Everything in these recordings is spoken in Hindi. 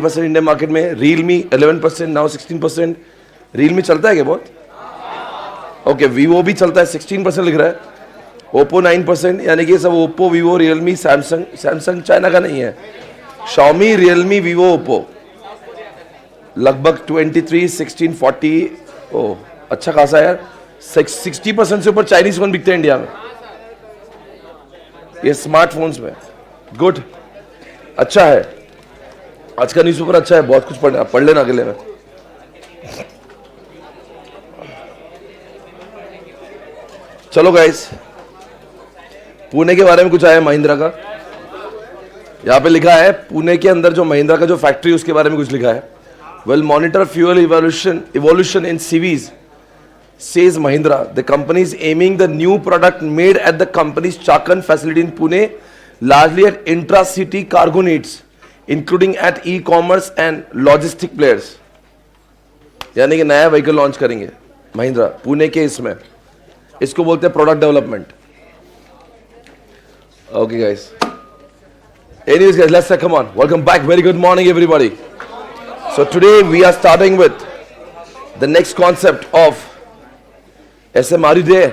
परसेंट इंडियन मार्केट में, रियलमी 11%, नाउ 16%। रियलमी चलता है क्या बहुत? ओके, वीवो भी चलता है, 16% लिख रहा है। ओप्पो 9%, यानी कि सब Oppo, Vivo, Realme, Samsung. Samsung China का नहीं है। शाओमी, रियलमी, वीवो, ओप्पो लगभग 23, 16, 40। ओ अच्छा खासा यार, 60% से ऊपर चाइनीज फोन बिकते हैं इंडिया में, ये स्मार्टफोन्स में। गुड, अच्छा है। आज का न्यूज़पेपर अच्छा है, बहुत कुछ पढ़ लेना अगले में। चलो गाइस, पुणे के बारे में कुछ आया महिंद्रा का। यहाँ पे लिखा है पुणे के अंदर जो महिंद्रा का जो फैक्ट्री, उसके बारे में कुछ लिखा है। Well monitor fuel evolution in CVs, says Mahindra. The company is aiming the new product made at the company's Chakan facility in Pune, largely at intra-city cargo needs, including at e-commerce and logistic players. यानी कि नया व्हीकल लॉन्च करेंगे महिंद्रा पुणे के, इसमें इसको बोलते हैं product development. Okay guys, anyways guys, let's come on, welcome back, very good morning everybody. So today we are starting with the next concept of SMRE Day।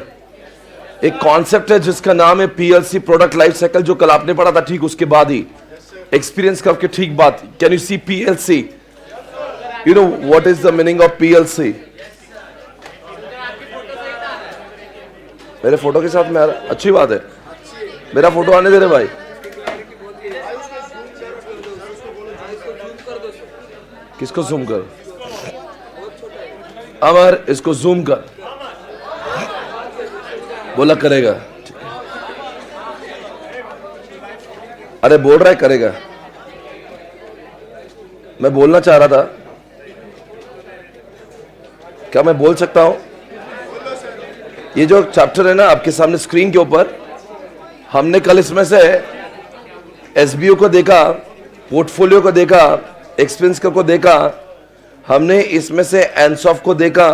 एक कॉन्सेप्ट है जिसका नाम है PLC, प्रोडक्ट लाइफ साइकिल, जो कल आपने पढ़ा था ठीक उसके बाद ही, एक्सपीरियंस करके ठीक बात। Can you see PLC? You know what is the meaning of PLC? मेरे फोटो के साथ में अच्छी बात है, मेरा फोटो आने दे रहे भाई। किसको जूम कर? अमर, इसको जूम कर। बोला करेगा, अरे बोल रहा है करेगा। मैं बोलना चाह रहा था, क्या मैं बोल सकता हूं? ये जो चैप्टर है ना आपके सामने स्क्रीन के ऊपर, हमने कल इसमें से SBO को देखा, पोर्टफोलियो को देखा, एक्सपेंस को देखा, हमने इसमें से एनसॉफ को देखा,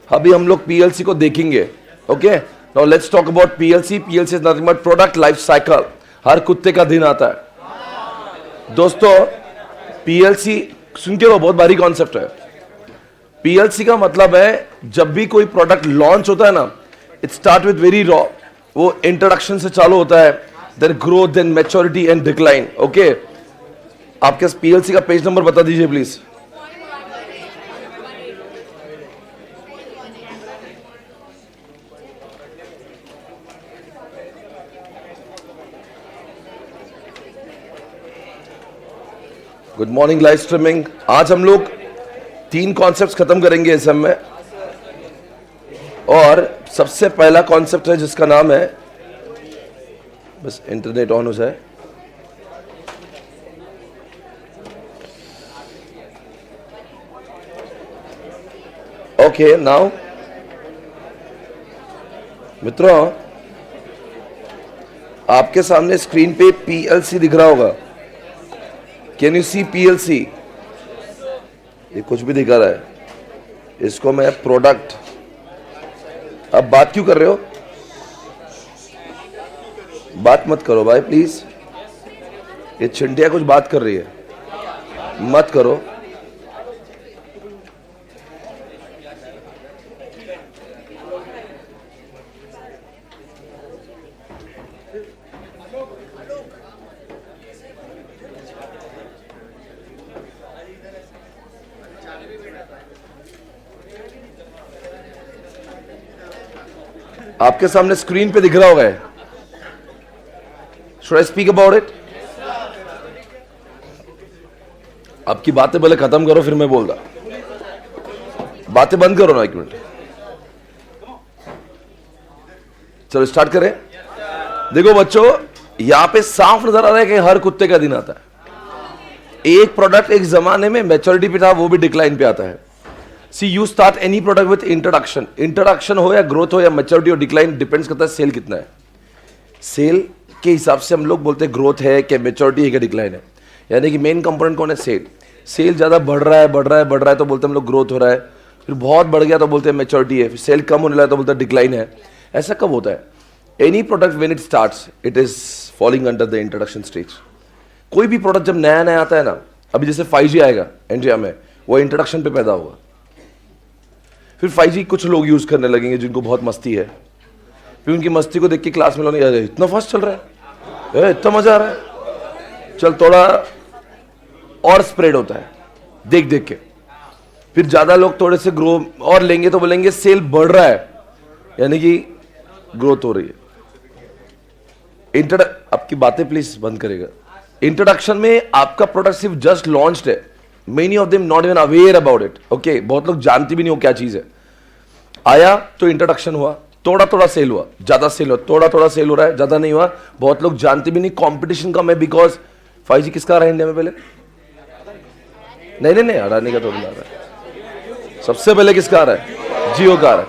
अभी हम लोग PLC को देखेंगे। Okay, Now let's talk about PLC. PLC is nothing but product life cycle. हर कुत्ते का दिन आता है दोस्तों। PLC सुन के वो बहुत भारी कॉन्सेप्ट है। PLC का मतलब है जब भी कोई प्रोडक्ट लॉन्च होता है ना, it start with very raw, वो इंट्रोडक्शन से चालू होता है, then growth, then maturity and decline. Okay, आपके PLC का पेज नंबर बता दीजिए please. Good morning live streaming. आज हम लोग 3 कॉन्सेप्ट्स खत्म करेंगे इस में, और सबसे पहला कॉन्सेप्ट है जिसका नाम है, बस इंटरनेट ऑन हो जाए। ओके, नाउ मित्रों, आपके सामने स्क्रीन पे PLC दिख रहा होगा। Can you see PLC? ये कुछ भी दिखा रहा है, इसको मैं प्रोडक्ट। अब बात क्यों कर रहे हो? बात मत करो भाई प्लीज, ये चिंटिया कुछ बात कर रही है, मत करो। आपके सामने स्क्रीन पे दिख रहा होगा। Should I speak about it? आपकी बातें पहले खत्म करो, फिर मैं बोल रहा। बातें बंद करो ना, 1 मिनट। चलो स्टार्ट करें। देखो बच्चों, यहां पे साफ नजर आ रहा है कि हर कुत्ते का दिन आता है। एक प्रोडक्ट एक जमाने में मैच्योरिटी पे था, वो भी डिक्लाइन पे आता है। See you start any product with introduction. Introduction हो या ग्रोथ हो या मैच्योरिटी और डिक्लाइन, डिपेंड्स करता है सेल कितना है। सेल के हिसाब से हम लोग बोलते हैं ग्रोथ है कि मैच्योरिटी है कि डिक्लाइन है। यानी कि मेन कंपोनेंट कौन है? सेल। सेल ज़्यादा बढ़ रहा है तो बोलते हैं हम लोग ग्रोथ हो रहा है, फिर बहुत बढ़ गया तो बोलते हैं मैच्योरिटी है, फिर सेल कम होने लगा तो बोलते हैं डिक्लाइन है। ऐसा कब होता है? Any product when it starts it is falling under the introduction stage. कोई भी प्रोडक्ट जब नया नया आता है ना, अभी जैसे 5G आएगा इंडिया में, वो इंट्रोडक्शन पे पैदा होगा। फिर 5G कुछ लोग यूज करने लगेंगे जिनको बहुत मस्ती है, फिर उनकी मस्ती को देख के क्लास में लोग नहीं, इतना फास्ट चल रहा है, इतना मजा आ रहा है, चल थोड़ा और स्प्रेड होता है देख देख के। फिर ज्यादा लोग थोड़े से ग्रो और लेंगे तो बोलेंगे सेल बढ़ रहा है, यानी कि ग्रोथ हो रही है। आपकी बातें प्लीज बंद करेगा। इंट्रोडक्शन में आपका प्रोडक्ट सिर्फ जस्ट लॉन्च्ड है, many of them not even aware about it. Okay, बहुत लोग जानते भी नहीं हो क्या चीज है। आया तो इंट्रोडक्शन हुआ, थोड़ा थोड़ा सेल हुआ, ज्यादा सेल हुआ, थोड़ा थोड़ा सेल हो रहा है, ज्यादा नहीं हुआ। बहुत लोग जानते भी नहीं, कंपटीशन कम है। बिकॉज 5G किसका आ रहा है इंडिया में पहले? नहीं, अडानी का तो नहीं आ रहा है। सबसे पहले किसका आ रहा है? जियो का आ रहा है।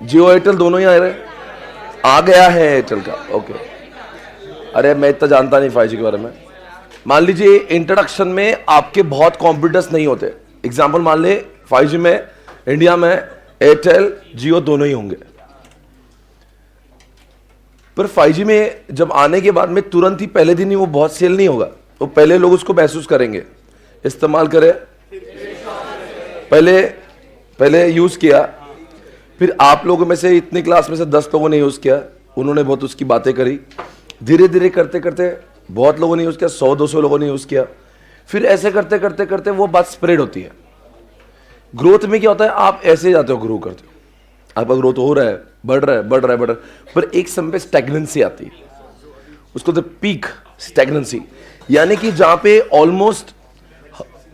जियो एयरटेल दोनों ही आ रहे हैं। आ गया है एयरटेल का। ओके, अरे मैं इतना जानता नहीं 5G के बारे में। मान लीजिए इंट्रोडक्शन में आपके बहुत कॉम्पिटिटर्स नहीं होते। एग्जांपल मान ले 5G में इंडिया में एयरटेल जियो दोनों ही होंगे, पर 5G में जब आने के बाद में तुरंत ही पहले दिन ही वो बहुत सेल नहीं होगा। तो पहले लोग उसको महसूस करेंगे, इस्तेमाल करें, पहले यूज किया, फिर आप लोगों में से इतनी क्लास में से 10 लोगों ने यूज किया, उन्होंने बहुत उसकी बातें करी, धीरे धीरे करते करते बहुत लोगों ने यूज किया, 100-200 लोगों ने यूज किया, फिर ऐसे करते करते करते वो बात स्प्रेड होती है। ग्रोथ में क्या होता है, आप ऐसे जाते हो, ग्रो करते हो, आपका ग्रोथ हो रहा है, बढ़ रहा है, पर एक समय पे स्टैग्नेंसी आती है, उसको तो पीक स्टैग्नेंसी, यानी कि जहां पे ऑलमोस्ट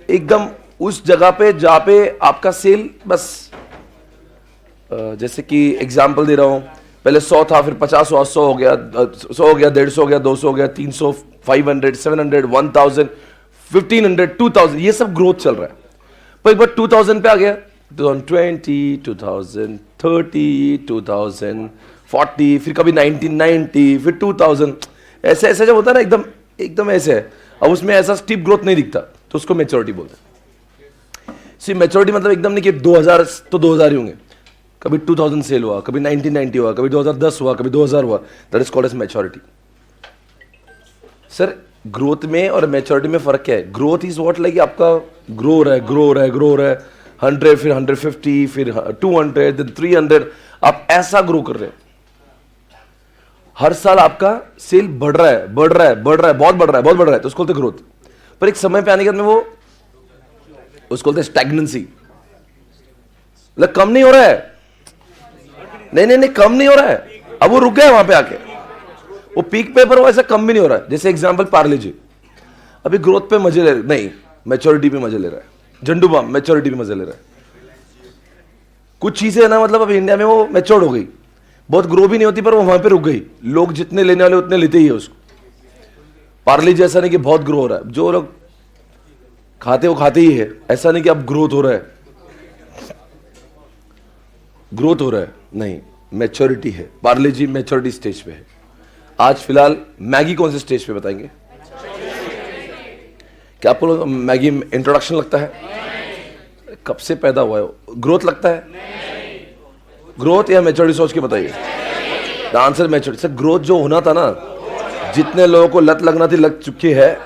एकदम उस जगह पे जहां पे आपका सेल बस, जैसे कि एग्जांपल दे रहा हूं, पहले 100 था, फिर 50 हुआ, 100 हो गया, 100 हो गया, 150 हो गया, 200 हो गया, 300, 500, 700, 1000, 1500, 2000, ये सब ग्रोथ चल रहा है। पर एक बार 2000 पे आ गया, 2020, 2030, 2040, फिर कभी 1990, फिर 2000, ऐसे ऐसे जब होता है ना, एकदम ऐसे है। अब उसमें ऐसा स्टीप ग्रोथ नहीं दिखता, तो उसको मैच्योरिटी बोलते हैं। सी मैच्योरिटी मतलब एकदम नहीं कि 2000 तो 2000 ही होंगे, कभी 2000 सेल हुआ, कभी 1990 हुआ, कभी 2010 हुआ, कभी 2000 हुआ, that is called as maturity. Sir growth में और मैच्योरिटी में फर्क क्या है? ग्रोथ इज व्हाट, लाइक आपका ग्रो रहा है 100, फिर 150, फिर 200, then 300, आप ऐसा ग्रो कर रहे हैं। हर साल आपका सेल बढ़ रहा है, बहुत बढ़ रहा है, तो उसको बोलते ग्रोथ। पर एक समय पे आने के बाद में वो उसको बोलते स्टैग्नेंसी, मतलब कम नहीं हो रहा है, नहीं कम नहीं हो रहा है, अब वो रुक गया वहां पे आके, वो पीक पे, पर वो ऐसा कम भी नहीं हो रहा है। जैसे एग्जांपल पार्ले जी, अभी ग्रोथ पे मजे ले, नहीं मैच्योरिटी पे मजे ले रहा है। झंडू बाम मैच्योरिटी पे मजे ले रहा है। कुछ चीजें है ना, मतलब अब इंडिया में वो मैच्योर्ड हो गई, बहुत ग्रो भी नहीं होती, पर वो वहां पे रुक गई। लोग जितने लेने वाले उतने लेते ही है उसको। पार्ले जी ऐसा नहीं कि बहुत ग्रो हो रहा है, जो लोग खाते वो खाते ही है, ऐसा नहीं कि अब ग्रोथ हो रहा है, ग्रोथ हो रहा है, नहीं, मैच्योरिटी है। पार्ले जी मैच्योरिटी स्टेज पे है। आज फिलहाल मैगी कौन से स्टेज पे बताएंगे? क्या आपको मैगी इंट्रोडक्शन लगता है? कब से पैदा हुआ है? ग्रोथ लगता है? ग्रोथ या मैच्योरिटी सोच के बताइए। The answer maturity. Sir growth जो होना था ना, जितने लोगों को लत लगना थी लग चुकी है,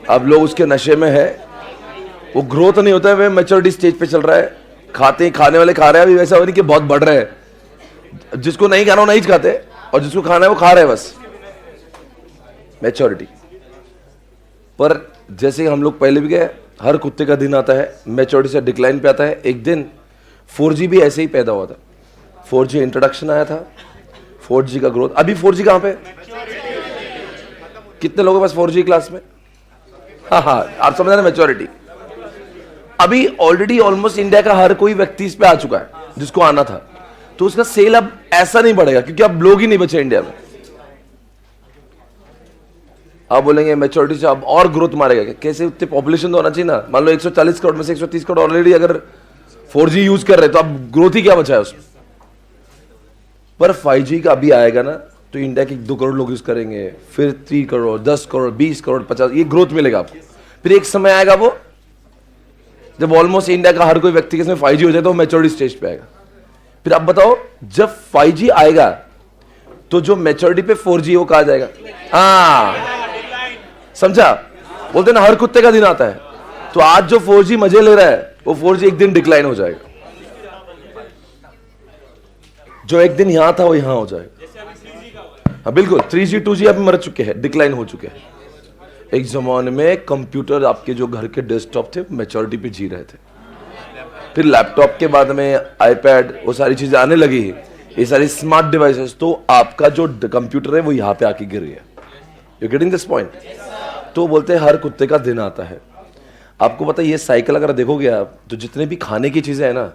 अब लोग उसके नशे में है, वो ग्रोथ नहीं होता है, वे मैच्योरिटी स्टेज पे चल रहा है। खाने वाले खा रहे हैं, अभी वैसा हो नहीं कि बहुत बढ़ रहे हैं, जिसको नहीं खाना वो नहीं खाते, और जिसको खाना है वो खा रहे हैं बस, मैच्योरिटी। पर जैसे हम लोग पहले भी गए, हर कुत्ते का दिन आता है, मैच्योरिटी से डिक्लाइन पे आता है। एक दिन 4G भी ऐसे ही पैदा हुआ था। 4G इंट्रोडक्शन आया था, 4G का ग्रोथ। अभी 4G कहां पे? कितने लोगों के पास 4G क्लास में? हाँ, आप समझ रहे हैं मैच्योरिटी। अभी ऑलरेडी ऑलमोस्ट इंडिया का हर कोई व्यक्ति इस पे आ चुका है जिसको आना था, तो उसका सेल अब ऐसा नहीं बढ़ेगा, क्योंकि अब लोग ही नहीं बचे इंडिया में। आप बोलेंगे मैच्योरिटी से अब और ग्रोथ मारेगा, कैसे? उतनी पॉपुलेशन तो होना चाहिए ना। मान लो 140 करोड़ में से 130 करोड़ ऑलरेडी अगर 4G यूज कर रहे, तो अब ग्रोथ ही क्या बचा है उसमें? पर 5G का अभी आएगा ना, तो इंडिया के 2 करोड़ लोग यूज करेंगे, फिर 3 करोड़, 10 करोड़, 20 करोड़, 50, ये ग्रोथ मिलेगा आपको। फिर एक समय आएगा वो जब ऑलमोस्ट इंडिया का हर कोई व्यक्ति के 5G हो जाए, तो वो मैच्योरिटी स्टेज पे आएगा। फिर आप बताओ, जब 5G आएगा तो जो मैच्योरिटी पे 4G वो कहा जाएगा। हाँ, समझा? बोलते ना हर कुत्ते का दिन आता है। तो आज जो 4G मजे ले रहा है वो 4G एक दिन डिक्लाइन हो जाएगा। जो एक दिन यहां था वो यहां हो जाएगा। हाँ बिल्कुल, 3G 2G अभी मर चुके हैं, डिक्लाइन हो चुके हैं। एक जमाने में कंप्यूटर आपके जो घर के डेस्कटॉप थे मैच्योरिटी पे जी रहे थे, फिर लैपटॉप के बाद में आईपैड, वो सारी चीजें आने लगी, ये सारी स्मार्ट डिवाइसेस, तो आपका जो कंप्यूटर है वो यहाँ पे आके गिर गया। You getting this point? तो बोलते हैं हर कुत्ते का दिन आता है। आपको पता है ये साइकिल अगर देखोगे आप, तो जितने भी खाने की चीजें है ना,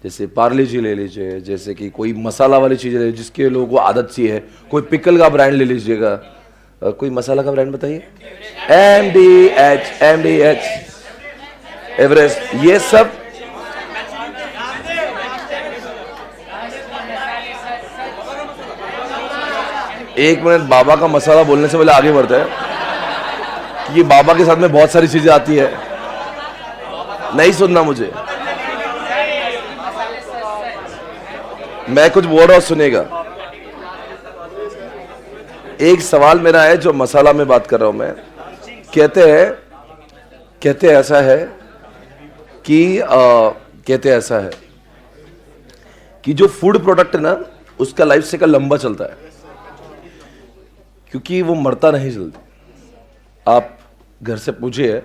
जैसे पार्ले जी ले लीजिए, जैसे कि कोई मसाला वाली चीजें ले, जिसके लोगों को आदत सी है, कोई पिकल का ब्रांड ले लीजिएगा, कोई मसाला का ब्रांड बताइए, MDH, एवरेस्ट, ये सब एक मिनट, बाबा का मसाला बोलने से पहले आगे बढ़ते हैं, क्योंकि बाबा के साथ में बहुत सारी चीजें आती है, नहीं सुनना मुझे, मैं कुछ बोल रहा हूं सुनेगा। एक सवाल मेरा है जो मसाला में बात कर रहा हूं मैं। कहते ऐसा है कि जो फूड प्रोडक्ट है ना, उसका लाइफ साइकिल लंबा चलता है, क्योंकि वो मरता नहीं जल्दी। आप घर से पूछिए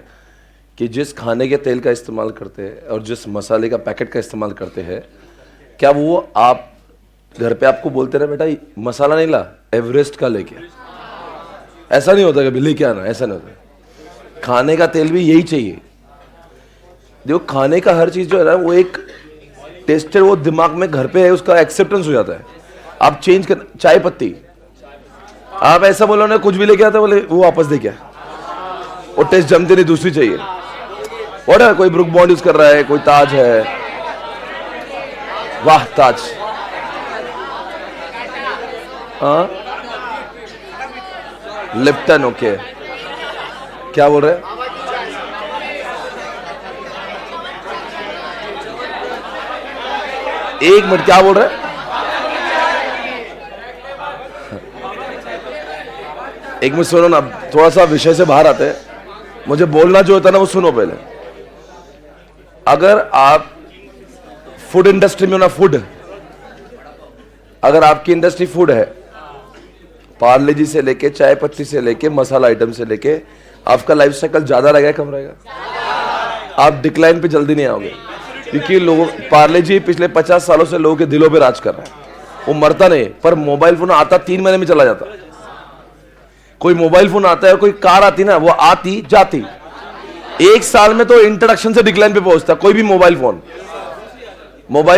कि जिस खाने के तेल का इस्तेमाल करते हैं और जिस मसाले का पैकेट का इस्तेमाल करते हैं, क्या वो आप घर पे आपको बोलते रहे बेटा मसाला नहीं ला, एवरेस्ट का लेके? ऐसा नहीं होता कभी, लेके आना, ऐसा नहीं होता। खाने का तेल भी यही चाहिए। देखो खाने का हर चीज जो है ना, वो एक टेस्टेड, वो दिमाग में घर पे है, उसका एक्सेप्टेंस हो जाता है। आप चेंज कर, चाय पत्ती आप ऐसा बोलो ना, कुछ भी लेके आता बोले वो वापस दे क्या, वो टेस्ट जमती नहीं, दूसरी चाहिए। और है कोई ब्रुक बॉन्ड यूज कर रहा है, कोई ताज है, वाह ताज, हाँ लिप्टन, ओके, क्या बोल रहे हैं? एक मिनट, क्या बोल रहे हैं? एक मिनट सुनो ना, थोड़ा सा विषय से बाहर आते हैं। मुझे बोलना जो होता है ना वो सुनो पहले। अगर आप फूड इंडस्ट्री में हो ना, फूड, अगर आपकी इंडस्ट्री फूड है, पार्ले जी से लेके, चाय पत्ती से लेके, मसाला आइटम से लेके, आपका लाइफ साइकिल ज्यादा रहेगा कम रहेगा? आप डिक्लाइन पे जल्दी नहीं आओगे, क्योंकि लोगों, पार्ले जी पिछले 50 सालों से लोगों के दिलों पे राज कर रहे हैं। वो मरता नहीं, पर मोबाइल फोन आता 3 महीने में चला जाता। कोई मोबाइल फोन आता है, कोई कार आती ना, वो आती जाती, 1 साल में तो इंट्रोडक्शन से डिक्लाइन पे पहुंचता। कोई भी मोबाइल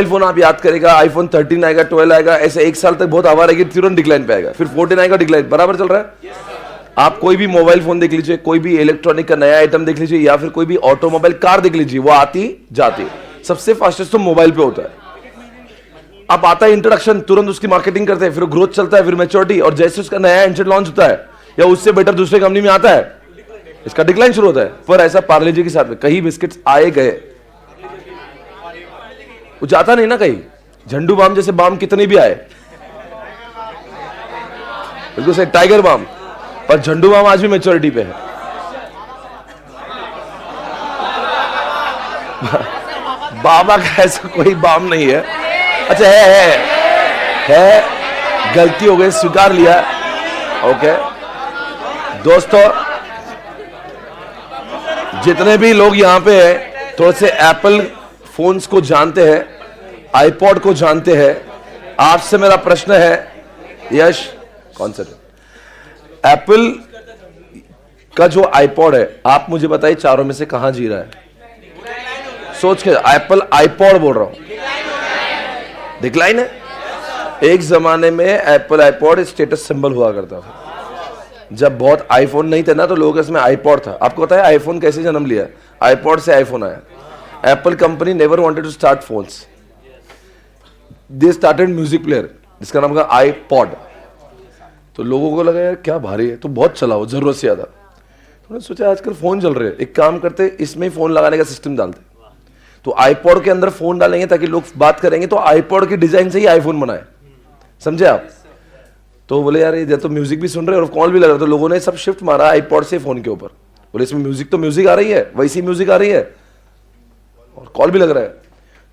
फोन आप याद करेगा, आईफोन 13 आएगा, 12 आएगा, ऐसे 1 साल तक बहुत हवा रहेगी, तुरंत डिक्लाइन पे आएगा, फिर 14 आएगा, डिक्लाइन बराबर चल रहा है। आप कोई भी मोबाइल फोन देख लीजिए, कोई भी इलेक्ट्रॉनिक का नया आइटम देख लीजिए, या फिर कोई भी ऑटोमोबाइल कार देख लीजिए, वो आती जाती। सबसे फास्टेस्ट तो मोबाइल पे होता है। अब आता है इंट्रोडक्शन, तुरंत उसकी मार्केटिंग करते हैं, फिर ग्रोथ चलता है, फिर मैच्योरिटी, और जैसे उसका नया एंजन लॉन्च होता है या उससे बेटर दूसरे कंपनी में आता है, इसका डिक्लाइन शुरू होता है। पर ऐसा पार्ले जी के साथ में कहीं बिस्किट्स आए गए, वो जाता नहीं ना कहीं। झंडू बाम जैसे बाम कितने भी आए, बिल्कुल से टाइगर बाम, पर झंडू बाम आज भी मैच्योरिटी पे है। बाबा का ऐसा कोई बाम नहीं है। अच्छा है, गलती हो गई, स्वीकार लिया, ओके। दोस्तों, जितने भी लोग यहां पे हैं, थोड़े से एप्पल फोन्स को जानते हैं, आईपॉड को जानते हैं, आपसे मेरा प्रश्न है, यश कौन सा एप्पल का जो आईपॉड है, आप मुझे बताइए चारों में से कहां जी रहा है? सोच के, एप्पल आईपॉड बोल रहा हूं, डिक्लाइन है। एक जमाने में एप्पल आईपॉड स्टेटस सिंबल हुआ करता था। जब बहुत आईफोन नहीं थे ना, तो लोगों के इसमें आईपॉड था। आपको पता है आईफोन कैसे जन्म लिया? आईपॉड से आईफोन आया। Apple company never wanted to start phones, they started music player, जिसका नाम था आईपॉड। तो लोगों को लगा यार क्या भारी है, तो बहुत चलाओ जरूरत से ज्यादा। तो उन्होंने सोचा आजकल फोन चल रहे हैं, एक काम करते, इसमें ही फोन लगाने का सिस्टम डालते। तो आईपॉड के अंदर फोन डालेंगे ताकि लोग बात करेंगे, तो आईपॉड की डिजाइन से ही आईफोन बनाए, समझे आप? तो बोले यार ये तो म्यूजिक भी सुन रहे हैं और कॉल भी लग रहा है, तो लोगों ने सब शिफ्ट मारा आईपॉड से फोन के ऊपर। बोले इसमें म्यूजिक तो म्यूजिक आ रही है, वैसी म्यूजिक आ रही है और कॉल भी लग रहा है।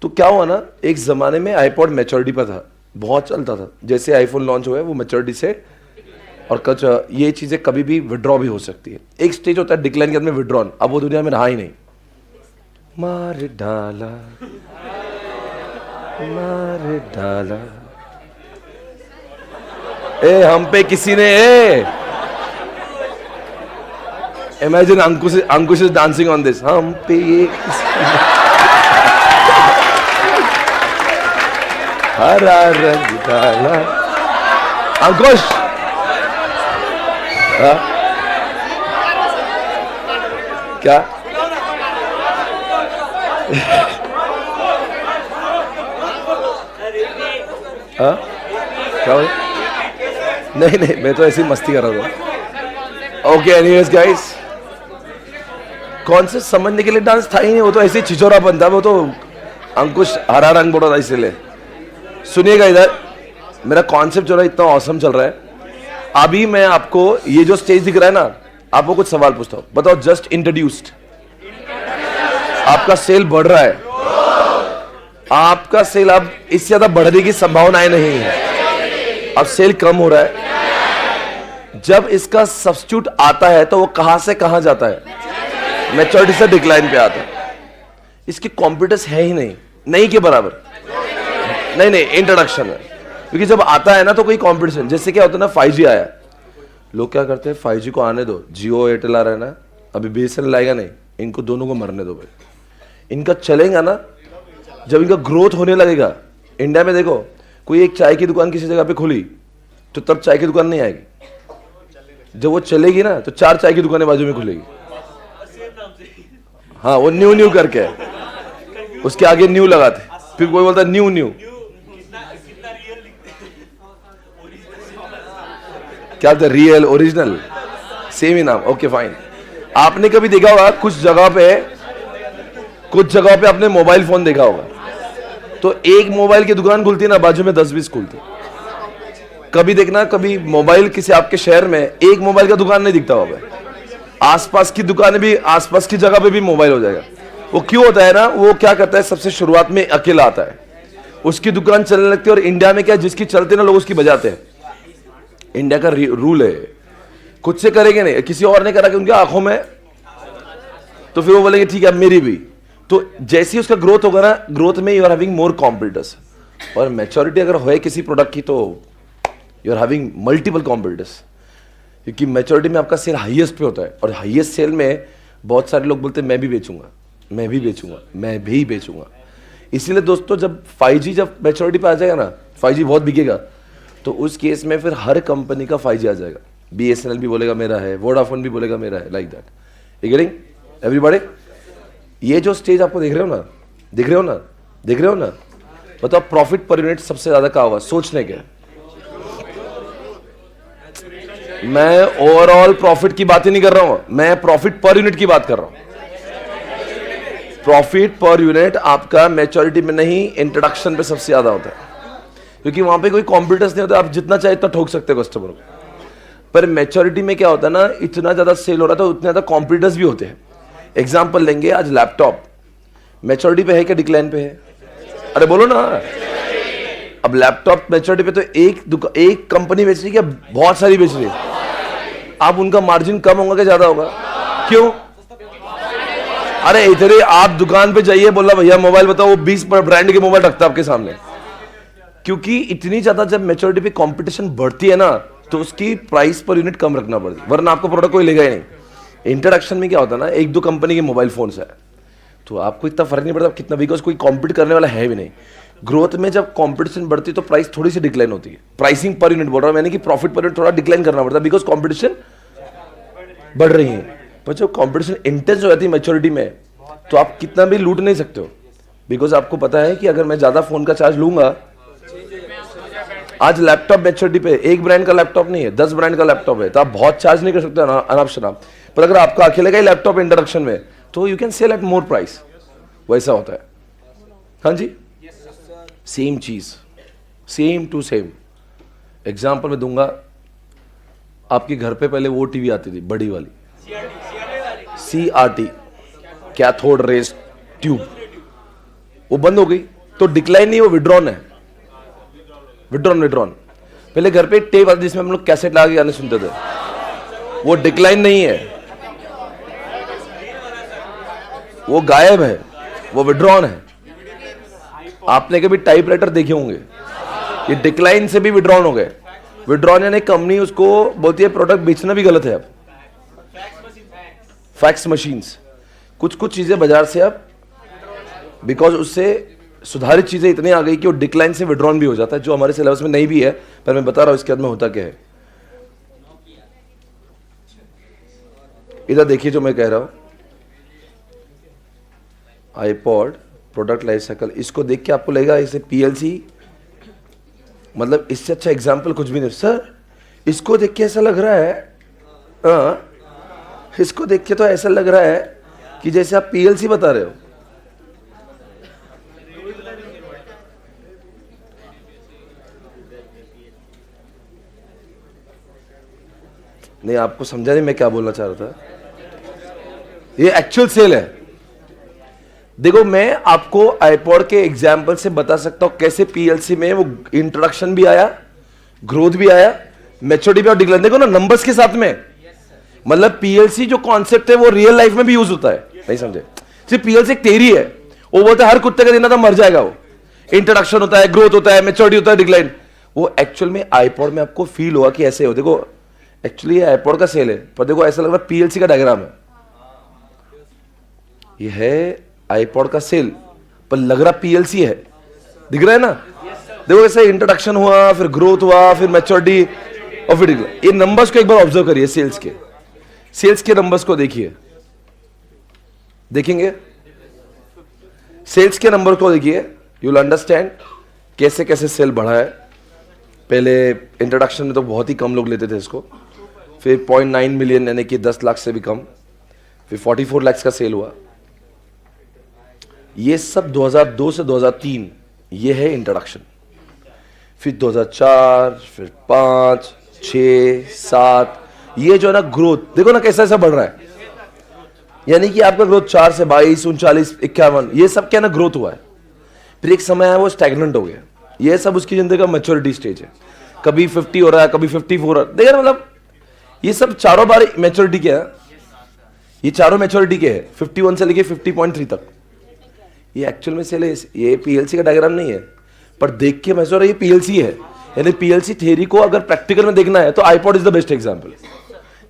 तो क्या हुआ ना, एक जमाने में आईपॉड मैच्योरिटी पर था, बहुत चलता था। जैसे आईफोन लॉन्च हुआ है वो मैच्योरिटी से, और कुछ ये चीजें कभी भी विड्रॉ भी हो सकती है। एक स्टेज होता है डिक्लाइन के अंदर विड्रॉन, अब वो दुनिया में रहा ही नहीं। मार डाला मार डाला ए हम पे किसी ने imagine Ankush is dancing on this, हम पे ये हरा रंग डाला। अंकुश क्या क्या हुआ? नहीं मैं तो ऐसी मस्ती कर रहा था। ओके एनीवेज गाइस, कौन से समझने के लिए डांस था ही नहीं, वो तो ऐसे छिछोरापन था। वो तो अंकुश हरा रंग बोला था इसीलिए। सुनिएगा इधर, मेरा कॉन्सेप्ट जो है इतना औसम चल रहा है। अभी मैं आपको ये जो स्टेज दिख रहा है ना, आपको कुछ सवाल पूछता हूं, बताओ जस्ट इंट्रोड्यूस्ड, आपका सेल बढ़ रहा है, आपका सेल अब इससे ज्यादा बढ़ने की संभावनाएं नहीं है, अब सेल कम हो रहा है। जब इसका सब्स्टिट्यूट आता है तो वो कहां से कहां जाता है, मैच्योरिटी से डिक्लाइन पे आता है। इसकी कॉम्पिटिटर्स है ही नहीं के बराबर, नहीं इंट्रोडक्शन है। क्योंकि जब आता है ना तो कोई कंपटीशन, जैसे क्या होता है ना 5G आया, लोग क्या करते हैं 5G को आने दो, जियो एयरटेल आ रहा है ना, अभी BSNL आएगा नहीं, इनको दोनों को मरने दो भाई। इनका चलेगा ना जब इनका ग्रोथ होने लगेगा। इंडिया में देखो कोई एक चाय की दुकान किसी जगह पे खुली तो तब चाय की दुकान नहीं आएगी, जब वो चलेगी ना तो 4 चाय की दुकानें बाजू में खुलेगी। हाँ वो न्यू करके उसके आगे न्यू लगाते, फिर कोई बोलता है न्यू क्या होता है, रियल ओरिजिनल सेम ही नाम। Okay fine. आपने कभी देखा होगा कुछ जगह पे आपने मोबाइल फोन देखा होगा, तो एक मोबाइल की दुकान खुलती है ना, बाजू में 10-20 खुलती। कभी देखना, कभी मोबाइल किसी आपके शहर में एक मोबाइल का दुकान नहीं दिखता होगा, आसपास की दुकानें भी, आसपास की जगह पे भी मोबाइल हो जाएगा। वो क्यों होता है ना, वो क्या करता है, सबसे शुरुआत में अकेला आता है, उसकी दुकान चलने लगती है। और इंडिया में क्या, जिसकी चलती है ना लोग उसकी बजाते हैं। इंडिया का रूल है, खुद से करेंगे नहीं, किसी और ने करा कि उनकी आंखों में, तो फिर वो बोलेंगे ठीक है मेरी भी। तो जैसे ही उसका ग्रोथ होगा ना, ग्रोथ में you are having more competitors, और मैच्योरिटी अगर होए किसी प्रोडक्ट की तो you are having multiple competitors. क्योंकि मैच्योरिटी में आपका सेल हाईएस्ट पे होता है, और हाईएस्ट सेल में बहुत सारे लोग बोलते हैं मैं भी बेचूंगा। इसीलिए दोस्तों जब 5G जब मैच्योरिटी पे आ जाएगा ना, 5G बहुत बिकेगा, तो उस केस में फिर हर कंपनी का 5G आ जाएगा। BSNL भी बोलेगा मेरा है, वोडाफोन भी बोलेगा मेरा है, like that. You getting everybody? ये जो स्टेज आपको देख रहे हो ना, बताओ प्रॉफिट पर यूनिट सबसे ज्यादा कहाँ होगा, सोचने के। मैं ओवरऑल प्रॉफिट की बात ही नहीं कर रहा हूं, मैं प्रॉफिट पर यूनिट की बात कर रहा हूं। प्रॉफिट पर यूनिट आपका मैच्योरिटी में नहीं, इंट्रोडक्शन पे सबसे ज्यादा होता है, क्योंकि वहां पे कोई कॉम्पिटिटर्स नहीं होता, आप जितना चाहे इतना ठोक सकते हो कस्टमर को। पर मैच्योरिटी में क्या होता है ना, इतना ज्यादा सेल हो रहा था, उतने ज्यादा कॉम्पिटिटर्स भी होते हैं। एग्जाम्पल लेंगे, आज लैपटॉप मैच्योरिटी पे है क्या डिक्लाइन पे है? अरे बोलो ना। अब लैपटॉप मैच्योरिटी पे तो एक कंपनी बेच रही है, बहुत सारी बेच रही है। अब उनका मार्जिन कम होगा क्या ज्यादा होगा? क्यों? अरे इधर आप दुकान पे जाइए, बोला भैया मोबाइल बताओ, वो 20 ब्रांड के मोबाइल रखता है आपके सामने। क्योंकि इतनी ज्यादा जब मैच्योरिटी पे कंपटीशन बढ़ती है ना, तो उसकी प्राइस पर यूनिट कम रखना पड़ती है, वरना आपको प्रोडक्ट कोई लेगा ही नहीं। इंट्रोडक्शन में क्या होता है ना, 1-2 कंपनी के मोबाइल फोन्स है, तो आपको इतना फर्क नहीं पड़ता कितना, बिकॉज कोई कॉम्पीट करने वाला है भी नहीं। ग्रोथ में जब कंपटीशन बढ़ती है तो प्राइस थोड़ी सी डिक्लाइन होती है, प्राइसिंग पर यूनिट बोल रहा हूं मैंने, कि प्रॉफिट पर यूनिट थोड़ा डिक्लाइन करना पड़ता है, बिकॉज कॉम्पिटिशन बढ़ रही है। पर जब कॉम्पिटिशन इंटेंस हो जाती है मैच्योरिटी में, तो आप कितना भी लूट नहीं सकते हो, बिकॉज आपको पता है कि अगर मैं ज्यादा फोन का चार्ज लूंगा, आज लैपटॉप मैच्योरिटी पे एक ब्रांड का लैपटॉप नहीं है, 10 ब्रांड का लैपटॉप है, तो आप बहुत चार्ज नहीं कर सकते अनाप शनाप। पर अगर आपका अकेले का ही लैपटॉप इंट्रोडक्शन में, तो you can sell at more price. वैसा होता है। हाँ जी, सेम चीज, सेम टू सेम। एग्जाम्पल मैं दूंगा, आपके घर पे पहले वो टीवी आती थी बड़ी वाली, CRT, कैथोड रेज ट्यूब, वो बंद हो गई। तो डिक्लाइन नहीं, वो विड्रॉन है, विड्रॉन। पहले घर पे एक टेप आती जिसमें हम लोग कैसेट लगा के गाने सुनते थे, वो डिक्लाइन नहीं है, वो गायब है, वो विड्रॉन है। आपने कभी टाइपराइटर देखे होंगे, ये डिक्लाइन से भी विड्रॉन हो गए। विड्रॉन यानी कंपनी उसको बोलती है प्रोडक्ट बेचना भी गलत है। अब फैक्स मशीन्स, कुछ चीजें बाजार से अब बिकॉज उससे सुधारित चीजें इतनी आ गई कि वो डिक्लाइन से विड्रॉन भी हो जाता है, जो हमारे सिलेबस में नहीं भी है, पर मैं बता रहा हूं इसके बाद में होता क्या है। इधर देखिए जो मैं कह रहा हूं, आईपॉड प्रोडक्ट लाइफ साइकिल, इसको देख के आपको लगेगा इसे PLC, मतलब इससे अच्छा एग्जाम्पल कुछ भी नहीं सर। इसको देख के ऐसा लग रहा है, इसको देख के तो ऐसा लग रहा है कि जैसे आप PLC बता रहे हो। नहीं, आपको समझा नहीं मैं क्या बोलना चाह रहा था। ये एक्चुअल सेल है। देखो, मैं आपको आईपॉड के एग्जाम्पल से बता सकता हूं कैसे PLC में वो इंट्रोडक्शन भी आया, ग्रोथ भी आया, मैच्योरिटी भी और डिक्लाइन। देखो ना नंबर्स के साथ में, मतलब PLC जो कॉन्सेप्ट है वो रियल लाइफ में भी यूज होता है। नहीं समझे? सिर्फ PLC एक थ्योरी है। वो बोलता है हर कुत्ते का दिन था मर जाएगा, वो इंट्रोडक्शन होता है, ग्रोथ होता है, मैच्योरिटी होता है, डिक्लाइन। वो एक्चुअल में आईपॉड में आपको फील हुआ कि ऐसे हो। देखो एक्चुअली ये आईपॉड का सेल है, पर देखो ऐसा लग रहा है PLC का डायग्राम है। ये है आईपॉड का सेल, पर लग रहा PLC है। दिख रहा है ना? देखो कैसे इंट्रोडक्शन हुआ, फिर ग्रोथ हुआ, फिर मैच्योरिटी और फिर डिक्लाइन। ये नंबर्स को एक बार ऑब्जर्व करिए, सेल्स के नंबर्स को देखिए, देखेंगे सेल्स के नंबर को देखिए, यू विल अंडरस्टैंड कैसे कैसे सेल बढ़ा है। पहले इंट्रोडक्शन में तो बहुत ही कम लोग लेते थे इसको, फिर 0.9 मिलियन यानी कि 10 लाख से भी कम, फिर 44 लाख का सेल हुआ। ये सब 2002 से 2003, ये है इंट्रोडक्शन। फिर 2004, फिर 5, 6, 7, ये जो है ना ग्रोथ, देखो ना कैसा ऐसा बढ़ रहा है। यानी कि आपका ग्रोथ 4 से 22, 39, 51, ये सब क्या ना ग्रोथ हुआ है। फिर एक समय है वो स्टैग्नेंट हो गया। ये सब उसकी जिंदगी का मैच्योरिटी स्टेज है। कभी 50 हो रहा है, कभी 54 हो रहा है। देखिए मतलब ये सब चारों बार मैच्योरिटी क्या है, ये चारों मैच्योरिटी के है, 51 से लेके 50.3 तक। ये एक्चुअल में सेल है, ये PLC का डायग्राम नहीं है, पर देख के महसूस हो रहा है ये PLC है। यानी PLC थ्योरी को अगर प्रैक्टिकल में देखना है तो iPod is the best example,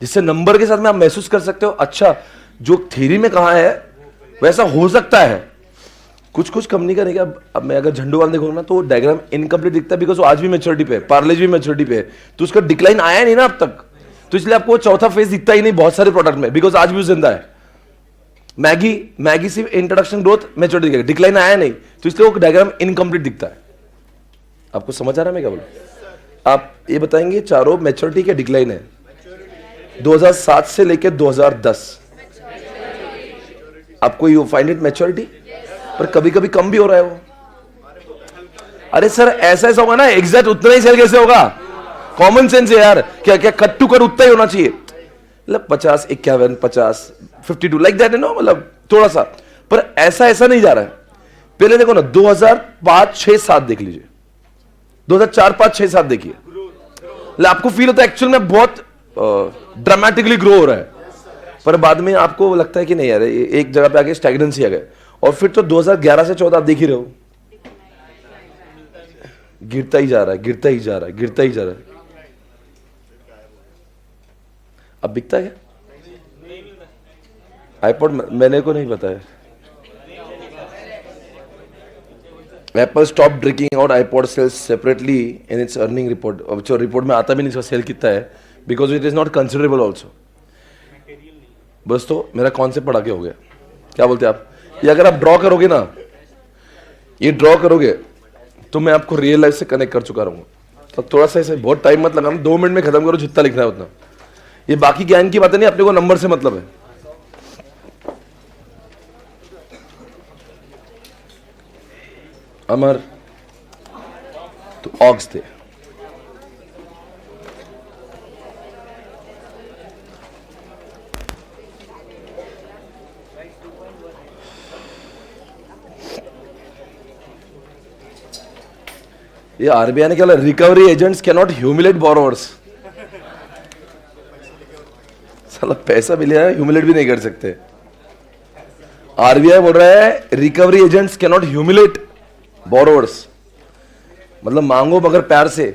जिससे नंबर के साथ में आप महसूस कर सकते हो अच्छा जो थ्योरी में कहा है वैसा हो सकता है। कुछ कंपनी का नहीं। अब मैं अगर झंडूवाल देखूंगा ना तो डायग्राम इनकम्प्लीट दिखता है, बिकॉज वो आज भी मैच्योरिटी पे है, पार्लेज भी मैच्योरिटी पे है, तो उसका डिक्लाइन आया नहीं ना अब तक, तो इसलिए आपको चौथा फेज दिखता ही नहीं बहुत सारे प्रोडक्ट में, बिकॉज आज भी वो जिंदा है। मैगी सिर्फ इंट्रोडक्शन ग्रोथ मैच्योरिटी, डिक्लाइन आया नहीं, तो इसलिए वो डायग्राम इनकम्प्लीट दिखता है। आपको समझ आ रहा है मैं क्या बोलूं? आप ये बताएंगे चारों मैच्योरिटी के डिक्लाइन है 2007 से लेकर 2010। आपको यू फाइंड इट मैच्योरिटी, पर कभी कभी कम भी हो रहा है वो। अरे सर ऐसा होगा ना, एग्जैक्ट उतना ही सेल कैसे होगा? कॉमन सेंस है यार, क्या कट टू कट उतना ही होना चाहिए, मतलब 50, 51, 50, 52 लाइक दैट है ना, मतलब थोड़ा सा, पर ऐसा नहीं जा रहा है। पहले देखो ना 2005, 6, 7 देख लीजिए, 2004, 5, 6, 7 देखिए, आपको फील होता है एक्चुअल में बहुत ड्रामेटिकली ग्रो हो रहा है, पर बाद में आपको लगता है कि नहीं यार एक जगह पे आके स्टैग्नेंसी आ गए। और फिर तो 2011 से 14 आप देख ही रहे हो, गिरता ही जा रहा है। अब बिकता है क्या आईपॉड? मैंने को नहीं पता है। एप्पल स्टॉप ड्रिंकिंग और iPod sales separately in its earning report. अब जो रिपोर्ट में आता भी नहीं इसका सेल कितना है, because it is not considerable also. बस तो मेरा कॉन्सेप्ट पढ़ा के हो गया। क्या बोलते हैं आप? ये अगर आप ड्रॉ करोगे ना, ये ड्रॉ करोगे तो मैं आपको रियल लाइफ से कनेक्ट कर चुका रहूंगा। तो थोड़ा सा ऐसे बहुत टाइम मत लगाना, 2 मिनट में खत्म करो जितना लिखना है उतना। ये बाकी ज्ञान की बातें नहीं, अपने को नंबर से मतलब है। अमर तो ऑक्स थे, ये आरबीआई ने क्या बोला, recovery agents can not humiliate borrowers. साला पैसा भी लिया है, ह्यूमिलेट भी नहीं कर सकते। आरबीआई बोल रहा है recovery agents can not humiliate borrowers, मतलब मांगो मगर प्यार से।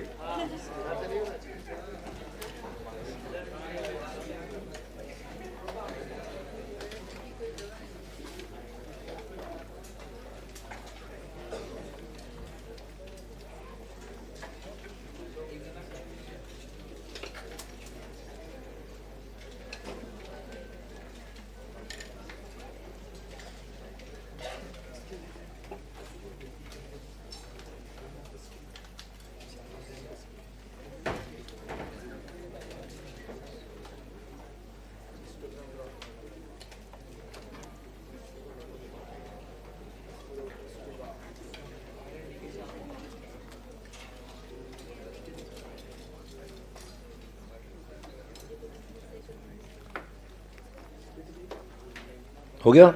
हो गया?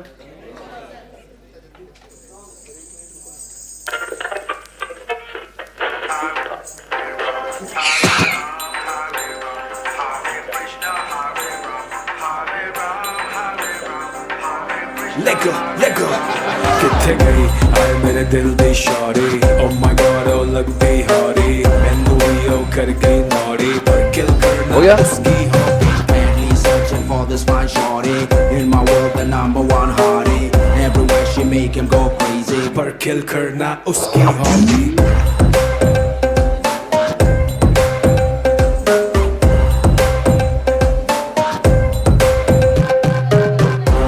Let go किथे गई आए मेरे दिल दी शारी, oh my god oh लगती हारी, मैनू भी ओ कर गई नौड़ी, पर किल करना हो गया? उसकी hobby. Madly searching for this fine shorty, in my world the number one hottie, everywhere she make him go crazy. पर किल करना उसकी हॉबी।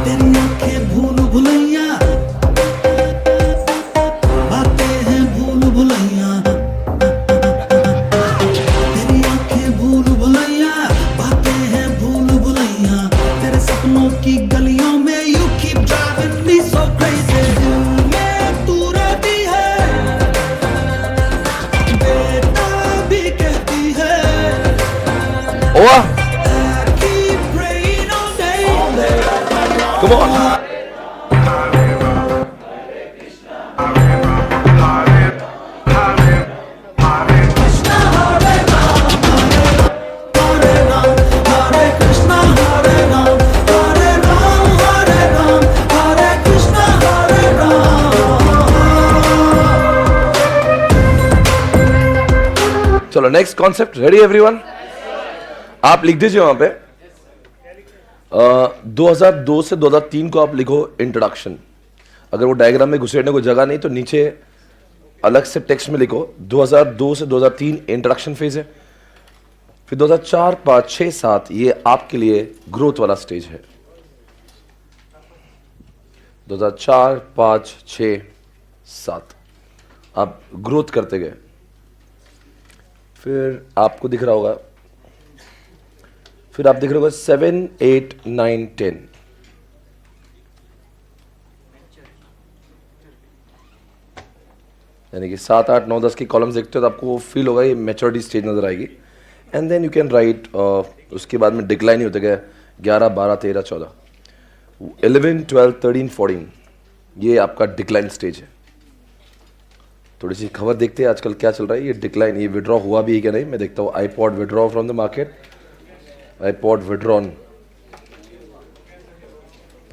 तेरी आंखें भूल भुलैया, बातें हैं भूल भुलैया, तेरी आंखें भूल भुलैया, बातें हैं भूल भुलैया, तेरे सपनों की गलियों में you keep driving me so crazy. दिल में तू रहती है, बेटा भी कहती है, ओवा, I keep praying all day. Come on. चलो नेक्स्ट कॉन्सेप्ट, रेडी एवरीवन? आप लिख दीजिए वहां पे 2002 से 2003 को आप लिखो इंट्रोडक्शन। अगर वो डायग्राम में घुसेड़ने को जगह नहीं तो नीचे अलग से टेक्स्ट में लिखो 2002 से 2003 इंट्रोडक्शन फेज है। फिर 2004, 5, 6, 7 ये आपके लिए ग्रोथ वाला स्टेज है। 2004, 5, 6, 7 आप ग्रोथ करते गए। फिर आपको दिख रहा होगा, फिर आप दिख रहे होगा 7, 8, 9, 10। यानी कि 7, 8, 9, 10 की कॉलम्स देखते हो तो आपको वो फील होगा, ये मैच्योरिटी स्टेज नजर आएगी। And then you can write, उसके बाद में डिक्लाइन ही होते गए 11, 12, 13, 14, 11, 12, 13, 14 ये आपका डिक्लाइन स्टेज है। थोड़ी सी खबर देखते हैं आजकल क्या चल रहा है। ये डिक्लाइन, ये विड्रॉ हुआ भी है क्या नहीं, मैं देखता हूँ। IPod withdraw from the market, iPod withdrawn,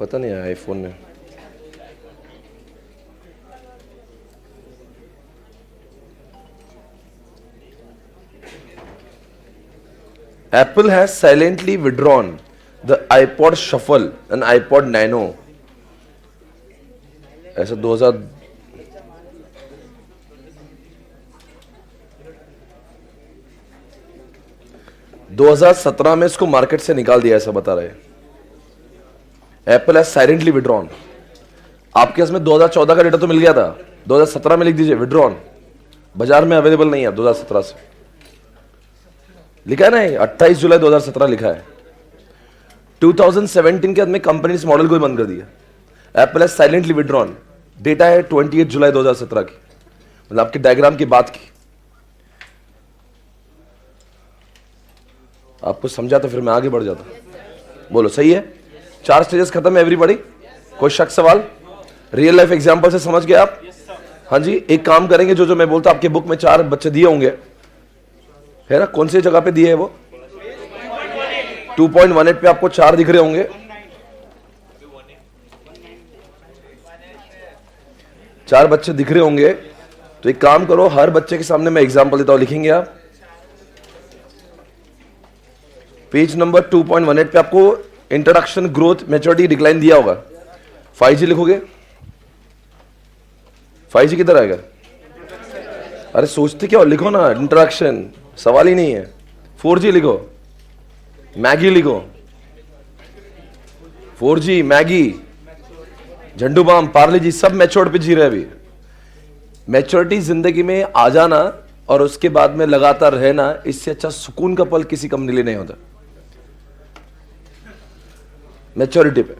पता नहीं है आईफोन में। Apple has silently withdrawn the iPod Shuffle and iPod Nano. ऐसा 2017 में इसको मार्केट से निकाल दिया, ऐसा बता रहे। Apple has silently withdrawn. आपके इसमें 2014 का डेटा तो मिल गया था, 2017 में लिख दीजिए विड्रॉन। बाजार में अवेलेबल नहीं है 2017 से, लिखा है ना, 28 जुलाई 2017 लिखा है। 2017 के अंत में कंपनी इस मॉडल को ही बंद कर दिया। Apple has silently withdrawn, data है 28 जुलाई 2017 की, मतलब आपके डायग्राम की बात की। आपको समझा तो फिर मैं आगे बढ़ जाता। बोलो सही है? 4 स्टेजेस खत्म है एवरीबॉडी। कोई शक सवाल? रियल लाइफ एग्जांपल से समझ गए आप? हाँ जी, एक काम करेंगे, जो जो मैं बोलता, आपके बुक में 4 बच्चे दिए होंगे, है ना? कौन सी जगह पे दिए है वो? 2.18 पे आपको 4 दिख रहे होंगे। चार बच्चे दिख रहे होंगे। तो एक काम करो, हर बच्चे के सामने मैं एग्जांपल देता हूं, लिखेंगे आप। पेज नंबर 2.18 पे आपको इंट्रोडक्शन, ग्रोथ, मैच्योरिटी, डिक्लाइन दिया होगा। 5G लिखोगे? 5G किधर आएगा? अरे सोचते क्या हो, लिखो ना, इंट्रोडक्शन, सवाल ही नहीं है। 4G लिखो, मैगी लिखो, 4G, मैगी, झंडू बाम, पार्ले जी, सब मैच्योर्ड पे जी रहे अभी। मैच्योरिटी जिंदगी में आ जाना और उसके बाद में लगातार रहना, इससे अच्छा सुकून का पल किसी कंपनी लिए नहीं होता। मैच्योरिटी पे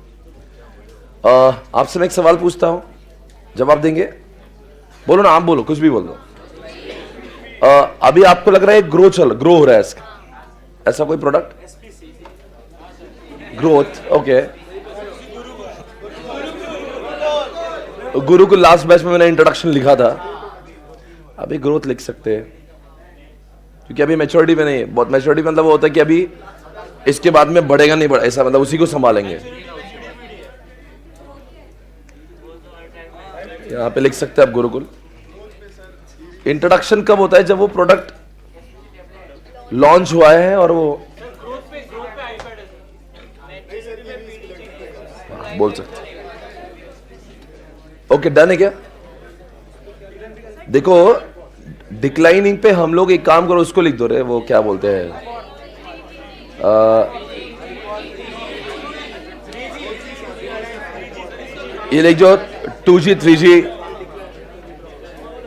आपसे मैं एक सवाल पूछता हूं, जवाब देंगे? बोलो ना, आप बोलो, कुछ भी बोल दो। अभी आपको लग रहा है ग्रो हो रहा है इसका, ऐसा कोई प्रोडक्ट? Growth, okay. गुरु को लास्ट बैच में मैंने इंट्रोडक्शन लिखा था, अभी ग्रोथ लिख सकते हैं, क्योंकि अभी मैच्योरिटी में नहीं है। बहुत मैच्योरिटी मतलब वो होता है कि अभी इसके बाद में बढ़ेगा नहीं, बढ़ा, ऐसा मतलब उसी को संभालेंगे। यहां पे लिख सकते हैं आप गुरुकुल। इंट्रोडक्शन कब होता है? जब वो प्रोडक्ट लॉन्च हुआ है और वो बोल सकते। ओके, डन है क्या? देखो, डिक्लाइनिंग पे हम लोग एक काम करो, उसको लिख दो रे, वो क्या बोलते हैं, ये लिख दो 2G 3G।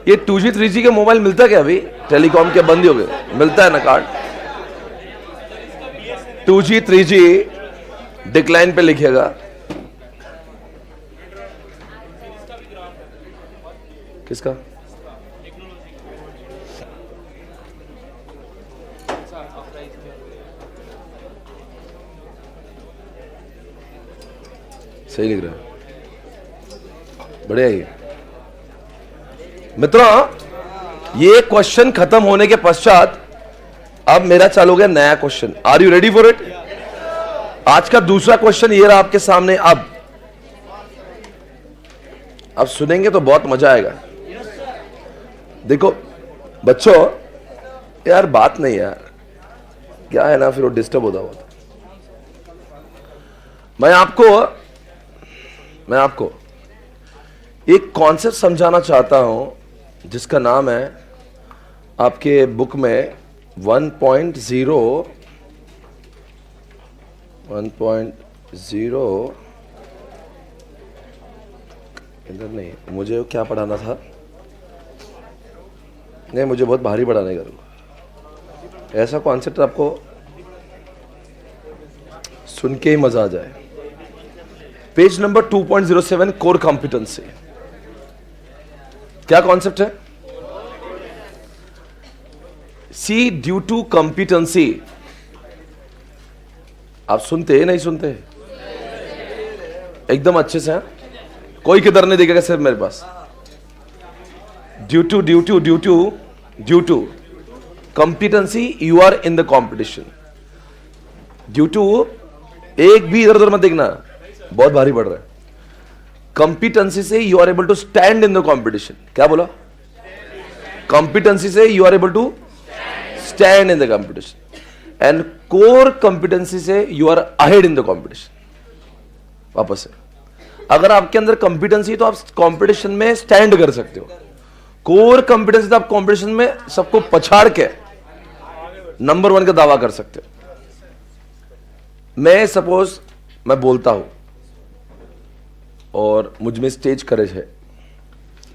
ये 2G 3G के मोबाइल मिलता क्या अभी? टेलीकॉम के बंद ही हो गए, मिलता है ना कार्ड? 2G 3G डिक्लाइन पे लिखेगा। किसका? सही लिख रहा है, बढ़िया। ये मित्रों, ये क्वेश्चन खत्म होने के पश्चात अब मेरा चालू हो गया नया question. Are you ready for it? आज का दूसरा क्वेश्चन ये रहा आपके सामने। अब सुनेंगे तो बहुत मजा आएगा। देखो बच्चों, यार बात नहीं यार, क्या है ना, फिर वो डिस्टर्ब होता होता। मैं आपको एक कॉन्सेप्ट समझाना चाहता हूं, जिसका नाम है आपके बुक में 1.0 इधर नहीं, मुझे क्या पढ़ाना था? नहीं, मुझे बहुत भारी पढ़ाने का। ऐसा कॉन्सेप्ट आपको सुन के ही मजा आ जाए। Page number 2.07, core competency. क्या कॉन्सेप्ट है? सी, ड्यू टू कॉम्पिटेंसी। आप सुनते हैं नहीं सुनते? एकदम अच्छे से, है? कोई किधर नहीं देखेगा, सिर्फ मेरे पास। Due to competency you are in the competition. Due to, एक भी इधर उधर मत देखना, बहुत भारी पड़ रहा है। कॉम्पिटेंसी से you are able to stand in the competition. क्या बोला? कॉम्पिटेंसी से you are able to stand in the competition, and core competency से you are ahead in the competition. वापस से, अगर आपके अंदर कॉम्पिटेंसी तो आप कॉम्पिटिशन में स्टैंड कर सकते हो। कोर कॉम्पिटेंसी तो आप कॉम्पिटिशन में सबको पछाड़ के नंबर 1 का दावा कर सकते हो। मैं सपोज मैं बोलता हूं और मुझ में स्टेज करेज है,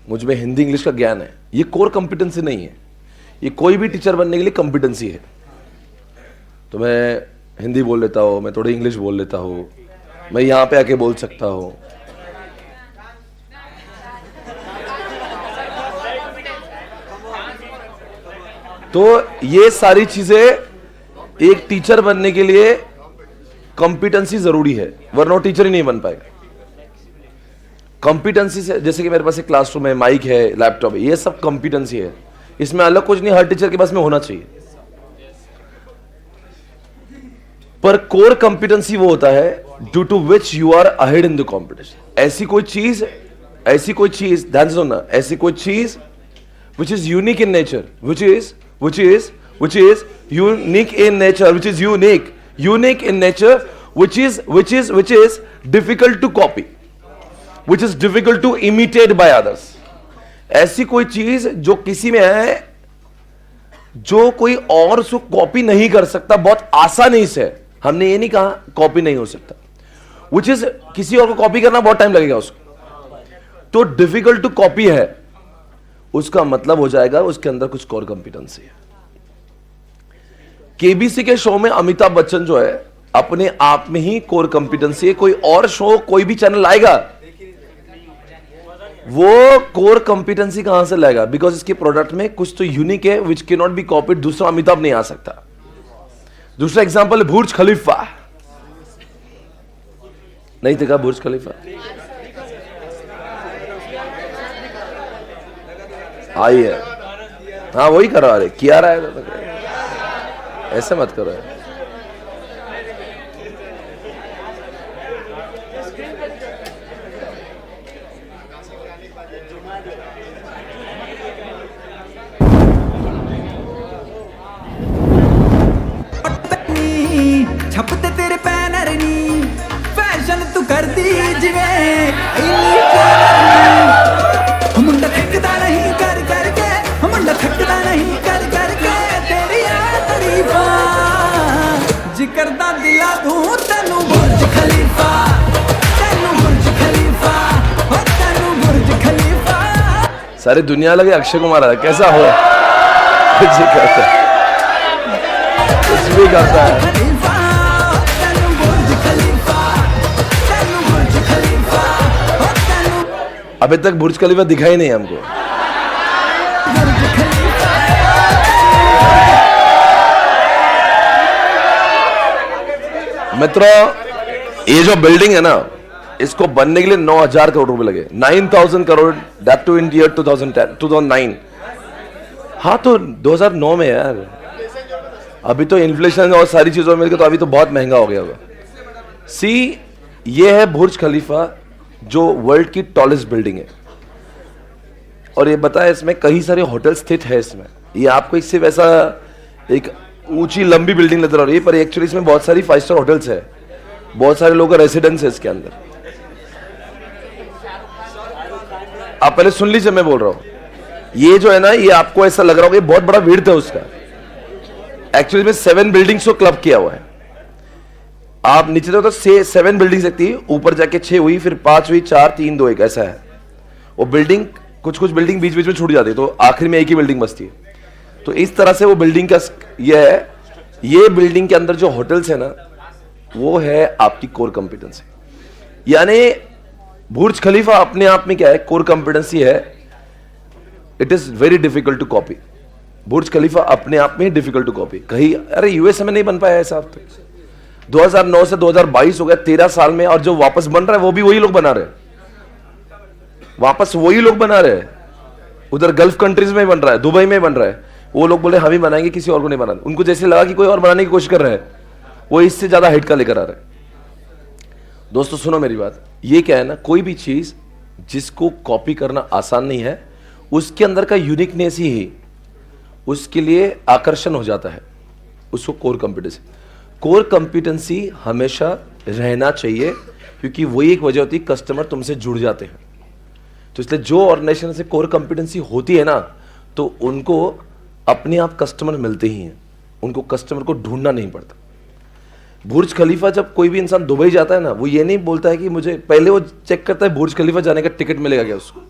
मुझ में हिंदी इंग्लिश का ज्ञान है, ये कोर कॉम्पिटेंसी नहीं है। ये कोई भी टीचर बनने के लिए कॉम्पिटेंसी है। तो मैं हिंदी बोल लेता हूं, मैं थोड़ी इंग्लिश बोल लेता हूं, मैं यहां पे आके बोल सकता हूं। तो ये सारी चीजें एक टीचर बनने के लिए कॉम्पिटेंसी जरूरी है, वरना टीचर ही नहीं बन पाएगा। कॉम्पिटेंसी से, जैसे कि मेरे पास एक क्लासरूम है, माइक है, लैपटॉप है, ये सब कॉम्पिटेंसी है, इसमें अलग कुछ नहीं, हर टीचर के पास में होना चाहिए। पर कोर कॉम्पिटेंसी वो होता है due to which you are ahead in the competition. ऐसी कोई चीज ध्यान से सुनना, ऐसी कोई चीज which is unique in nature, which is unique in nature, which is unique in nature, which is difficult to copy, which is difficult to imitate by others। ऐसी कोई चीज जो किसी में है, जो कोई और उसको कॉपी नहीं कर सकता, बहुत आसानी से। हमने ये नहीं कहा कॉपी नहीं हो सकता, which is किसी और को कॉपी करना बहुत टाइम लगेगा उसको, तो डिफिकल्ट टू कॉपी है, उसका मतलब हो जाएगा उसके अंदर कुछ कोर कॉम्पिटेंसी है। केबीसी के शो में अमिताभ बच्चन जो है अपने आप में ही कोर कॉम्पिटेंसी है। कोई और शो कोई भी चैनल आएगा वो कोर कॉम्पिटेंसी कहां से लाएगा? बिकॉज इसके प्रोडक्ट में कुछ तो यूनिक है which can not be copied, दूसरा अमिताभ नहीं आ सकता। दूसरा एग्जांपल है बुर्ज खलीफा। नहीं देखा बुर्ज खलीफा? आई है, हाँ वही करा रहे, किया रहा है, ऐसे मत करो। छपते तेरे बैनर नी, फैशन तू कर दी जिवें मुंडा थकदा नहीं कर करके, मुंडा थकदा नहीं कर करके, तेरी तारीफा जिक्र दा दिला दूं तेनू बुर्ज खलीफा, तेनू बुर्ज खलीफा, हो तेनू बुर्ज खलीफा। सारी दुनिया लगे अक्षय कुमार आ, कैसा हो? कुछ भी करता है, कुछ भी करता है। अभी तक बुर्ज खलीफा दिखा ही नहीं हमको। मित्रों, ये जो बिल्डिंग है ना, इसको बनने के लिए 9,000 करोड़ रुपए लगे, 9,000 crore, that too in year 2009। हाँ तो 2009 में यार, अभी तो इन्फ्लेशन और सारी चीजों में मिलकर तो अभी तो बहुत महंगा हो गया होगा। सी, ये है बुर्ज खलीफा जो वर्ल्ड की टॉलेस्ट बिल्डिंग है, और ये बताया इसमें कई सारे होटल स्थित है। इसमें ये आपको इससे वैसा एक ऊंची लंबी बिल्डिंग नजर आ रही है, पर एक्चुअली इसमें बहुत सारी 5 स्टार होटल्स है, बहुत सारे लोगों का रेसिडेंस है इसके अंदर। आप पहले सुन लीजिए, मैं बोल रहा हूं। ये जो है ना, ये आपको ऐसा लग रहा होगा बहुत बड़ा विड्थ है उसका, एक्चुअली में 7 बिल्डिंग्स को क्लब किया हुआ है। आप नीचे तो 7 बिल्डिंग सकती है, ऊपर जाके 6 हुई, फिर 5 हुई, 4 3 2 1 ऐसा है। वो बिल्डिंग कुछ बिल्डिंग बीच बीच में छूट जाती है, तो आखिर में एक ही बिल्डिंग बचती है। तो इस तरह से वो बिल्डिंग का ये है। ये बिल्डिंग के अंदर जो होटल्स है ना, वो है आपकी कोर कॉम्पिटेंसी। यानी बुर्ज खलीफा अपने आप में क्या है? कोर कॉम्पिटेंसी है। It is very difficult to copy. Burj Khalifa अपने आप में ही डिफिकल्ट टू कॉपी। कहीं अरे यूएसए में नहीं बन पाया ऐसा। अब तक 2009 से 2022 हो गया, 13 साल में, और जो वापस बन रहा है वो भी वही लोग बना रहे हैं, वापस वही लोग बना रहे हैं। उधर गल्फ कंट्रीज में बन रहा है, दुबई में बन रहा है, वो लोग बोले हम ही बनाएंगे, किसी और को नहीं बनाना। उनको जैसे लगा कि कोई और बनाने की कोशिश कर रहे हैं, वो इससे ज्यादा हाइट का लेकर आ रहे हैं। दोस्तों सुनो मेरी बात, ये क्या है ना, कोई भी चीज जिसको कॉपी करना आसान नहीं है, उसके अंदर का यूनिकनेस ही उसके लिए आकर्षण हो जाता है, उसको कोर कॉम्पिटेंसी। कोर कॉम्पिटेंसी हमेशा रहना चाहिए, क्योंकि वही एक वजह होती है कस्टमर तुमसे जुड़ जाते हैं। तो इसलिए जो ऑर्गेनाइजेशन से कोर कॉम्पिटेंसी होती है ना, तो उनको अपने आप कस्टमर मिलते ही हैं, उनको कस्टमर को ढूंढना नहीं पड़ता। बुर्ज खलीफा, जब कोई भी इंसान दुबई जाता है ना, वो ये नहीं बोलता है कि मुझे, पहले वो चेक करता है बुर्ज खलीफा जाने का टिकट मिलेगा क्या उसको।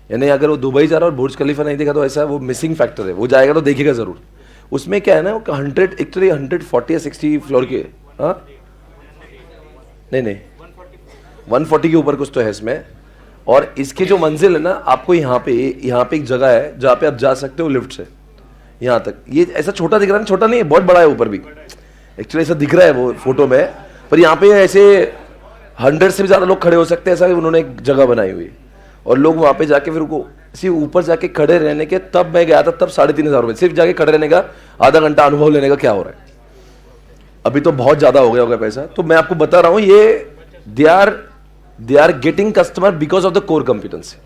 यानी अगर वो दुबई जा रहा है और बुर्ज खलीफा नहीं देखा तो ऐसा वो मिसिंग फैक्टर है, वो जाएगा तो देखेगा जरूर। उसमें क्या है ना, 140 या 60 फ्लोर के, हाँ नहीं 140 के ऊपर कुछ तो है इसमें। और इसकी जो मंजिल है ना, आपको यहाँ पे एक जगह है जहाँ पे आप जा सकते हो लिफ्ट से यहाँ तक। ये ऐसा छोटा दिख रहा है, छोटा नहीं है, बहुत बड़ा है ऊपर भी, एक्चुअली ऐसा दिख रहा है वो फोटो में, पर यहाँ पे ऐसे 100 से भी ज्यादा लोग खड़े हो सकते हैं, ऐसा कि उन्होंने एक जगह बनाई हुई है। और लोग वहां पे जाके फिर उनको सिर्फ ऊपर जाके खड़े रहने के, तब मैं गया था तब 3,500 रुपए, सिर्फ जाके खड़े रहने का आधा घंटा अनुभव लेने का क्या हो रहा है। अभी तो बहुत ज्यादा हो गया होगा पैसा। तो मैं आपको बता रहा हूं ये they are getting customer because of the core competency.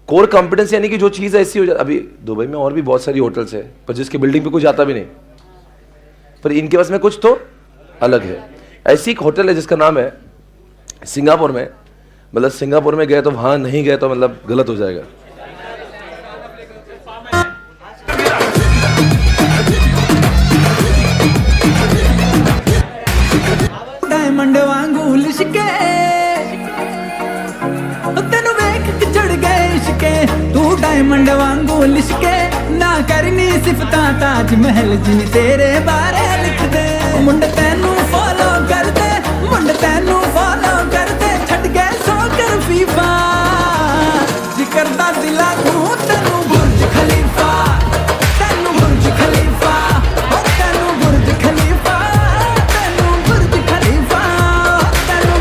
Core competency यानी कि जो चीज ऐसी हो जाती, अभी दुबई में और भी बहुत सारी होटल्स है पर जिसके बिल्डिंग पे कुछ आता भी नहीं, पर इनके पास में कुछ तो अलग है। ऐसी एक होटल है जिसका नाम है सिंगापुर में, मतलब सिंगापुर में गए तो वहां नहीं गए तो मतलब गलत हो जाएगा। डायमंड वांगू लिशके तेनु वेख के चढ़ गए इश्के, तू डायमंड वांगू लिशके ना करनी सिफता ताज महल जी तेरे बारे लिख दे। मुंड तेनू फॉलो कर दे, मुंड तेनू फॉलो कर दे, छट गए सो कर फीफा जिकर दा दिला तू तेनू बुर्ज खलीफा, तेनू बुर्ज खलीफा, ओ तेनू बुर्ज खलीफा, तेनू बुर्ज खलीफा, तेनू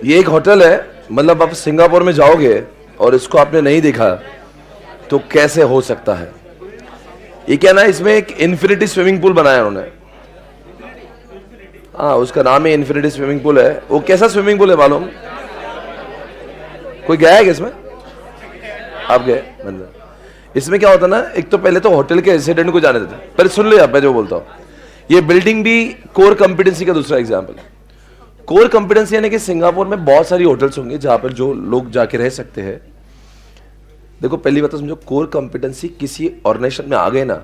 ये एक होटल है, मतलब आप सिंगापुर में जाओगे और इसको आपने नहीं देखा तो कैसे हो सकता है। ये क्या ना, इसमें एक इन्फिनिटी स्विमिंग पूल बनाया उन्होंने। हाँ, उसका नाम है इन्फिनिटी स्विमिंग पूल है। वो कैसा स्विमिंग पूल है मालूम? कोई गया है क्या इसमें? आप गए? मतलब इसमें क्या होता ना, एक तो पहले तो होटल के रेसिडेंट को जाने देते, पर सुन लो आप मैं जो बोलता हूँ, ये बिल्डिंग भी कोर कॉम्पिटेंसी का दूसरा एग्जाम्पल है। कोर कॉम्पिटेंसी यानी कि सिंगापुर में बहुत सारी होटल्स होंगी जहां पर जो लोग जाके रह सकते हैं। देखो पहली बात तो समझो, कोर कॉम्पिटेंसी किसी ऑर्गेनाइजेशन में आ गए ना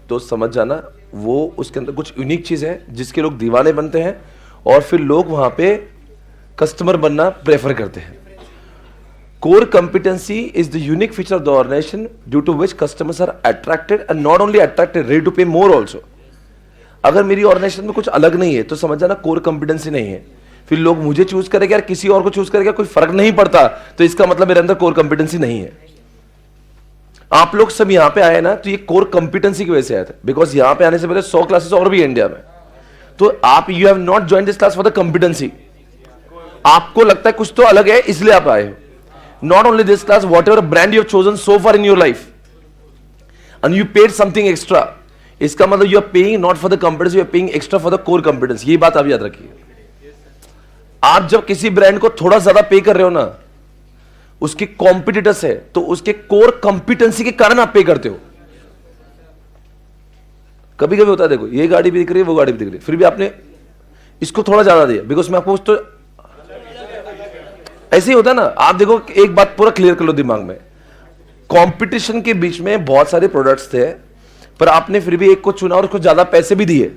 तो समझ जाना वो उसके अंदर कुछ यूनिक चीज है जिसके लोग दीवाने बनते हैं और फिर लोग वहां पे कस्टमर बनना प्रेफर करते हैं। Core competency is the unique feature of the organization due to which customers are attracted and not only attracted, ready to pay more also. अगर मेरी ऑर्गेनाइजेशन में कुछ अलग नहीं है तो समझ जाना कोर कॉम्पिटेंसी नहीं है। फिर लोग मुझे चूज करेंगे यार, किसी और को चूज करेंगे, कोई फर्क नहीं पड़ता, तो इसका मतलब मेरे अंदर कोर कॉम्पिटेंसी नहीं है। आप लोग सब यहां पे आए ना तो ये कोर कॉम्पिटेंसी की वजह से आए थे, बिकॉज यहां पे आने से पहले 100 क्लासेस और भी है इंडिया में। तो आप you have not join this class for the competency. आपको लगता है कुछ तो अलग है इसलिए आप आए हो। Not only this class, whatever brand you have chosen so far in your life and you paid something extra, इसका मतलब you are paying not for the competency, you are paying extra for the core competency. ये बात आप याद रखिए। आप जब किसी ब्रांड को थोड़ा ज्यादा पे कर रहे हो ना, उसके कॉम्पिटिटर्स है तो उसके कोर कॉम्पिटेंसी के कारण आप पे करते हो। कभी कभी होता है, देखो ये गाड़ी भी दिख रही है, वो गाड़ी भी दिख रही है, फिर भी आपने इसको थोड़ा ज्यादा दिया बिकॉज मैं आपको तो ऐसे ही होता है ना। आप देखो एक बात पूरा क्लियर कर लो दिमाग में, कंपटीशन के बीच में बहुत सारे प्रोडक्ट्स थे पर आपने फिर भी एक को चुना और उसको ज्यादा पैसे भी दिए।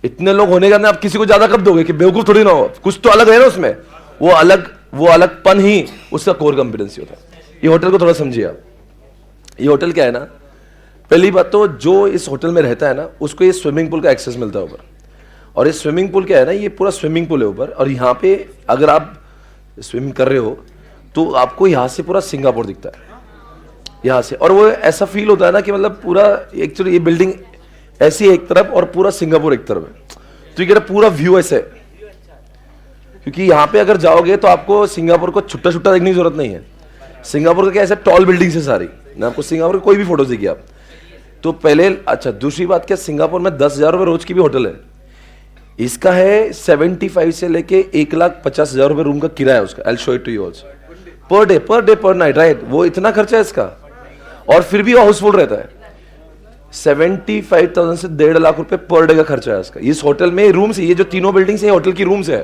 इतने लोग होने का ना, आप किसी को ज्यादा कब दोगे कि बेवकूफ थोड़ी ना हो, कुछ तो अलग है ना उसमें। वो अलगपन ही उसका कोर कॉम्पिटेंसी होता है। ये होटल को थोड़ा समझिए आप। ये होटल क्या है ना, पहली बात तो जो इस होटल में रहता है ना उसको ये स्विमिंग पूल का एक्सेस मिलता है ऊपर। और ये स्विमिंग पूल क्या है ना, ये पूरा स्विमिंग पूल है ऊपर, और यहाँ पे अगर आप स्विमिंग कर रहे हो तो आपको यहाँ से पूरा सिंगापुर दिखता है यहाँ से। और वो ऐसा फील होता है ना कि मतलब पूरा एक्चुअली ये बिल्डिंग ऐसी है एक तरफ और पूरा सिंगापुर एक तरफ है, तो ये पूरा व्यू ऐसे है। क्योंकि यहाँ पे अगर जाओगे तो आपको सिंगापुर को छुट्टा छुट्टा देखने की जरूरत नहीं है। सिंगापुर का क्या ऐसे टॉल बिल्डिंग है सारी ना, आपको सिंगापुर की कोई भी फोटोज देखिए आप तो पहले। अच्छा दूसरी बात क्या, सिंगापुर में 10,000 रुपये रोज की भी होटल है। इसका है 75 से लेके 1,50,000 रुपये रूम का किराया उसका। I will show it to you also. Per day per night, right. वो इतना खर्चा है इसका और फिर भी वो हाउसफुल रहता है। 75,000 से 1.5 लाख रुपए पर डे का खर्चा है इसका। इस होटल में रूम्स, ये जो तीनों बिल्डिंग्स है होटल की रूम्स है।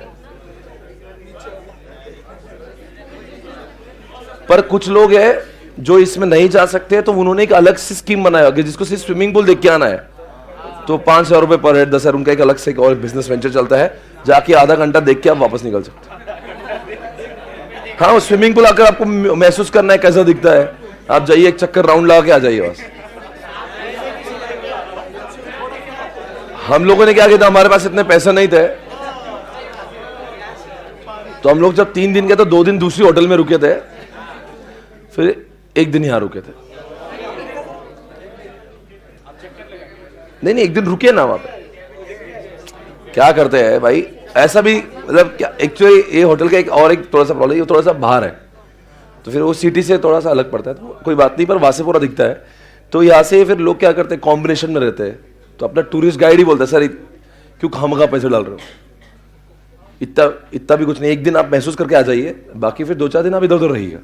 पर कुछ लोग हैं जो इसमें नहीं जा सकते तो उन्होंने एक अलग से स्कीम बनाया कि जिसको सिर्फ स्विमिंग पूल देख के आना है तो 5,000 रुपए पर हेड, 10,000 उनका एक अलग से और बिजनेस वेंचर चलता है, जाके आधा घंटा देख के आप वापस निकल सकते हैं। हाँ, स्विमिंग पूल आकर आपको महसूस करना है कैसा दिखता है, आप जाइए एक चक्कर राउंड लगा के आ जाइए बस। हम लोगों ने क्या किया था, हमारे पास इतने पैसे नहीं थे तो हम लोग जब 3 दिन गए तो 2 दिन दूसरी होटल में रुके थे, फिर 1 दिन यहां रुके थे। नहीं नहीं, एक दिन रुकिए ना वहां पे। क्या करते हैं भाई, ऐसा भी मतलब क्या, एक्चुअली ये होटल का एक थोड़ा सा प्रॉब्लम, ये थोड़ा सा बाहर है, तो फिर वो सिटी से थोड़ा सा अलग पड़ता है, तो कोई बात नहीं, पर वहां से पूरा दिखता है। तो यहाँ से फिर लोग क्या करते हैं, कॉम्बिनेशन में रहते हैं, तो अपना टूरिस्ट गाइड ही बोलता है सर क्यों खामखा पैसे डाल रहे हो, इतना भी कुछ नहीं, एक दिन आप महसूस करके आ जाइए, बाकी फिर 2-4 दिन आप इधर उधर रहिएगा।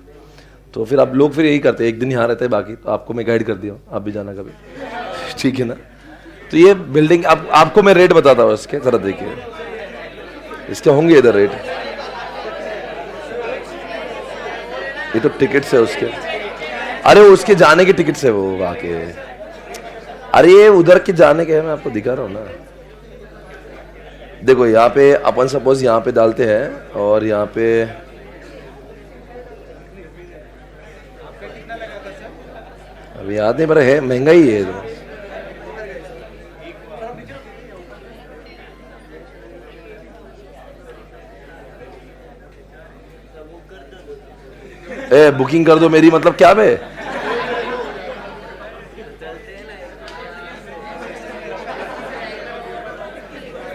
तो फिर आप लोग फिर यही करते हैं, एक दिन यहाँ रहते हैं, बाकी तो आपको मैं गाइड कर दिया हूँ, आप भी जाना कभी, ठीक है ना। तो ये बिल्डिंग आपको मैं रेट बताता हूँ इसके, जरा देखिए इसके होंगे इधर रेट। ये तो टिकट्स है उसके, अरे उसके जाने के टिकट्स है वो आके, अरे ये उधर के जाने के है, मैं आपको दिखा रहा हूँ ना। देखो यहाँ पे अपन सपोज यहाँ पे डालते हैं, और यहाँ पे अभी याद नहीं, पर है महंगा ही है इधर। बुकिंग कर दो मेरी, मतलब क्या बे,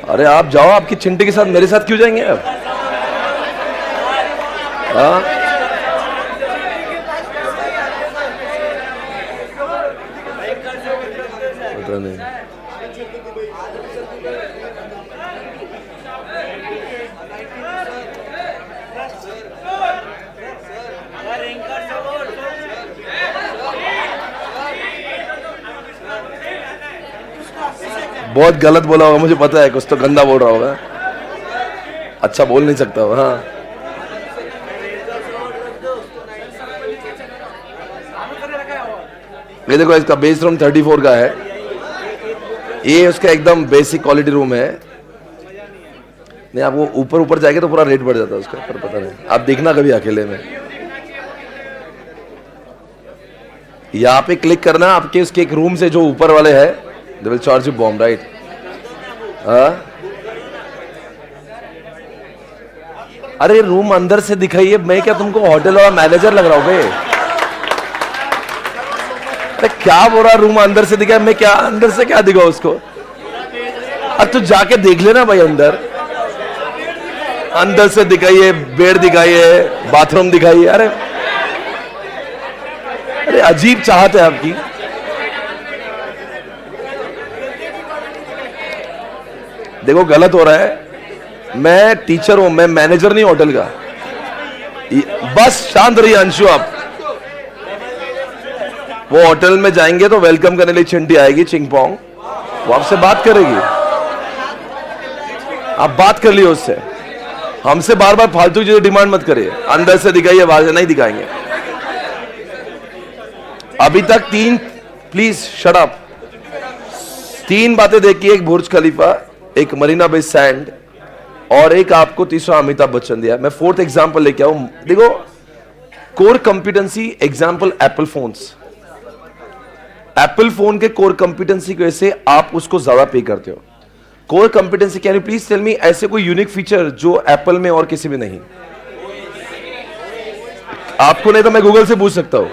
अरे आप जाओ, आपकी चिंटी के साथ, मेरे साथ क्यों जाएंगे आप? हाँ पता नहीं, बहुत गलत बोला होगा, मुझे पता है, कुछ तो गंदा बोल रहा होगा, अच्छा बोल नहीं सकता हो। हाँ ये देखो, इसका बेस रूम 34 का है, ये उसका एकदम बेसिक क्वालिटी रूम है। नहीं आप वो ऊपर जाएंगे तो पूरा रेट बढ़ जाता है उसका, पर पता नहीं, आप देखना कभी अकेले में। यहाँ पे क्लिक करना, आपके उसके एक रूम से जो ऊपर वाले है, they will charge you bomb, right? अरे रूम अंदर से दिखाइए, मैं क्या तुमको होटल वाला मैनेजर लग रहा हूँ बे? अरे क्या बोल रहा, रूम अंदर से दिखाए, मैं क्या अंदर से क्या दिखाऊं उसको? अब तू जाके देख लेना भाई, अंदर से दिखाइए, बेड दिखाइए, बाथरूम दिखाइए। अरे अजीब चाहत है आपकी। देखो गलत हो रहा है, मैं टीचर हूं, मैं मैनेजर नहीं होटल का। बस शांत रहिए अंशु आप। वो होटल में जाएंगे तो वेलकम करने लिए चिंटी आएगी, चिंगपोंग, वो आपसे बात करेगी, आप बात कर लिए उससे। हमसे बार बार फालतू चीजें डिमांड मत करिए, अंदर से दिखाइए, बाहर से नहीं दिखाएंगे। अभी तक 3, प्लीज शट अप, 3 बातें देखिए, एक बुर्ज खलीफा, एक मरीना बे सैंड, और एक आपको तीसरा अमिताभ बच्चन दिया। मैं 4th एग्जांपल लेके आऊं। देखो core competency example, Apple phones, Apple phone के कोर कंपिटेंसी की वजह से आप उसको ज्यादा पे करते हो। Core competency, can you please tell me ऐसे कोई यूनिक फीचर जो एप्पल में और किसी में नहीं? आपको नहीं तो मैं गूगल से पूछ सकता हूं।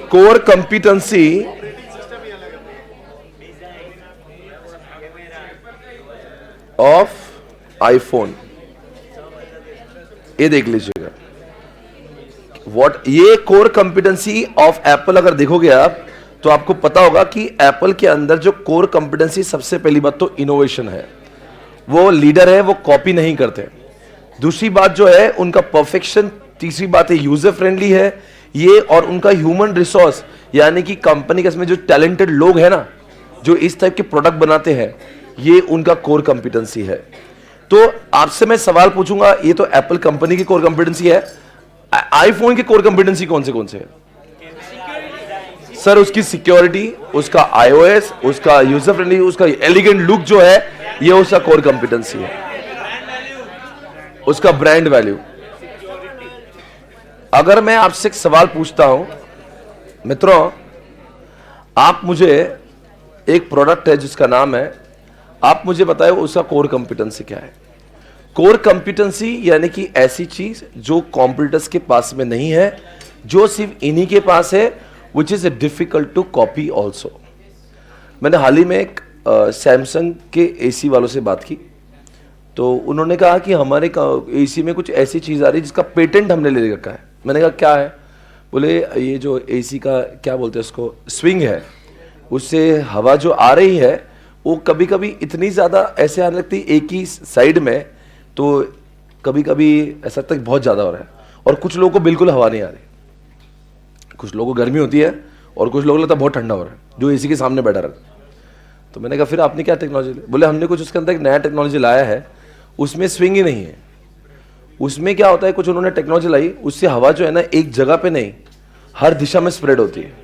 कोर कंपिटेंसी ऑफ आईफोन, ये देख लीजिएगा। ये कोर कंपिटेंसी ऑफ एप्पल अगर देखोगे आप, तो आपको पता होगा कि एप्पल के अंदर जो कोर कंपिटेंसी, सबसे पहली बात तो इनोवेशन है, वो लीडर है, वो कॉपी नहीं करते। दूसरी बात जो है उनका परफेक्शन, तीसरी बात है यूजर फ्रेंडली है ये, और उनका ह्यूमन रिसोर्स, यानी कि कंपनी के इसमें जो टैलेंटेड लोग हैं ना, जो इस टाइप के प्रोडक्ट बनाते हैं, ये उनका कोर कंपिटेंसी है। तो आपसे मैं सवाल पूछूंगा, ये तो एप्पल कंपनी की कोर कंपिटेंसी है, आईफोन की कोर कंपिटेंसी कौन से है? सर उसकी सिक्योरिटी, उसका आईओएस, उसका यूजर फ्रेंडली, उसका एलिगेंट लुक जो है, ये उसका कोर कंपिटेंसी है, उसका ब्रांड वैल्यू। अगर मैं आपसे एक सवाल पूछता हूं, मित्रों, आप मुझे एक प्रोडक्ट है जिसका नाम है, आप मुझे बताएं उसका कोर कंपिटेंसी क्या है? कोर कंपिटेंसी यानी कि ऐसी चीज जो कॉम्पिटिटर्स के पास में नहीं है, जो सिर्फ इन्हीं के पास है, which is difficult to copy also। मैंने हाल ही में एक सैमसंग के एसी वालों से बात की, तो उन्होंने कहा कि हमारे एसी में कुछ ऐसी चीज़ आ रही है जिसका पेटेंट हमने ले रखा है। मैंने कहा क्या है? बोले ये जो एसी का क्या बोलते हैं उसको, स्विंग है, उससे हवा जो आ रही है वो कभी कभी इतनी ज़्यादा ऐसे आने लगती एक ही साइड में, तो कभी कभी ऐसा तक बहुत ज़्यादा हो रहा है, और कुछ लोगों को बिल्कुल हवा नहीं आ रही, कुछ लोगों को गर्मी होती है और कुछ लोगों को लगता है बहुत ठंडा हो रहा है जो एसी के सामने बैठा रहता है। तो मैंने कहा फिर आपने क्या टेक्नोलॉजी ली? बोले हमने कुछ उसके अंदर एक नया टेक्नोलॉजी लाया है, उसमें स्विंग ही नहीं है। उसमें क्या होता है, कुछ उन्होंने टेक्नोलॉजी लाई, उससे हवा जो है ना एक जगह पे नहीं हर दिशा में स्प्रेड होती है।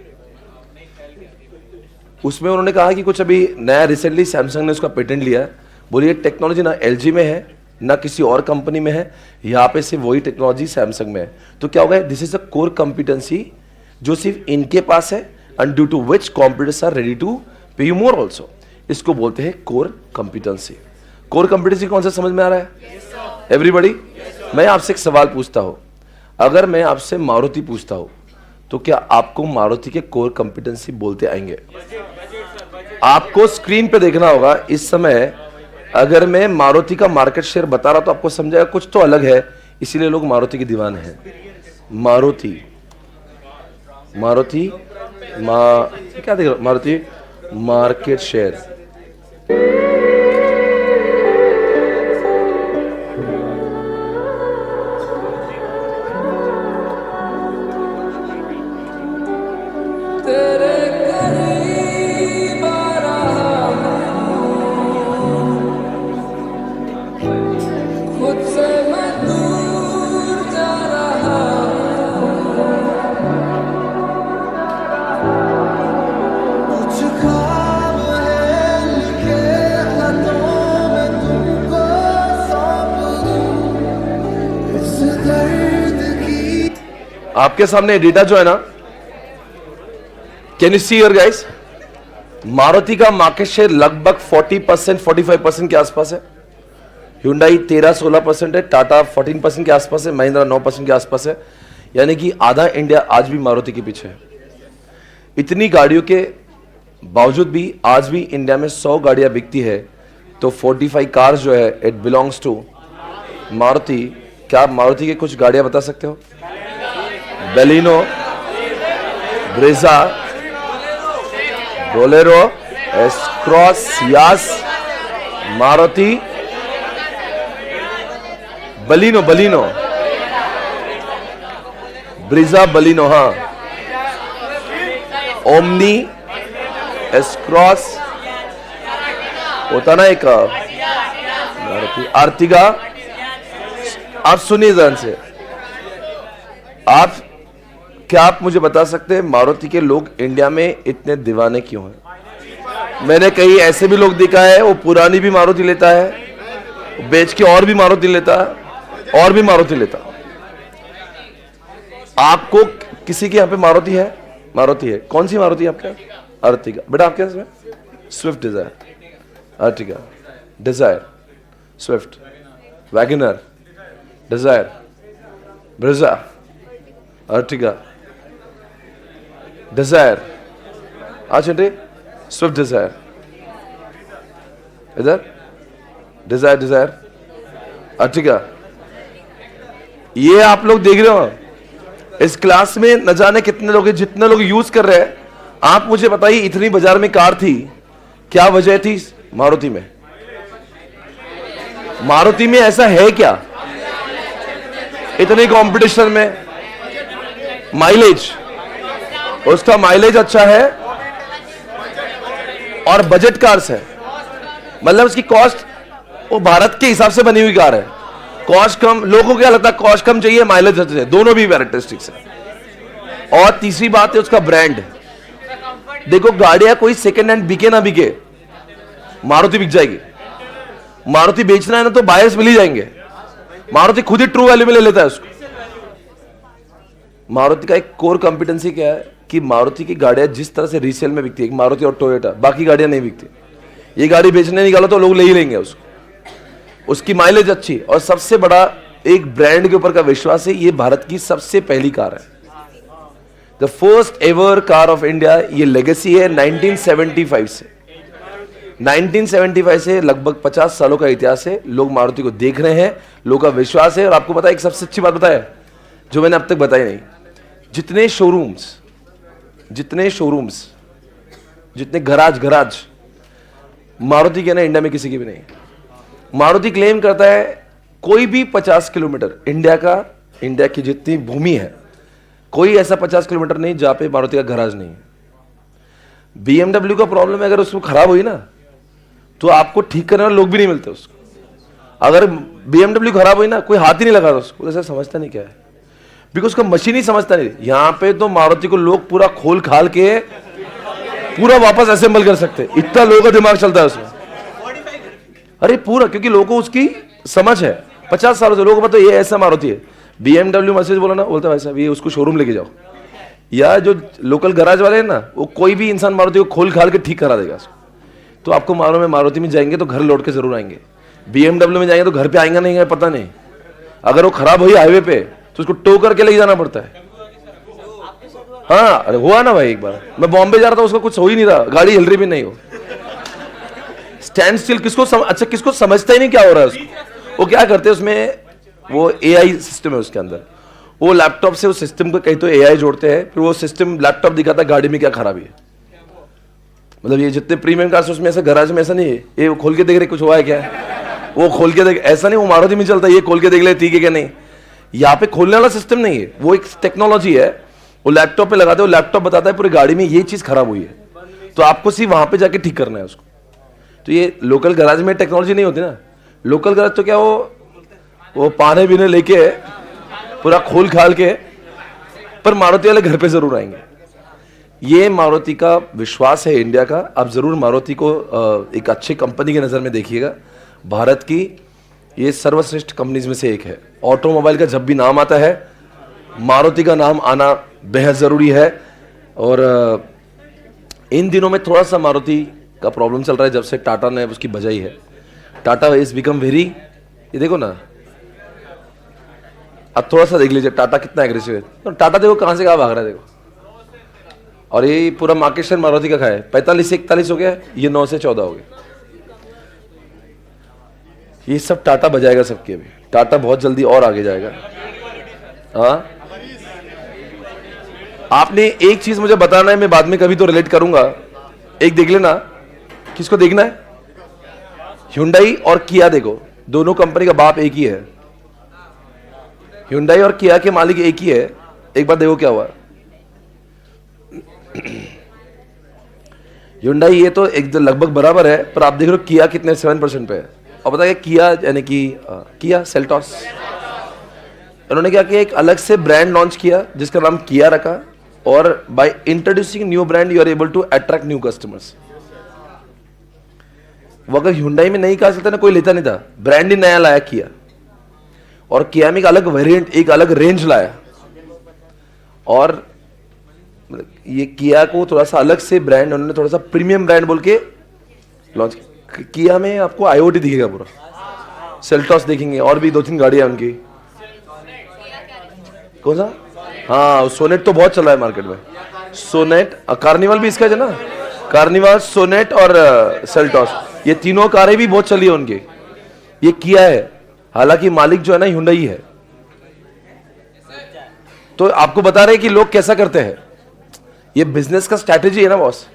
उसमें उन्होंने कहा कि कुछ अभी नया रिसेंटली सैमसंग ने उसका पेटेंट लिया है। बोलिए ये टेक्नोलॉजी ना एलजी में है ना किसी और कंपनी में है, यहाँ पे सिर्फ वही टेक्नोलॉजी सैमसंग में है। तो क्या होगा, this is a core competency जो सिर्फ इनके पास है, and due to which competitors are ready to pay you more also. इसको बोलते हैं कोर कॉम्पिटेंसी। कोर कॉम्पिटेंसी कौन सा समझ में आ रहा है एवरीबॉडी? मैं आपसे एक सवाल पूछता हूं, अगर मैं आपसे मारुति पूछता हूं तो क्या आपको मारुति के कोर कॉम्पिटेंसी बोलते आएंगे? आपको स्क्रीन पे देखना होगा इस समय। अगर मैं मारुति का मार्केट शेयर बता रहा तो आपको समझाएगा कुछ तो अलग है, इसीलिए लोग मारुति के दीवाने हैं। मारुति क्या देख रहे हो? Maruti market share. कुछ ख्वाब है लिखे हाथों में तुमको सौंप दूं इस दर्द की। आपके सामने डेटा जो है ना, can you see your guys? Maruti का मार्केट शेयर लगभग 40% 45% के आसपास है, Hyundai 13-16% है, टाटा 14% के आसपास है, महिंद्रा 9% के आसपास है। यानी कि आधा इंडिया आज भी मारुति के पीछे है। इतनी गाड़ियों के बावजूद भी आज भी इंडिया में 100 गाड़ियां बिकती है, तो 45 कार्स जो है इट बिलोंग्स टू मारुति। क्या आप मारुति के कुछ गाड़ियां बता सकते हो? बेलिनो, ब्रेजा, बोलेरो, एस-क्रॉस, यास, मारुति, बलिनो, ब्रीजा, बलिनो, हाँ, ओमनी, एस-क्रॉस, होता ना एक मारुति, आर्टिगा। आप सुनिए ध्यान से, क्या आप मुझे बता सकते हैं मारुति के लोग इंडिया में इतने दीवाने क्यों हैं? मैंने कई ऐसे भी लोग देखा है, वो पुरानी भी मारुति लेता है, बेच के और भी मारुति लेता है, और भी मारुति लेता। आपको किसी के यहाँ पे मारुति है? मारुति है। कौन सी मारुति है आपके? अर्टिगा। बेटा आपके इसमें Swift Dzire, Ertiga, Dzire, Swift, WagonR, Dzire, Brezza, Ertiga, Dzire. आज स्विफ्ट डिजायर, इधर डिजायर, अर्टिगा। ये आप लोग देख रहे हो इस क्लास में, न जाने कितने लोग, जितने लोग यूज कर रहे हैं। आप मुझे बताइए, इतनी बाजार में कार थी, क्या वजह थी मारुति में? मारुति में ऐसा है क्या इतने कंपटीशन में? माइलेज, उसका माइलेज अच्छा है और बजट कार्स है, मतलब उसकी कॉस्ट वो भारत के हिसाब से बनी हुई कार है। कॉस्ट कम, लोगों को क्या लगता है कॉस्ट कम चाहिए, माइलेज अच्छा चाहिए, दोनों भी कैरेक्टरिस्टिक्स है। और तीसरी बात है उसका ब्रांड। देखो गाड़ियां कोई सेकंड हैंड बिके ना बिके, मारुति बिक जाएगी। मारुति बेचना है ना तो बायर्स मिल ही जाएंगे, मारुति खुद ही ट्रू वैल्यू में ले लेता है उसको। मारुति का एक कोर कॉम्पिटेंसी क्या है कि मारुति की गाड़ियां जिस तरह से रीसेल में बिकती है, मारुति और टोयोटा, बाकी गाड़ियां नहीं बिकती। ये गाड़ी बेचने निकालो तो लोग ले ही लेंगे उसको, उसकी माइलेज अच्छी, और सबसे बड़ा एक ब्रांड के ऊपर का विश्वास है। ये भारत की सबसे पहली कार है, the first ever car of India. ये लेगेसी है 1975 से। 1975 से लगभग 50 सालों का इतिहास है, लोग मारुति को देख रहे हैं, लोगों का विश्वास है। और आपको पता है एक सबसे अच्छी बात बताया जो मैंने अब तक बताई नहीं, जितने शोरूम्स, जितने गराज मारुति के ना इंडिया में किसी की भी नहीं। मारुति क्लेम करता है कोई भी 50 किलोमीटर इंडिया की जितनी भूमि है, कोई ऐसा 50 किलोमीटर नहीं जहां पे मारुति का गराज नहीं है। BMW का प्रॉब्लम है, अगर उसमें खराब हुई ना तो आपको ठीक करने वाले लोग भी नहीं मिलते उसको। अगर BMW खराब हुई ना, कोई हाथ ही नहीं लगाता उसको, ऐसा समझता नहीं क्या है, बिकॉज उसका मशीन ही समझता नहीं। यहां पे तो मारुति को लोग पूरा खोल खाल के पूरा वापस असेंबल कर सकते, इतना लोगों का दिमाग चलता है उसमें। अरे पूरा, क्योंकि लोगों को उसकी समझ है 50 सालों से। लोगों को पता ये ऐसा मारुति है। BMW मैसेज बोला ना, बोलता है भाई साहब ये उसको शोरूम लेके जाओ, या जो लोकल गराज वाले हैं ना, वो कोई भी इंसान मारुति को खोल खाल के ठीक करा देगा उसको। तो आपको मालूम है मारुति में जाएंगे तो घर लौट के जरूर आएंगे, BMW में जाएंगे तो घर पे आएंगे नहीं, पता नहीं। अगर वो खराब हुई हाईवे पे तो उसको टो करके ले जाना पड़ता है। हाँ, अरे हुआ ना भाई, एक बार मैं बॉम्बे जा रहा था, उसका कुछ हो ही नहीं रहा, गाड़ी हिल रही भी नहीं हो, स्टैंड स्टिल। किसको समझता ही नहीं क्या हो रहा है उसको। वो क्या करते हैं उसमें, वो AI सिस्टम है उसके अंदर, वो लैपटॉप से उस सिस्टम को कहीं तो AI जोड़ते हैं, फिर वो सिस्टम लैपटॉप दिखाता है गाड़ी में क्या खराबी है। मतलब ये जितने प्रीमियम कार्स उसमें ऐसा गराज में ऐसा नहीं है, ये खोल के देख रहे कुछ हुआ है क्या, वो खोल के देख, ऐसा नहीं। वो मारुति में चलता है, ये खोल के देख ले ठीक है क्या नहीं। यहाँ पे खोलने वाला सिस्टम नहीं है, वो एक टेक्नोलॉजी है, वो लैपटॉप पे लगाते हो, लैपटॉप बताता है पूरी गाड़ी में ये चीज खराब हुई है, तो आपको सिर्फ वहां पे जाके ठीक करना है उसको। तो ये लोकल गराज में टेक्नोलॉजी नहीं होती ना। लोकल गराज तो क्या वो पाने बीने लेके पूरा खोल खाल के, पर मारुति वाले घर पे जरूर आएंगे। ये मारुति का विश्वास है इंडिया का। आप जरूर मारुति को एक अच्छी कंपनी की नजर में देखिएगा। भारत की ये सर्वश्रेष्ठ कंपनीज में से एक है। ऑटोमोबाइल का जब भी नाम आता है, मारुति का नाम आना बेहद जरूरी है। और इन दिनों में थोड़ा सा मारुति का प्रॉब्लम चल रहा है, जब से टाटा ने उसकी बजाई है। टाटा इज बिकम वेरी, ये देखो ना, अब थोड़ा सा देख लीजिए टाटा कितना एग्रेसिव है। तो टाटा देखो कहां से कहां भाग रहा है, देखो। और ये पूरा मार्केट शेयर मारुति का खाया है, 45 से 41 हो गया, ये 9 से 14 हो गया। ये सब टाटा बजाएगा सबके। अभी टाटा बहुत जल्दी और आगे जाएगा। हाँ, आपने एक चीज मुझे बताना है, मैं बाद में कभी तो रिलेट करूंगा। एक देख लेना, किसको देखना है, Hyundai और किया देखो, दोनों कंपनी का बाप एक ही है। Hyundai और किया के मालिक एक ही है। एक बार देखो क्या हुआ। Hyundai ये तो एक लगभग बराबर है, पर आप देख रहे हो किया कितने 7% पे है। और बताइए किया यानी कि किया सेल्टॉस, उन्होंने क्या किया, एक अलग से ब्रांड लॉन्च किया जिसका नाम किया रखा। और by introducing new brand you are able to attract new customers. वो अगर Hyundai में नहीं कहा सकता ना, कोई लेता नहीं था। ब्रांड ही नया लाया किया, और किया में एक अलग वेरिएंट, एक अलग रेंज लाया। और ये किया को थोड़ा सा अलग से ब्रांड उन्होंने थोड़ा सा प्रीमियम ब्रांड बोल के लॉन्च किया। किया में आपको IoT दिखेगा पूरा, सेल्टॉस देखेंगे, और भी 2-3 गाड़ियां उनकी। कौन सा, हाँ सोनेट तो बहुत चल रहा है मार्केट में। सोनेट, कार्निवल भी इसका है ना, कार्निवल, सोनेट और सेल्टॉस, ये तीनों कारें भी बहुत चली है उनकी। ये किया है, हालांकि मालिक जो है ना Hyundai है। तो आपको बता रहे हैं कि लोग कैसा करते हैं, ये बिजनेस का स्ट्रैटेजी है ना बॉस।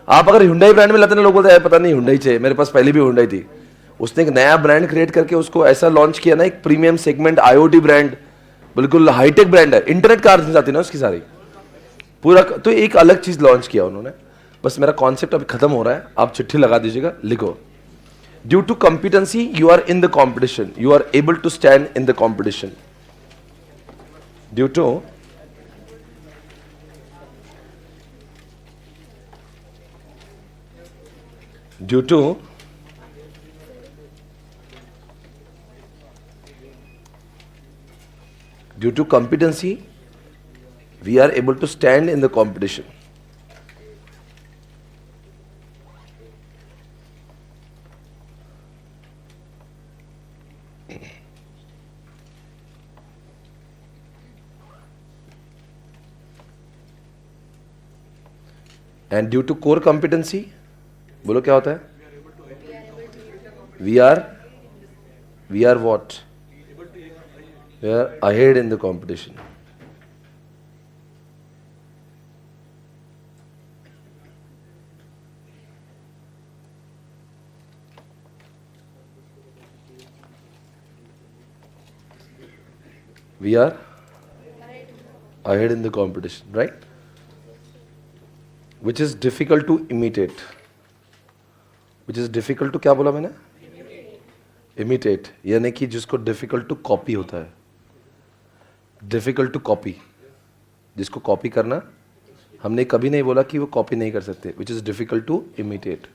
आप अगर Hyundai ब्रांड में लाते ना, लोग बोलते हैं पता नहीं Hyundai चाहिए, मेरे पास पहले भी Hyundai थी। उसने एक नया ब्रांड क्रिएट करके उसको ऐसा लॉन्च किया ना, एक प्रीमियम सेगमेंट IoT ब्रांड, बिल्कुल हाईटेक ब्रांड है, इंटरनेट कार जाती ना उसकी सारी पूरा। तो एक अलग चीज लॉन्च किया उन्होंने। बस मेरा कॉन्सेप्ट अभी खत्म हो रहा है, आप चिट्ठी लगा दीजिएगा, लिखो। Due to competency you are in the competition, you are able to stand in the competition. Due to due to competency we are able to stand in the competition. And due to core competency, बोलो क्या होता है, We are what? We are ahead in the competition. We are ahead in the competition, right? Which is difficult to imitate. Which is difficult to क्या बोला मैंने? Imitate, यानी कि जिसको difficult to copy होता है. Difficult to copy, जिसको copy करना, हमने कभी नहीं बोला कि वो copy नहीं कर सकते. Which is difficult to imitate,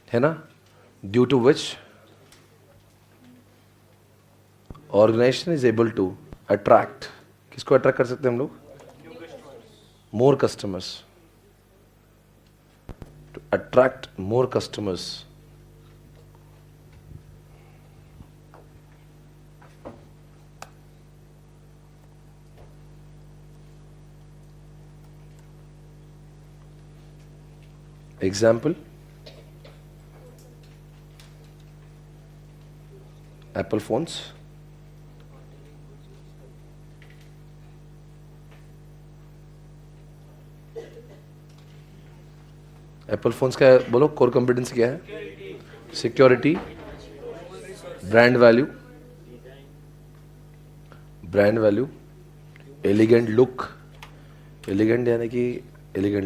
है ना? Due to which organization is able to attract, किसको attract कर सकते हैं हम लोग? More customers. To attract more customers. Example, Apple phones. Apple phones का बोलो कोर कॉम्पिटेंसी क्या है? Security, brand value, elegant look, elegant यानी कि एलिगेंट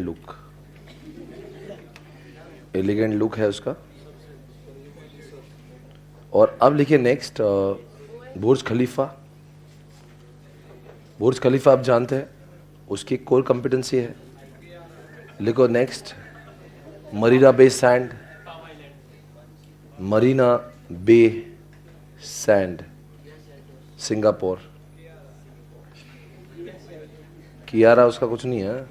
लुक है उसका. और अब लिखिए नेक्स्ट, बुर्ज खलीफा आप जानते हैं, उसकी कोर कॉम्पिटेंसी है. लिखो नेक्स्ट, मरीना बे सैंड, सिंगापुर. कियारा उसका कुछ नहीं है.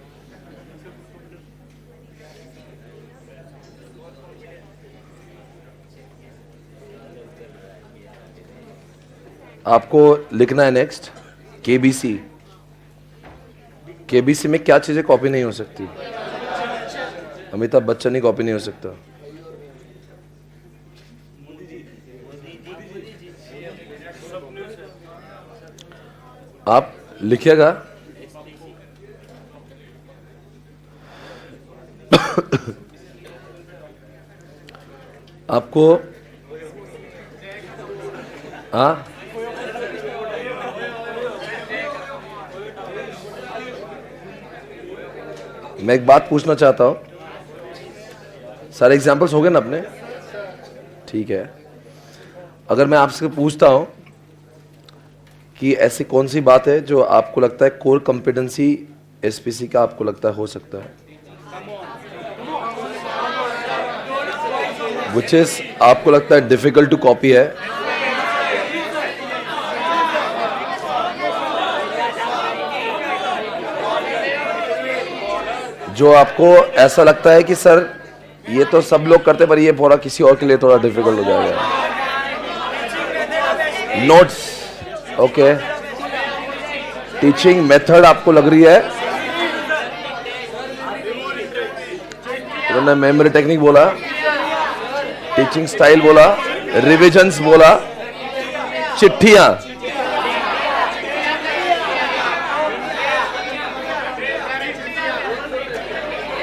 आपको लिखना है नेक्स्ट, केबीसी में क्या चीजें कॉपी नहीं हो सकती? अमिताभ बच्चन ही कॉपी नहीं हो सकता. आप लिखिएगा आपको मैं एक बात पूछना चाहता हूं. सारे एग्जाम्पल्स हो गए ना अपने? ठीक है. अगर मैं आपसे पूछता हूं कि ऐसी कौन सी बात है जो आपको लगता है कोर कॉम्पिटेंसी एसपीसी का आपको लगता है हो सकता है, विच इज आपको लगता है डिफिकल्ट टू कॉपी है, जो आपको ऐसा लगता है कि सर ये तो सब लोग करते पर ये थोड़ा किसी और के लिए थोड़ा डिफिकल्ट हो जाएगा. Notes, okay. टीचिंग मेथड आपको लग रही है, उन्होंने मेमोरी टेक्निक बोला, टीचिंग स्टाइल बोला, रिविजन्स बोला, चिट्ठियां,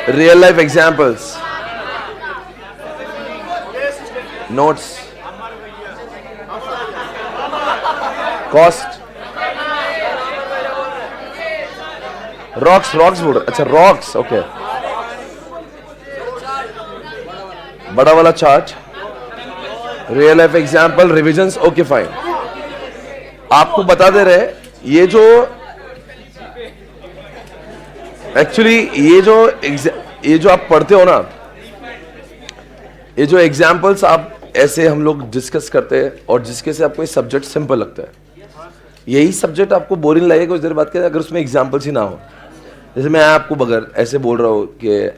real life examples, notes, cost, rocks बोल रहे. अच्छा रॉक्स, ओके. बड़ा वाला chart, real life example, revisions, okay fine. आपको बता दे रहे ये जो एक्चुअली ये जो आप पढ़ते हो ना, ये जो एग्जाम्पल्स आप ऐसे हम लोग डिस्कस करते हैं और जिसके से आपको ये सब्जेक्ट सिंपल लगता है, यही सब्जेक्ट आपको बोरिंग लगेगा कुछ देर बाद के अगर उसमें एग्जाम्पल्स ही ना हो. जैसे मैं आपको अगर ऐसे बोल रहा हूँ कि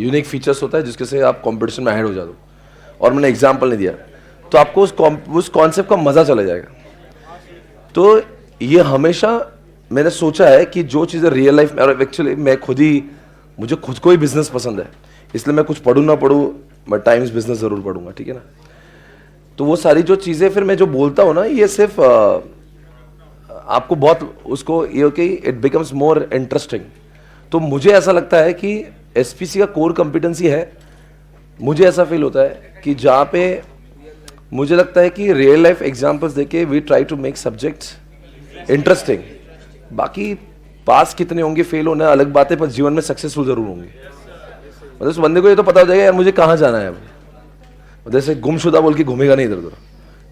यूनिक फीचर्स होता है जिसके से आप कंपटीशन में ऐड हो जाते हो और मैंने एग्जाम्पल नहीं दिया तो आपको उस कॉन्सेप्ट का मजा चला जाएगा. तो ये हमेशा मैंने सोचा है कि जो चीज़ें रियल लाइफ में, एक्चुअली मुझे खुद को ही बिजनेस पसंद है, इसलिए मैं कुछ पढ़ूँ ना पढ़ूँ मैं टाइम्स बिजनेस ज़रूर पढ़ूंगा, ठीक है ना. तो वो सारी जो चीजें फिर मैं जो बोलता हूं ना, ये सिर्फ आपको बहुत उसको ये कि इट बिकम्स मोर इंटरेस्टिंग। तो मुझे ऐसा लगता है कि एसपीसी का कोर कॉम्पिटेंसी है, मुझे ऐसा फील होता है कि जहाँ पे मुझे लगता है कि रियल लाइफ एग्जांपल्स देके we try to make subjects interesting. बाकी पास कितने होंगे, फेल होना अलग बात है, पर जीवन में सक्सेसफुल जरूर होंगे। मतलब उस बंदे को ये तो पता हो जाएगा यार मुझे कहाँ जाना है, अब जैसे गुमशुदा बोल के घूमेगा नहीं इधर उधर,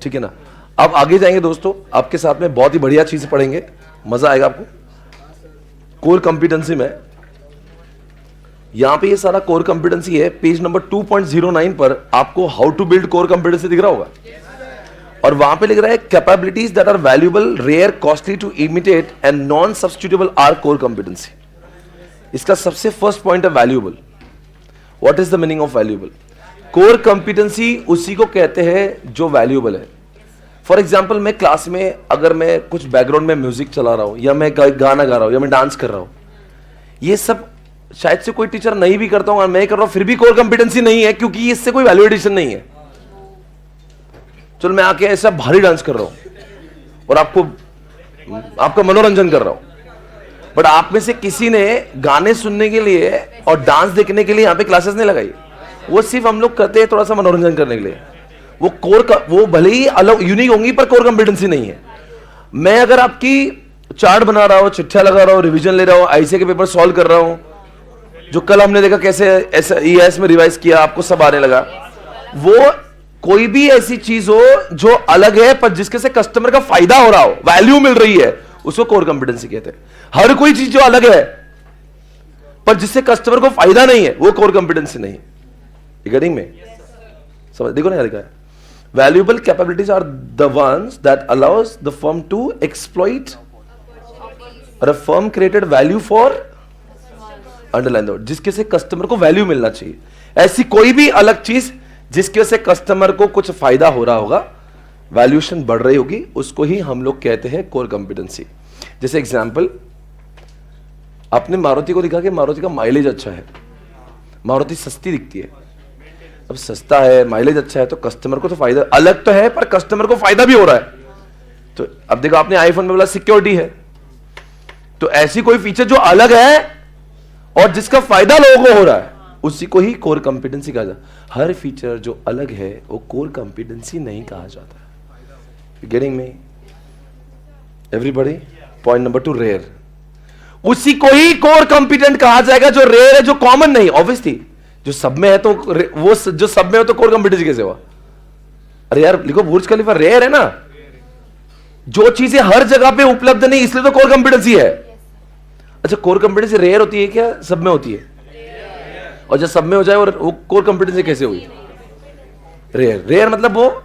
ठीक है ना। अब आगे जाएंगे दोस्तों, आपके साथ में बहुत ही बढ़िया चीज पढ़ेंगे, मजा आएगा आपको। कोर कॉम्पिटेंसी में यहां पे ये सारा कोर कॉम्पिटेंसी है, पेज नंबर 2.09 पर आपको how to build core competency दिख रहा होगा, और वहां पे लिख रहा है capabilities that are valuable, rare, costly to imitate and non substitutable are core competency. इसका सबसे फर्स्ट पॉइंट है valuable. What is the meaning of valuable? Core competency उसी को कहते हैं जो वैल्यूएबल है। फॉर एग्जाम्पल, मैं क्लास में अगर मैं कुछ बैकग्राउंड में म्यूजिक चला रहा हूं, या मैं गाना गा रहा हूं, या मैं डांस कर रहा हूं, ये सब शायद से कोई टीचर नहीं भी करता हूं और मैं कर रहा हूं, फिर भी कोर कॉम्पिटेंसी नहीं है, क्योंकि इससे कोई वैल्यू एडिशन नहीं है। चलो मैं आके ऐसा भारी डांस कर रहा हूं और आपका मनोरंजन कर रहा हूं, बट आप में से किसी ने गाने सुनने के लिए और डांस देखने के लिए यहां पे क्लासेस नहीं लगाई, वो सिर्फ हम लोग करते हैं थोड़ा सा मनोरंजन करने के लिए। वो भले ही अलग यूनिक होंगी, पर कोर कॉम्पिटेंसी नहीं है। मैं अगर आपकी चार्ट बना रहा हूं, चिट्ठा लगा रहा हूं, रिवीजन ले रहा हूं, आईसीए के पेपर सॉल्व कर रहा हूं, जो कल हमने देखा कैसे EIS में रिवाइज किया, आपको सब आने लगा, वो कोई भी ऐसी चीज हो जो अलग है पर जिसके से कस्टमर का फायदा हो रहा हो, वैल्यू मिल रही है, उसको कोर कॉम्पिटेंसी कहते हैं। हर कोई चीज जो अलग है पर जिससे कस्टमर को फायदा नहीं है, वो कोर कॉम्पिटेंसी नहीं है। गेटिंग में समझ? देखो ना यार, क्या valuable capabilities are the ones that allows the firm to exploit, और a firm created value for underline the, जिसके से कस्टमर को वैल्यू मिलना चाहिए। ऐसी कोई भी अलग चीज जिसकी वजह से कस्टमर को कुछ फायदा हो रहा होगा, वैल्यूएशन बढ़ रही होगी, उसको ही हम लोग कहते हैं कोर कॉम्पिटेंसी। जैसे एग्जांपल, आपने मारुति को दिखा कि मारुति का माइलेज अच्छा है, मारुति सस्ती दिखती है। अब सस्ता है, माइलेज अच्छा है, तो कस्टमर को तो फायदा अलग तो है, पर कस्टमर को फायदा भी हो रहा है। तो अब देखो, आपने आईफोन में बोला सिक्योरिटी है, तो ऐसी कोई फीचर जो अलग है और जिसका फायदा लोगों को हो रहा है, उसी को ही कोर कॉम्पिटेंसी कहा जाता है। हर फीचर जो अलग है वो कोर कॉम्पिटेंसी नहीं कहा जाता। Getting me everybody? Point number 2, rare. उसी को ही कोर कॉम्पिटेंट कहा जाएगा जो रेयर है, जो कॉमन नहीं। ऑब्वियसली जो सब में है तो वो जो सब में हो तो कोर कॉम्पिटेंसी कैसे हुआ? अरे यार लिखो, बुर्ज खलीफा रेयर है ना, जो चीजें हर जगह पे उपलब्ध नहीं, इसलिए तो कोर कॉम्पिटेंसी है। अच्छा, कोर कॉम्पिटेंसी रेयर होती है क्या सब में होती है? और जब सब में हो जाए और वो कोर कॉम्पिटेंसी कैसे हुई? रेयर। रेयर मतलब वो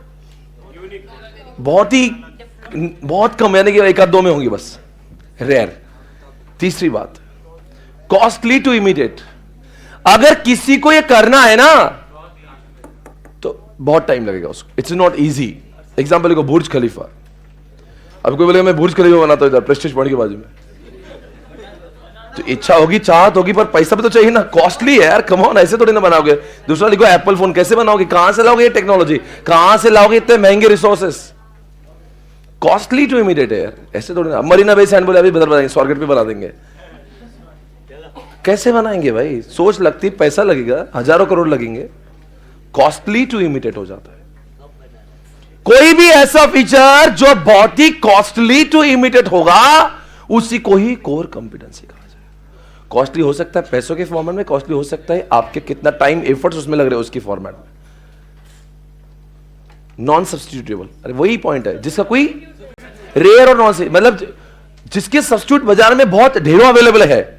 बहुत कम, यानी कि एक आध दो में होंगी बस, रेयर। तीसरी बात, कॉस्टली टू इमिटेट। अगर किसी को ये करना है ना तो बहुत टाइम लगेगा उसको, इट्स नॉट इजी। एग्जाम्पल देखो, बुर्ज खलीफा। अब कोई बोलेगा मैं बुर्ज खलीफा बनाता हूं इधर प्रेस्टीज पॉइंट के बाजू में, तो इच्छा होगी, चाहत होगी, पर पैसा भी तो चाहिए ना, कॉस्टली है यार, कम ऑन, ऐसे थोड़ी ना बनाओगे। दूसरा लिखो, एप्पल फोन कैसे बनाओगे, कहां से लाओगे ये टेक्नोलॉजी, कहां से लाओगे इतने महंगे रिसोर्सेस? कॉस्टली टू इमिटेट है यार, ऐसे थोड़ी ना। मरीना बेस सैंड बोले अभी बदल बनाएंगे, स्वारगेट पे बना देंगे, कैसे बनाएंगे भाई? सोच लगती, पैसा लगेगा, हजारों करोड़ लगेंगे, कॉस्टली टू इमिटेट हो जाता है। कोई भी ऐसा फीचर जो बहुत ही कॉस्टली टू इमिटेट होगा, उसी को ही कोर कॉम्पिटेंसी कहा जाएगा। कॉस्टली हो सकता है पैसों के फॉर्मेट में, कॉस्टली हो सकता है आपके कितना टाइम एफर्ट्स उसमें लग रहे हैं उसकी फॉर्मेट में। नॉन सब्स्टिट्यूटेबल, अरे वही पॉइंट है, जिसका कोई रेयर और नॉन, मतलब जिसके सब्स्टिट्यूट बाजार में बहुत ढेरों अवेलेबल है,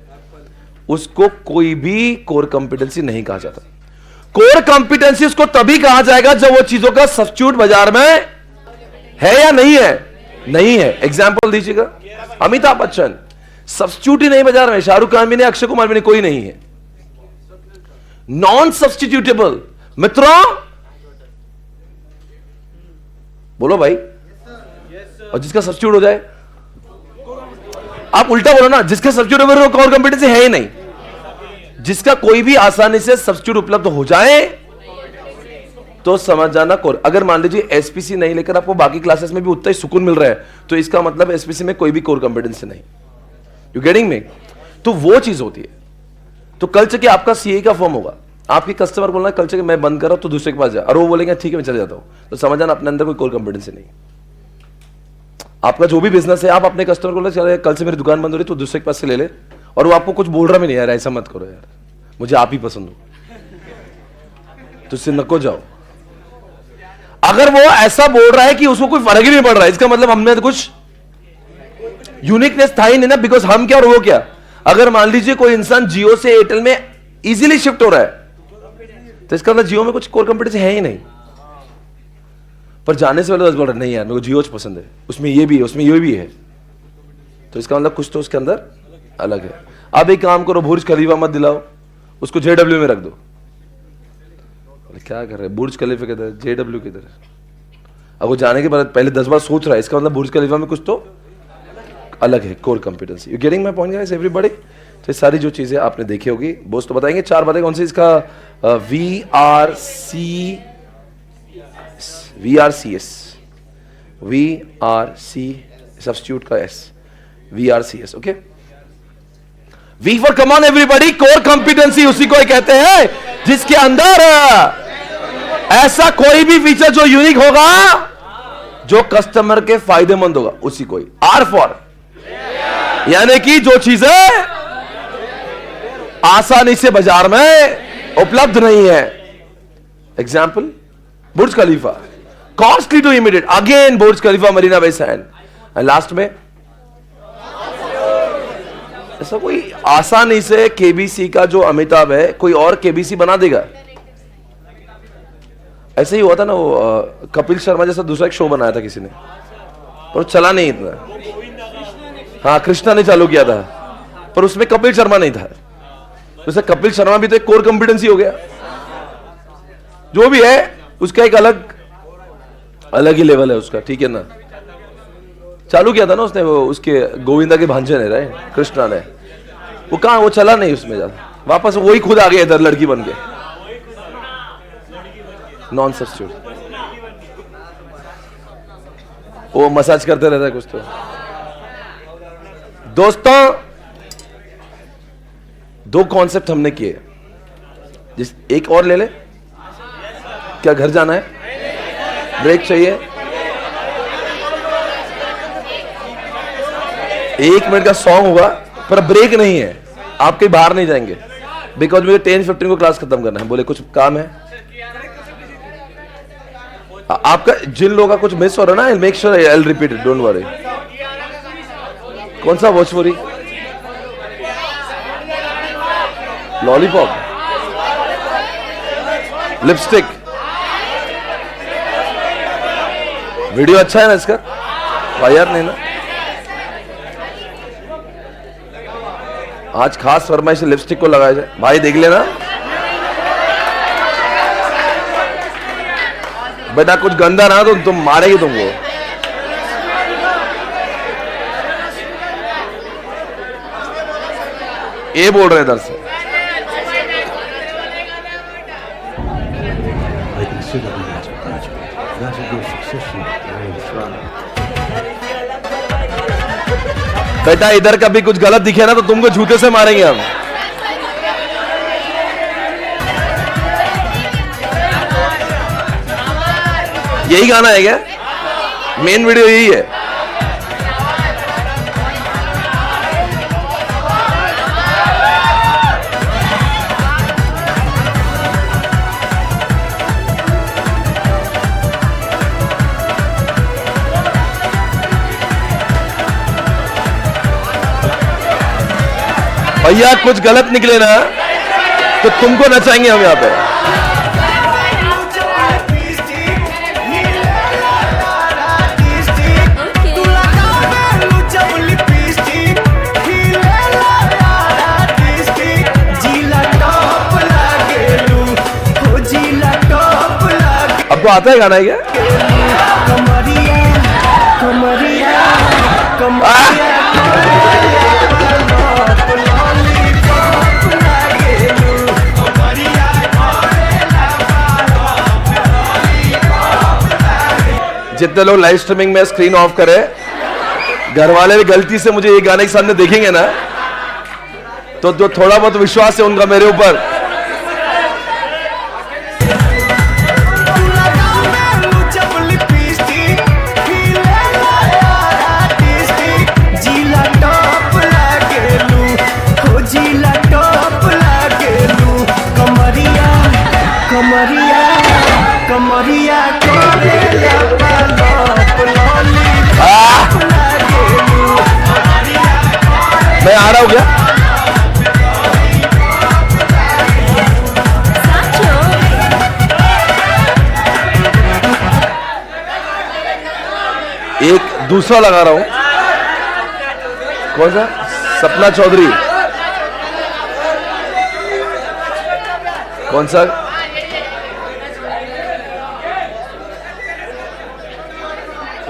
उसको कोई भी कोर कॉम्पिटेंसी नहीं कहा जाता। कोर कॉम्पिटेंसी उसको तभी कहा जाएगा जब वो चीजों का सब्स्टिट्यूट बाजार में है या नहीं है। नहीं है, एग्जांपल दीजिएगा, अमिताभ बच्चन सब्स्टिट्यूट ही नहीं बाजार में, शाहरुख खान भी नहीं, अक्षय कुमार भी नहीं, कोई नहीं है। नॉन सब्स्टिट्यूटेबल। मित्रों बोलो भाई, और जिसका सब्स्टिट्यूट हो जाए, आप उल्टा बोलो ना, जिसका सब्स्टिट्यूट हो कोर कॉम्पिटेंसी है ही नहीं। जिसका कोई भी आसानी से सब्स्टिट्यूट उपलब्ध हो जाए तो समझ जाना कोर। अगर मान लीजिए एसपीसी नहीं लेकर आपको बाकी क्लासेस में भी उतना ही सुकून मिल रहा है, तो इसका मतलब एसपीसी में कोई भी कोर कॉम्पिटेंसी नहीं। You getting me? तो वो चीज होती है। तो कल चल के आपका सीए का फॉर्म होगा, आपके कस्टमर बोलना कल चल के मैं बंद कर रहा हूं तो दूसरे के पास जा, और वो बोलेंगे ठीक है मैं चले जाता हूं, तो समझ जाना अपने अंदर कोई कोर कॉम्पिटेंसी नहीं। आपका जो भी बिजनेस है, आप अपने कस्टमर को बोले कल से मेरी दुकान बंद हो रही तो दूसरे के पास से ले ले, और वो आपको कुछ बोल रहा भी नहीं यार ऐसा मत करो यार, मुझे आप ही पसंद हो, तो इससे नको जाओ। अगर वो ऐसा बोल रहा है कि उसको कोई फर्क ही नहीं पड़ रहा है, इसका मतलब हमने तो कुछ यूनिकनेस था ही नहीं ना, बिकॉज हम क्या और वो क्या। अगर मान लीजिए कोई इंसान जियो से एयरटेल में इजीली शिफ्ट हो रहा है, तो इसका मतलब जियो में कुछ कोर कॉम्पिटेंसी है ही नहीं। पर जाने से पहले बोल रहा नहीं यार मेरे को जियो पसंद है, उसमें ये भी है उसमें ये भी है, तो इसका मतलब कुछ तो उसके अंदर अलग है। अब एक काम करो, बुर्ज खलीफा मत दिलाओ, उसको जेडब्ल्यू में रख दो। क्या कर रहे हैं, बुर्ज खलीफा किधर, जेडब्ल्यू किधर। अब वो जाने के बाद पहले 10 बार सोच रहा है, इसका मतलब बुर्ज खलीफा में कुछ तो अलग है, core competency. You getting my point guys everybody? तो ये सारी जो चीजें आपने देखी होगी, बोस तो बताएंगे 4 बातें कौन सी। इसका VRC सब्स्टिट्यूट का S, VRCS, okay. V for come on everybody, core competency उसी को ही कहते हैं जिसके अंदर ऐसा कोई भी फीचर जो यूनिक होगा, जो कस्टमर के फायदेमंद होगा, उसी को ही। R फॉर यानी कि जो चीजें आसानी से बाजार में उपलब्ध नहीं है। Example Burj Khalifa, costly to immediate, again Burj Khalifa, Marina Bay Sand. Last में ऐसा कोई आसानी से केबीसी का जो अमिताभ है कोई और केबीसी बना देगा। ऐसे ही हुआ था ना, वो कपिल शर्मा जैसा दूसरा एक शो बनाया था किसी ने, पर चला नहीं इतना। हाँ, कृष्णा ने चालू किया था, पर उसमें कपिल शर्मा नहीं था। जैसे कपिल शर्मा भी तो एक कोर कॉम्पिटेंसी हो गया। जो भी है उसका एक अलग ही लेवल है उसका, ठीक है ना। चालू किया था ना उसने, वो उसके गोविंदा के भांजे ने, रहे कृष्णा ने, वो कहां, वो चला नहीं उसमें ज्यादा, वापस वही खुद आ गया इधर लड़की बन के, नॉन सब्स्टिट्यूट। वो मसाज करते रहता है कुछ तो। दोस्तों 2 कॉन्सेप्ट हमने किए, जिस एक और ले ले। क्या घर जाना है, ब्रेक चाहिए? 1 मिनट का सॉन्ग होगा, पर ब्रेक नहीं है, आप कहीं बाहर नहीं जाएंगे, बिकॉज मुझे 10:15 को क्लास खत्म करना है। बोले कुछ काम है आपका, जिन लोगों का कुछ मिस हो रहा है ना, make sure I will repeat it, don't worry. कौन सा भोजपुरी? लॉलीपॉप, लिपस्टिक, वीडियो अच्छा है ना इसका? वायर नहीं ना? आज खास फरमाइश लिपस्टिक को लगाया जाए, भाई देख लेना बेटा, कुछ गंदा ना तो तुम मारेगी तुमको। ये बोल रहे इधर से। I consider me as a graduate. That will be a succession I am thriving. बेटा इधर कभी कुछ गलत दिखे ना तो तुमको जूते से मारेंगे हम। यही गाना है क्या? मेन वीडियो यही है। भैया कुछ गलत निकले ना तो तुमको नचाएंगे हम यहाँ पे। अब तो आता है गाना है क्या? जितने लोग लाइव स्ट्रीमिंग में स्क्रीन ऑफ करें, घर वाले भी गलती से मुझे ये गाने के सामने देखेंगे ना, तो जो थोड़ा बहुत विश्वास है उनका मेरे ऊपर, मैं आ रहा हूं क्या? एक दूसरा लगा रहा हूं। कौन सा? सपना चौधरी। कौन सा?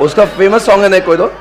उसका फेमस सॉन्ग है ना कोई तो?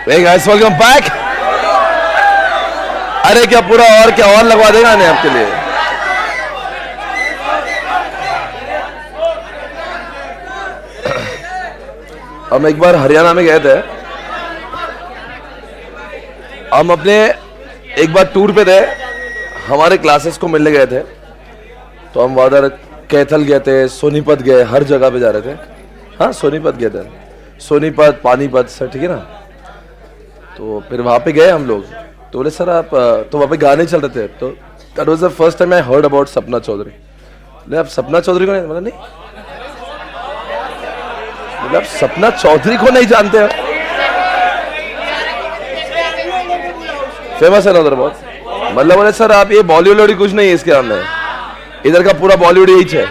Hey guys, welcome back. अरे क्या पूरा और क्या और लगवा देगा ने आपके लिए? हम एक बार हरियाणा में गए थे। हम अपने एक बार टूर पे थे, हमारे क्लासेस को मिलने गए थे, तो हम उधर कैथल गए थे, सोनीपत गए, हर जगह पे जा रहे थे। हाँ सोनीपत गए थे, सोनीपत, पानीपत सर, ठीक है ना। तो फिर वहाँ पे गए हम लोग, तो बोले सर आप, तो वहाँ पे गाने चल रहे थे, तो that was the first time I heard about Sapna Chaudhary. बोले आप सपना चौधरी को नहीं? बोला नहीं। बोले आप सपना चौधरी को नहीं जानते हो? फेमस है ना उधर बहुत। मतलब बोले सर आप ये बॉलीवुड कुछ नहीं है इसके अंदर, इधर का पूरा बॉलीवुड यही है।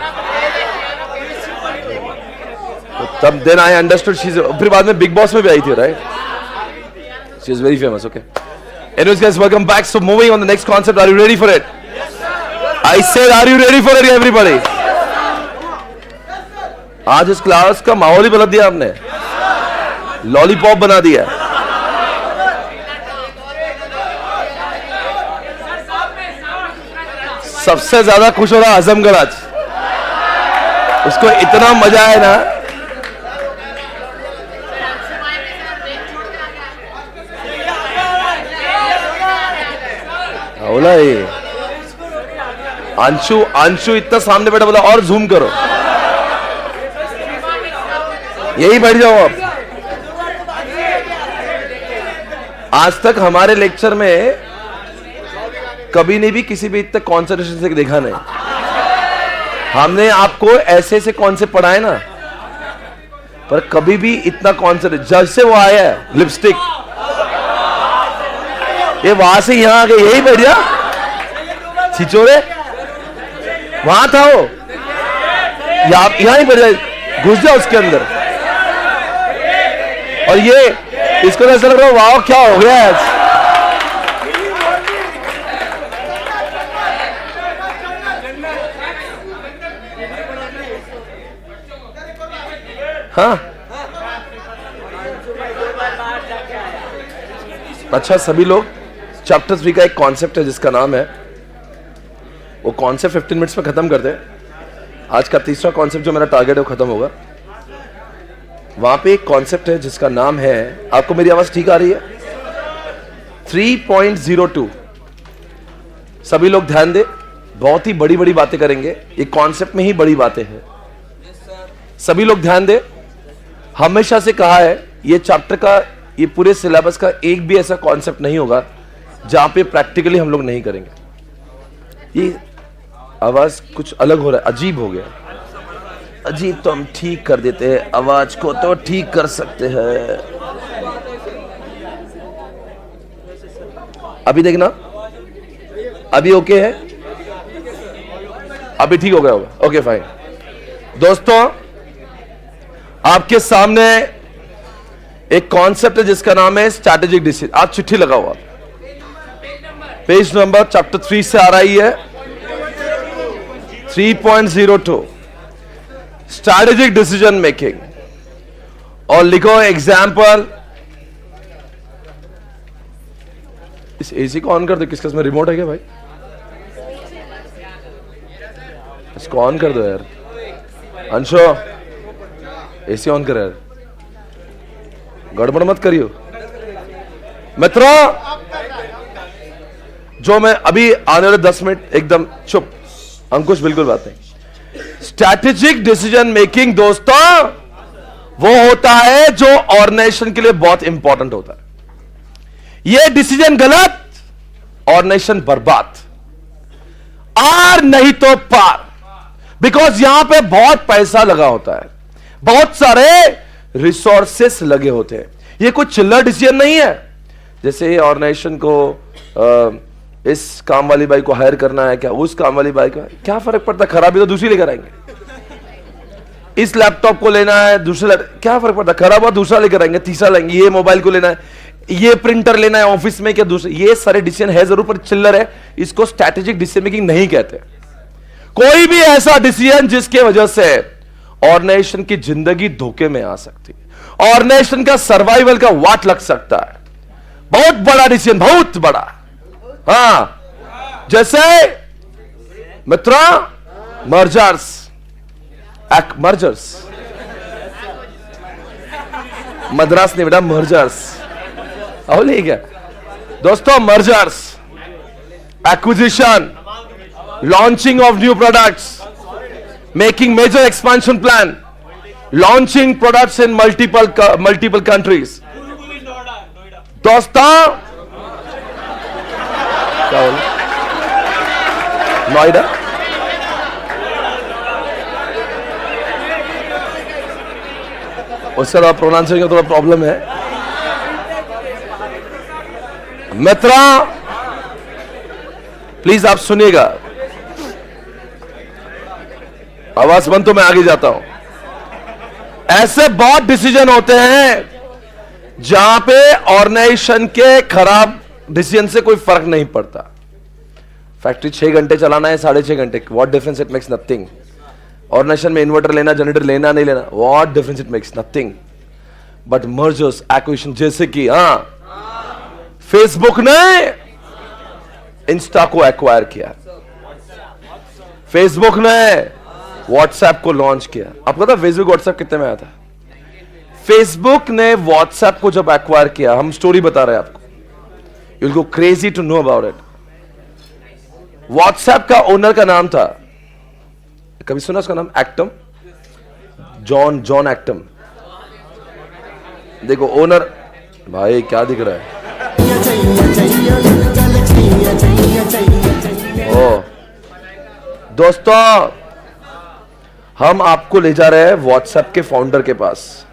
तो तब then I understood she is, फिर बाद में बिग बॉस में भी आई थी, right? She is very famous, okay. Anyways guys, welcome back. So moving on the next concept, are you ready for it? I said, are you ready for it everybody? आज इस क्लास का माहौल ही बदल दिया आपने, लॉलीपॉप बना दिया। सबसे ज्यादा खुश हो रहा आजमगढ़ आज, उसको इतना मजा है ना। बोला ये अंशु, अंशु इतना सामने बैठा, बोला और जूम करो, यही बैठ जाओ आप। आज तक हमारे लेक्चर में कभी नहीं भी किसी भी इतना कॉन्सेंट्रेशन से देखा नहीं। हमने आपको ऐसे ऐसे कॉन्सेप्ट पढ़ाए ना, पर कभी भी इतना कॉन्सेंट्रेट, जब से वो आया है लिपस्टिक, ये वहां से यहां आ गए, यही बैठ जा छिचोरे, वहां था वो, यहां ही बैठ जा, घुस जा उसके अंदर। और ये इसको ऐसा लग रहा है वाह क्या हो गया आज। हाँ अच्छा, सभी लोग चैप्टर 3 का एक कॉन्सेप्ट है जिसका नाम है, वो कॉन्सेप्ट 15 मिनट्स में खत्म कर दे। आज का तीसरा कॉन्सेप्ट जो मेरा टारगेट है वो खत्म होगा। वहां पे एक कॉन्सेप्ट है जिसका नाम है, आपको मेरी आवाज ठीक आ रही है? 3.02। सभी लोग ध्यान दे, बहुत ही बड़ी बड़ी बातें करेंगे, ये कॉन्सेप्ट में ही बड़ी बातें हैं। सभी लोग ध्यान दे। हमेशा से कहा है, ये चैप्टर का, ये पूरे सिलेबस का एक भी ऐसा कॉन्सेप्ट नहीं होगा जहां पे प्रैक्टिकली हम लोग नहीं करेंगे। ये आवाज कुछ अलग हो रहा है, अजीब हो गया। अजीब तो हम ठीक कर देते हैं, आवाज को तो ठीक कर सकते हैं। अभी देखना, अभी ओके है, अभी ठीक हो गया होगा। Okay fine. दोस्तों, आपके सामने एक कॉन्सेप्ट है जिसका नाम है स्ट्रैटेजिक डिसीजन। आप चिट्ठी लगाओ, आप पेज नंबर चैप्टर 3 से आ रही है 3.02 स्ट्रैटेजिक डिसीजन मेकिंग, और लिखो एग्जाम्पल। इस एसी को ऑन कर दो। किसका इसमें रिमोट है क्या भाई? इसको ऑन कर दो यार। अंशो, एसी ऑन कर यार, गड़बड़ मत करियो। मित्रों, जो मैं अभी आने वाले 10 मिनट एकदम चुप, अंकुश बिल्कुल बात नहीं। स्ट्रैटेजिक डिसीजन मेकिंग दोस्तों वो होता है जो ऑर्गेनाइजेशन के लिए बहुत इंपॉर्टेंट होता है। ये डिसीजन गलत, ऑर्गेनाइजेशन बर्बाद, आर नहीं तो पार। बिकॉज यहां पे बहुत पैसा लगा होता है, बहुत सारे रिसोर्सेस लगे होते हैं। ये कुछ चिल्लर डिसीजन नहीं है। जैसे ऑर्गेनाइजेशन को इस काम वाली बाई को हायर करना है, क्या उस काम वाली बाई को, क्या फर्क पड़ता, खराबी तो दूसरी लेकर आएंगे। इस लैपटॉप को लेना है, दूसरे क्या फर्क पड़ता, खराब हुआ दूसरा लेकर आएंगे, तीसरा लाएंगे। ये मोबाइल को लेना है, ये प्रिंटर लेना है ऑफिस में, क्या दूसरे, ये सारे डिसीजन है जरूर पर चिल्लर है। इसको स्ट्रैटेजिक डिसीजन मेकिंग नहीं कहते। कोई भी ऐसा डिसीजन जिसके वजह से ऑर्गेनाइजेशन की जिंदगी धोखे में आ सकती है, ऑर्गेनाइजेशन का सर्वाइवल का वाट लग सकता है। बहुत बड़ा डिसीजन, बहुत बड़ा। हाँ, जैसे मित्रों, मर्जर्स, मद्रास नहीं बेटा, मर्जर्स। नहीं क्या दोस्तों? Mergers, acquisition, launching of new products, making major expansion plan, launching products in multiple countries. दोस्तों, क्या बोला? नोएडा, उससे थोड़ा प्रोनाउंसिएशन का थोड़ा प्रॉब्लम है। मित्रों प्लीज आप सुनिएगा, आवाज बंद तो मैं आगे जाता हूं। ऐसे बहुत डिसीजन होते हैं जहां पे ऑर्गेनाइजेशन के खराब डिसीजन से कोई फर्क नहीं पड़ता। फैक्ट्री 6 घंटे चलाना है, 6.5 घंटे, what difference, it makes nothing. Organization में इन्वर्टर लेना, जनरेटर लेना नहीं लेना, what difference, it makes nothing. But mergers, acquisition, जैसे कि फेसबुक ने इंस्टा को एक्वायर किया, फेसबुक ने व्हाट्सएप को लॉन्च किया। आपको पता फेसबुक व्हाट्सएप कितने में आया था? फेसबुक ने व्हाट्सएप को जब एक्वायर किया, हम स्टोरी बता रहे हैं आपको, you will go crazy to know about it. WhatsApp का ओनर का नाम था, कभी सुना उसका नाम? Acton, John Acton. देखो ओनर, भाई क्या दिख रहा है? ओ दोस्तों, हम आपको ले जा रहे हैं व्हाट्सएप के फाउंडर के पास,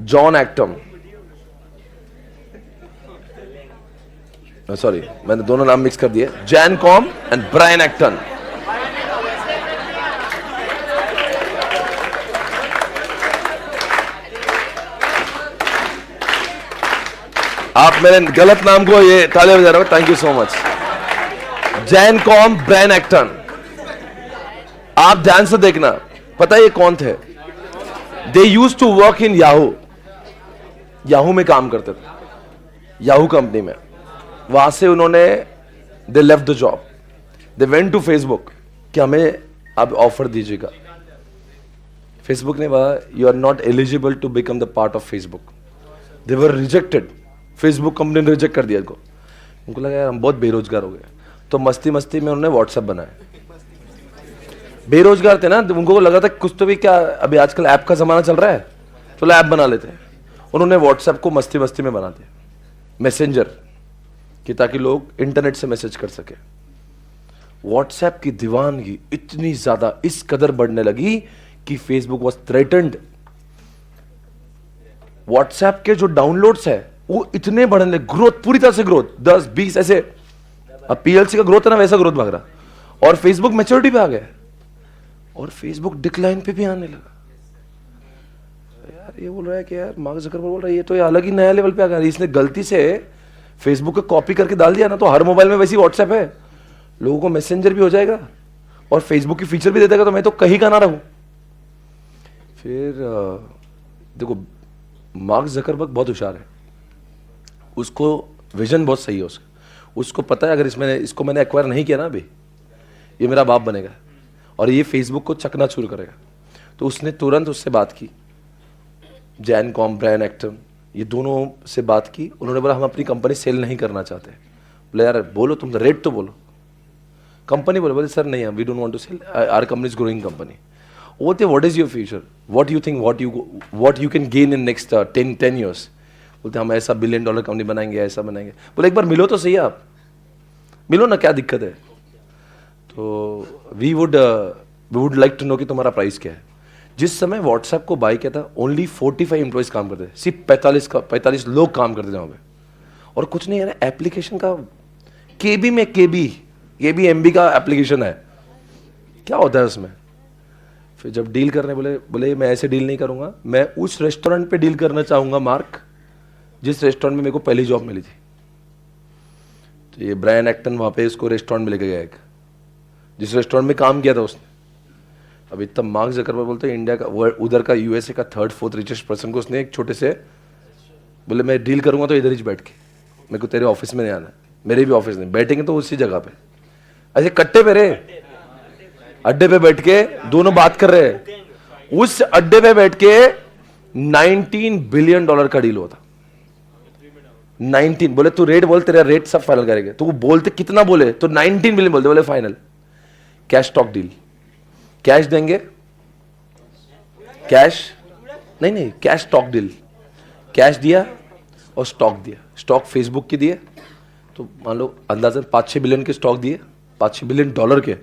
जॉन एक्टम। सॉरी, मैंने दोनों नाम मिक्स कर दिए, Jan Koum and Brian Acton. आप मेरे गलत नाम को ये ताले बजा रहे हो, thank you so much. Jan Koum, Brian Acton. आप ध्यान से देखना, पता है ये कौन थे? They used to work in Yahoo में काम करते थे। याहू कंपनी में। वहां से उन्होंने they left the job, they went to Facebook कि हमें आप ऑफर दीजिएगा। फेसबुक ने कहा you are not eligible to become the part of Facebook. They were rejected, Facebook company ने रिजेक्ट कर दिया इनको। उनको लगा यार हम बहुत बेरोजगार हो गए, तो मस्ती मस्ती में उन्होंने व्हाट्सएप बनाया। बेरोजगार थे ना, उनको लगा था कुछ तो भी, क्या अभी आजकल ऐप का जमाना चल रहा है, चलो ऐप बना लेते हैं। उन्होंने व्हाट्सएप को मस्ती मस्ती में बना दिया मैसेंजर कि ताकि लोग इंटरनेट से मैसेज कर सके। व्हाट्सएप की दीवानगी इतनी ज्यादा इस कदर बढ़ने लगी कि फेसबुक वॉज थ्रेटन्ड। व्हाट्सएप के जो डाउनलोड्स है वो इतने बढ़ने लगे, ग्रोथ पूरी तरह से ग्रोथ 10-20 ऐसे, अब पीएलसी का ग्रोथ है ना वैसा ग्रोथ भाग रहा। और फेसबुक मैच्योरिटी पे आ गया और फेसबुक डिक्लाइन पे भी आने लगा। यार ये बोल रहा है कि यार मार्क ज़करबर्ग बोल रहा है ये तो ये अलग ही नया लेवल पे आ गया। इसने गलती से फेसबुक को कॉपी करके डाल दिया ना, तो हर मोबाइल में वैसी व्हाट्सएप है, लोगों को मैसेंजर भी हो जाएगा और फेसबुक की फीचर भी दे देगा, तो मैं तो कहीं का ना रहूं। फिर देखो मार्क ज़करबर्ग बहुत होशियार है, उसको विजन बहुत सही है उसको पता है अगर इसको मैंने एक्वायर नहीं किया ना अभी, ये मेरा बाप बनेगा और ये फेसबुक को चकनाचूर करेगा। तो उसने तुरंत उससे बात की, जैन कॉम, ब्रायन एक्टन, ये दोनों से बात की। उन्होंने बोला हम अपनी कंपनी सेल नहीं करना चाहते। बोले यार बोलो तुम रेट तो बोलो। कंपनी बोले सर नहीं, we don't want to sell, our company is growing company. बोलते what is your future, what you think, what you can gain in next 10 years। बोलते हम ऐसा $1 billion कंपनी बनाएंगे, ऐसा बनाएंगे। बोले एक बार मिलो तो सही, आप मिलो ना, क्या दिक्कत है। तो we would like to know कि तुम्हारा प्राइस क्या है। जिस समय व्हाट्सएप को बाय किया था ओनली 45 एम्प्लॉइज काम करते थे, सिर्फ 45 लोग काम करते थे वहाँ पे, और कुछ नहीं है ना, एप्लीकेशन का केबी एमबी का एप्लीकेशन है, क्या होता है उसमें। फिर जब डील करने बोले मैं ऐसे डील नहीं करूंगा, मैं उस रेस्टोरेंट पे डील करना चाहूंगा मार्क जिस रेस्टोरेंट में मेरे को पहली जॉब मिली थी। तो ये ब्रायन एक्टन वहाँ पे उसको रेस्टोरेंट में लेके गया, एक जिस रेस्टोरेंट में काम किया था उसने। अभी तब मार्क ज़करबर्ग बोलते हैं इंडिया का, उधर का यूएसए का 3rd 4th रिचेस्ट पर्सन को उसने एक छोटे से बोले मैं डील करूंगा तो इधर ही बैठ के, मेरे को तेरे ऑफिस में नहीं आना, मेरे भी ऑफिस नहीं, बैठेंगे तो उसी जगह पे, ऐसे कट्टे पे रे अड्डे पे बैठ के दोनों बात कर रहे हैं। उस अड्डे पे बैठ के $19 billion का डील होता। 19 बोले तू रेट बोल, तेरा रेट सब फाइनल करेंगे। तो वो बोलते कितना बोले, तो 19 बिलियन बोलते, बोले final. Cash stock deal, cash देंगे, कैश नहीं कैश स्टॉक डील, कैश दिया और स्टॉक दिया। स्टॉक फेसबुक की दिए तो मान लो अंदाजन 5-6 बिलियन के स्टॉक दिए, $5-6 बिलियन के,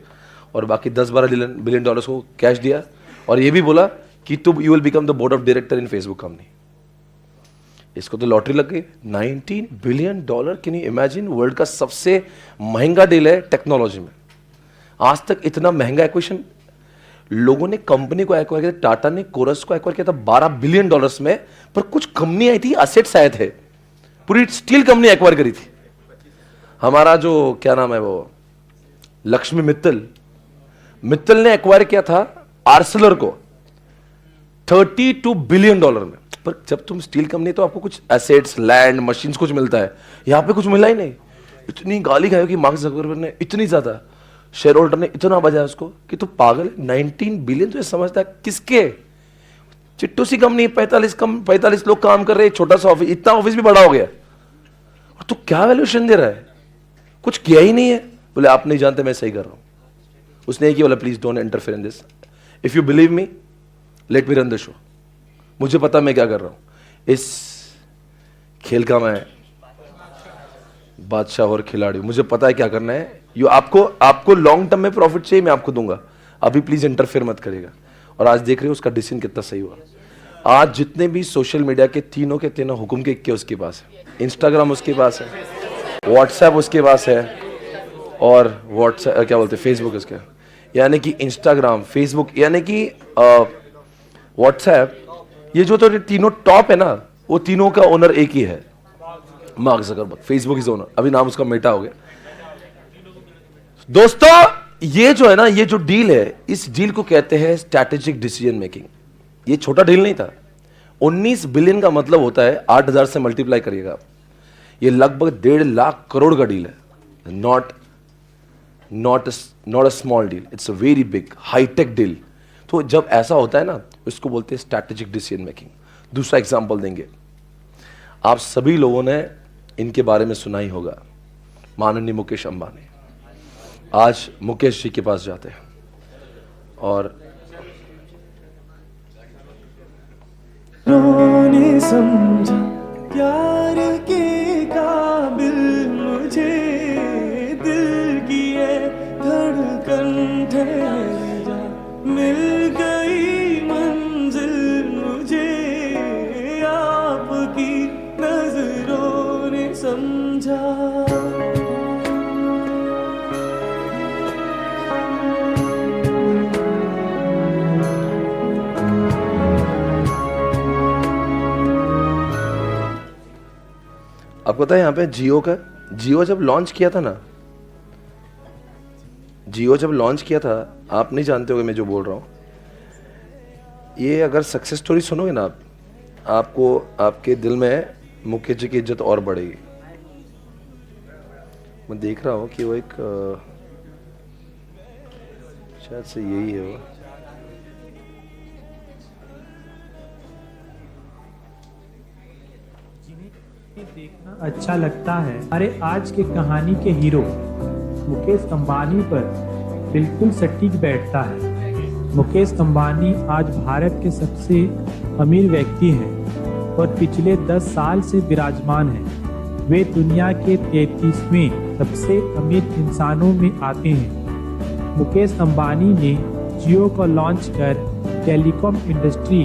और बाकी 10-12 बिलियन डॉलर्स को कैश दिया। और ये भी बोला कि तुम you will become the board of director in Facebook company. इसको तो लॉटरी लग गई, $19 billion. Can you imagine, world का सबसे महंगा डील है टेक्नोलॉजी में। आज तक इतना महंगा एक्विजिशन लोगों ने कंपनी को एक्वायर किया। टाटा ने कोरस को एक्वायर किया था $12 बिलियन में, पर कुछ कंपनी आई थी, असेट्स आए थे, पूरी स्टील कंपनी एक्वायर करी थी। हमारा जो क्या नाम है वो लक्ष्मी मित्तल ने एक्वायर किया था आर्सेलर को $32 बिलियन में। पर जब तुम स्टील कंपनी तो आपको कुछ एसेट्स, लैंड, मशीन्स कुछ मिलता है, यहां पे कुछ मिला ही नहीं। इतनी गाली खाई कि मार्क ज़करबर्ग ने, इतनी ज्यादा शेयर होल्डर ने इतना बजाया उसको कि तू पागल है, 19 बिलियन तो ये समझता है किसके, चिट्टू सी कंपनी, 45 लोग काम कर रहे हैं, छोटा सा ऑफिस, इतना ऑफिस भी बड़ा हो गया, और तू क्या वैल्यूएशन दे रहा है, कुछ किया ही नहीं है। बोले आप नहीं जानते मैं सही कर रहा हूं। उसने एक ही बोला please don't interfere in this, if you believe me let me run the show. मुझे पता मैं क्या कर रहा हूं, इस खेल का मैं बादशाह और खिलाड़ी, मुझे पता है क्या करना है। आपको लॉन्ग टर्म में प्रॉफिट चाहिए, मैं आपको दूंगा, अभी प्लीज इंटरफेयर मत करिएगा। और आज देख रहे हो उसका डिसीजन कितना सही हुआ। आज जितने भी सोशल मीडिया के तीनों के तीनों हुक्म के इक्के उसके पास है, इंस्टाग्राम उसके पास है, व्हाट्सएप उसके पास है, और व्हाट्सएप क्या बोलते हैं, फेसबुक उसके, यानी कि इंस्टाग्राम, फेसबुक, यानी कि व्हाट्सएप, ये जो तो तीनों टॉप है ना, वो तीनों का ओनर एक ही है, mark Zuckerberg. Facebook is owner, अभी नाम उसका मेटा हो गया। दोस्तों ये जो है ना, ये जो डील है, इस डील को कहते हैं स्ट्रैटेजिक डिसीजन मेकिंग। ये छोटा डील नहीं था। 19 बिलियन का मतलब होता है 8000 से मल्टीप्लाई करिएगा आप, ये लगभग 1.5 करोड़ का डील है. Not a small deal, it's a very big high tech deal. तो जब ऐसा होता है ना, इसको बोलते हैं स्ट्रैटेजिक डिसीजन मेकिंग. दूसरा एग्जांपल देंगे. आप सभी लोगों ने इनके बारे में सुना ही होगा, माननीय मुकेश अंबानी. आज मुकेश जी के पास जाते हैं और रोने समझा प्यार के काबिल मुझे, दिल की ये धड़कन ठहर जा, मिल गई मंजिल मुझे, आपकी नजरों ने समझा. आपको पता है यहाँ पे जियो जब लॉन्च किया था ना, जियो जब लॉन्च किया था, आप नहीं जानते होगे मैं जो बोल रहा हूँ. ये अगर सक्सेस स्टोरी सुनोगे ना आप, आपको आपके दिल में मुकेश जी की इज्जत और बढ़ेगी. मैं देख रहा हूँ कि वो एक शायद से यही है वो. देखना अच्छा लगता है. अरे आज के कहानी के हीरो मुकेश अंबानी पर बिल्कुल सटीक बैठता है. मुकेश अंबानी आज भारत के सबसे अमीर व्यक्ति हैं और पिछले 10 साल से विराजमान हैं. वे दुनिया के 33वें सबसे अमीर इंसानों में आते हैं. मुकेश अंबानी ने जियो को लॉन्च कर टेलीकॉम इंडस्ट्री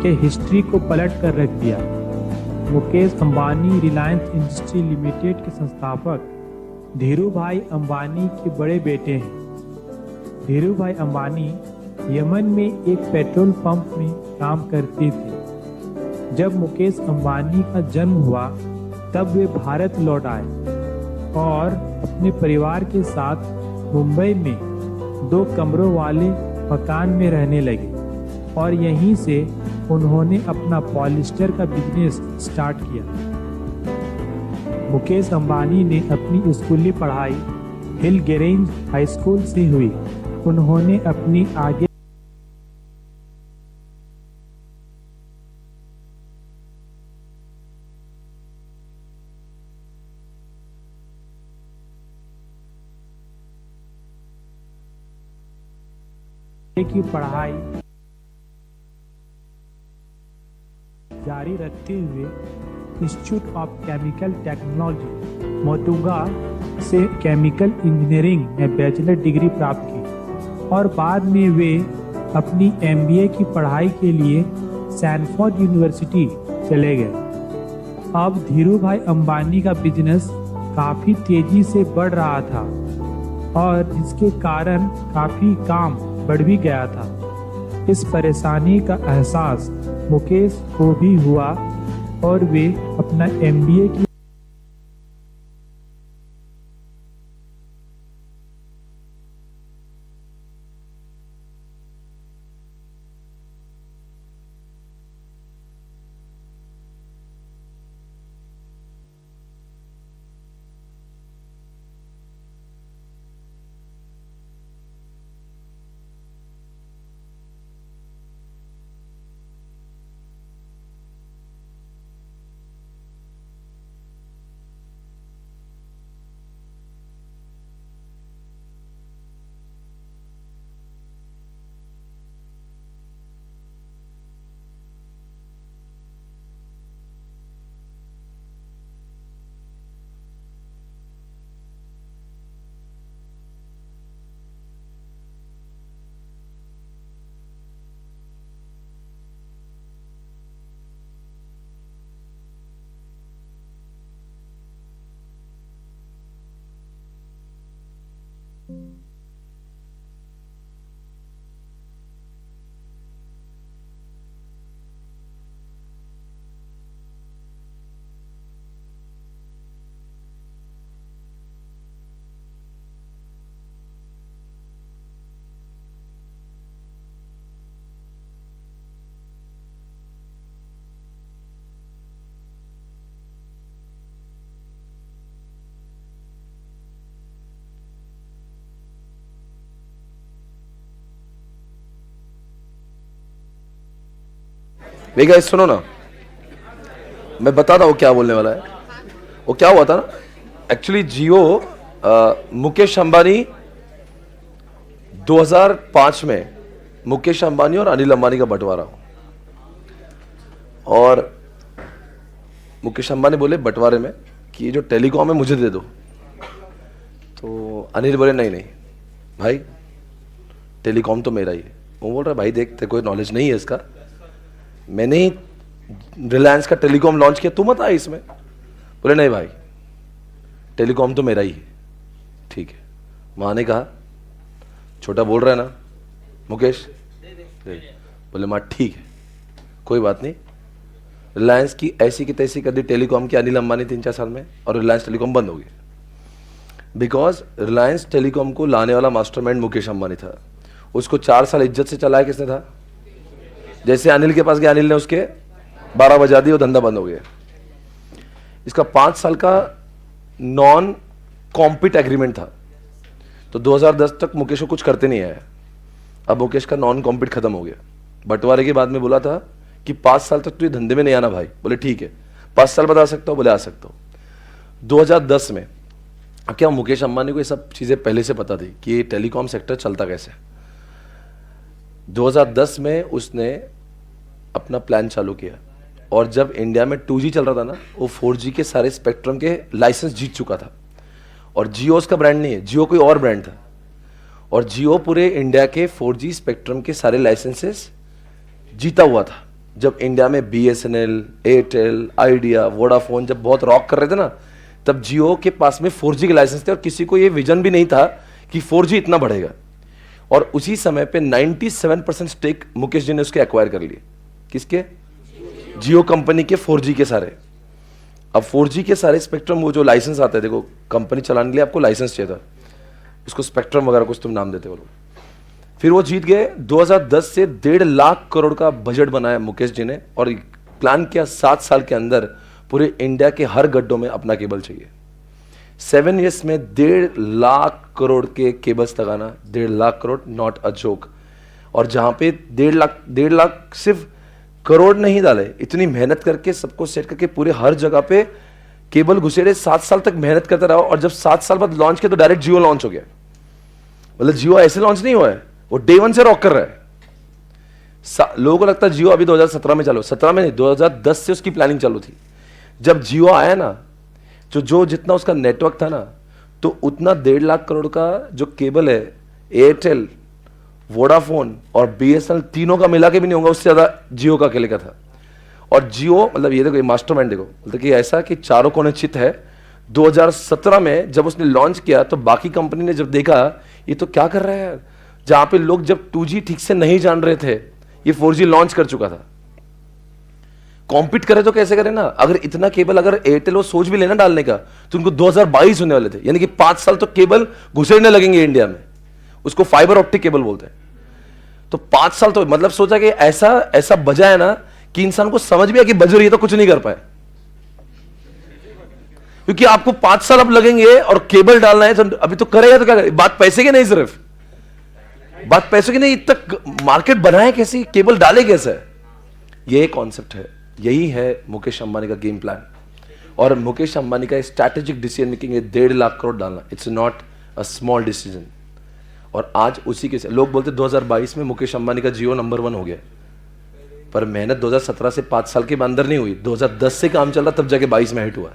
के हिस्ट्री को पलट कर रख दिया. मुकेश अंबानी रिलायंस इंडस्ट्री लिमिटेड के संस्थापक धीरू भाई अंबानी के बड़े बेटे हैं. धीरू भाई अंबानी यमन में एक पेट्रोल पंप में काम करते थे. जब मुकेश अंबानी का जन्म हुआ तब वे भारत लौट आए और अपने परिवार के साथ मुंबई में 2 कमरों वाले मकान में रहने लगे और यहीं से उन्होंने अपना पॉलिस्टर का बिजनेस स्टार्ट किया. मुकेश अंबानी ने अपनी स्कूली पढ़ाई हिलगेरेंज हाई स्कूल से हुई. उन्होंने अपनी आगे की पढ़ाई जारी रखते हुए इंस्टीट्यूट ऑफ केमिकल टेक्नोलॉजी मोतुगा से केमिकल इंजीनियरिंग में बैचलर डिग्री प्राप्त की और बाद में वे अपनी एमबीए की पढ़ाई के लिए सैनफोर्ड यूनिवर्सिटी चले गए. अब धीरू भाई अंबानी का बिजनेस काफी तेजी से बढ़ रहा था और इसके कारण काफी काम बढ़ भी गया था. इस परेशानी का एहसास मुकेश को भी हुआ और वे अपना एमबीए की वे गाइस सुनो ना, मैं बताता हूँ क्या बोलने वाला है। वो क्या हुआ था ना, एक्चुअली जियो मुकेश अंबानी 2005 में मुकेश अंबानी और अनिल अंबानी का बंटवारा हो, और मुकेश अंबानी बोले बंटवारे में कि ये जो टेलीकॉम है मुझे दे दो, तो अनिल बोले नहीं नहीं भाई टेलीकॉम तो मेरा ही है। वो बोल रहा भाई देख तेरे कोई नॉलेज नहीं है इसका, मैंने ही रिलायंस का टेलीकॉम लॉन्च किया, तू मत आ इसमें। बोले नहीं भाई टेलीकॉम तो मेरा ही है। ठीक है, माँ ने कहा छोटा बोल रहा है ना मुकेश, बोले माँ ठीक है कोई बात नहीं। रिलायंस की ऐसी की तैसी कर दी टेलीकॉम की अनिल अंबानी 3-4 साल में, और रिलायंस टेलीकॉम बंद हो गई। बिकॉज रिलायंस टेलीकॉम को लाने वाला मास्टरमाइंड मुकेश अंबानी था। उसको 4 साल इज्जत से चलाया किसने था? जैसे अनिल के पास गया, अनिल ने उसके 12 बजा दिए, वो धंधा बंद हो गया। इसका 5 साल का नॉन कॉम्पिट एग्रीमेंट था, तो 2010 तक मुकेश को कुछ करते नहीं आया। अब मुकेश का नॉन कॉम्पिट खत्म हो गया। बंटवारे के बाद में बोला था कि 5 साल तक तू ये धंधे में नहीं आना भाई। बोले ठीक है 5 साल बाद आ सकता हो? बोले आ सकता हो। 2010 में, अब क्या मुकेश अंबानी को ये सब चीजें पहले से पता थी कि ये टेलीकॉम सेक्टर चलता कैसे। 2010 में उसने अपना प्लान चालू किया, और जब इंडिया में 2G चल रहा था ना, वो 4G के सारे स्पेक्ट्रम के लाइसेंस जीत चुका था। और जियो उसका ब्रांड नहीं है, जियो कोई और ब्रांड था, और जियो पूरे इंडिया के 4G स्पेक्ट्रम के सारे लाइसेंसेस जीता हुआ था। जब इंडिया में BSNL, एयरटेल, आइडिया, वोडाफोन जब बहुत रॉक कर रहे थे ना, तब जियो के पास में 4G के लाइसेंस थे, और किसी को ये विजन भी नहीं था कि 4G इतना बढ़ेगा। और उसी समय पे 97% स्टेक मुकेश जी ने उसके एक्वायर कर लिए। किसके? जियो कंपनी के 4G के सारे। अब 4G के सारे स्पेक्ट्रम, वो जो लाइसेंस आता है, देखो कंपनी चलाने के लिए आपको लाइसेंस चाहिए था, उसको स्पेक्ट्रम वगैरह कुछ तुम नाम देते हो लोग। फिर वो जीत गए। 2010 से 1.5 लाख करोड़ का बजट बनाया मुकेश जी ने, और प्लान किया 7 साल के अंदर पूरे इंडिया के हर गड्ढों में अपना केबल चाहिए। 7 ईयर्स में 1.5 लाख करोड़ के केबल्स लगाना, 1.5 lakh crore, not a joke. और जहां पे 1.5 लाख सिर्फ करोड़ नहीं डाले, इतनी मेहनत करके सबको सेट करके पूरे हर जगह पे केबल घुसेड़े। 7 साल तक मेहनत करते रहो, और जब 7 साल बाद लॉन्च किया तो डायरेक्ट जियो लॉन्च हो गया। मतलब जियो ऐसे लॉन्च नहीं हुआ है, वो डे 1 से रॉक कर रहा है। लोगों को लगता है जियो अभी 2017 में चालू, 17 में नहीं, 2010 से उसकी प्लानिंग चालू थी। जब जियो आया ना, जो जितना उसका नेटवर्क था ना, तो उतना 1.5 लाख करोड़ का जो केबल है, एयरटेल, वोडाफोन और BSNL तीनों का मिला के भी नहीं होगा, उससे ज्यादा जियो का अकेले का था। और जियो, मतलब ये देखो, ये मास्टरमाइंड देखो, मतलब कि ऐसा कि चारों कोने चित है। 2017 में जब उसने लॉन्च किया तो बाकी कंपनी ने जब देखा ये तो क्या कर रहा है यार, जहां पे लोग जब 2G ठीक से नहीं जान रहे थे, ये 4G लॉन्च कर चुका था। कॉम्पीट करे तो कैसे करे ना। अगर इतना केबल अगर एयरटेल वो सोच भी लेना डालने का, तो उनको 2022 होने वाले थे, यानी कि 5 साल तो केबल घुसेड़ने लगेंगे इंडिया में। उसको फाइबर ऑप्टिक केबल बोलते हैं। तो 5 साल तो मतलब सोचा कि ऐसा बजा है ना कि इंसान को समझ भी आया कि बज रही है, तो कुछ नहीं कर पाए, क्योंकि आपको 5 साल अब लगेंगे और केबल डालना है। तो अभी तो करेगा तो क्या करे? बात पैसे की नहीं, सिर्फ बात पैसे की नहीं, तक मार्केट बनाए कैसे, केबल डाले कैसे, ये कॉन्सेप्ट है। यही है मुकेश अंबानी का गेम प्लान। और मुकेश अंबानी का स्ट्रैटेजिक डिसीजन मेकिंग है 1.5 लाख करोड़ डालना। It's not a small decision. और आज उसी के लोग बोलते 2022 में मुकेश अंबानी का जियो नंबर 1 हो गया, पर मेहनत 2017 से 5 साल के अंदर नहीं हुई। 2010 से काम चल रहा, तब जाके 22 में हिट हुआ।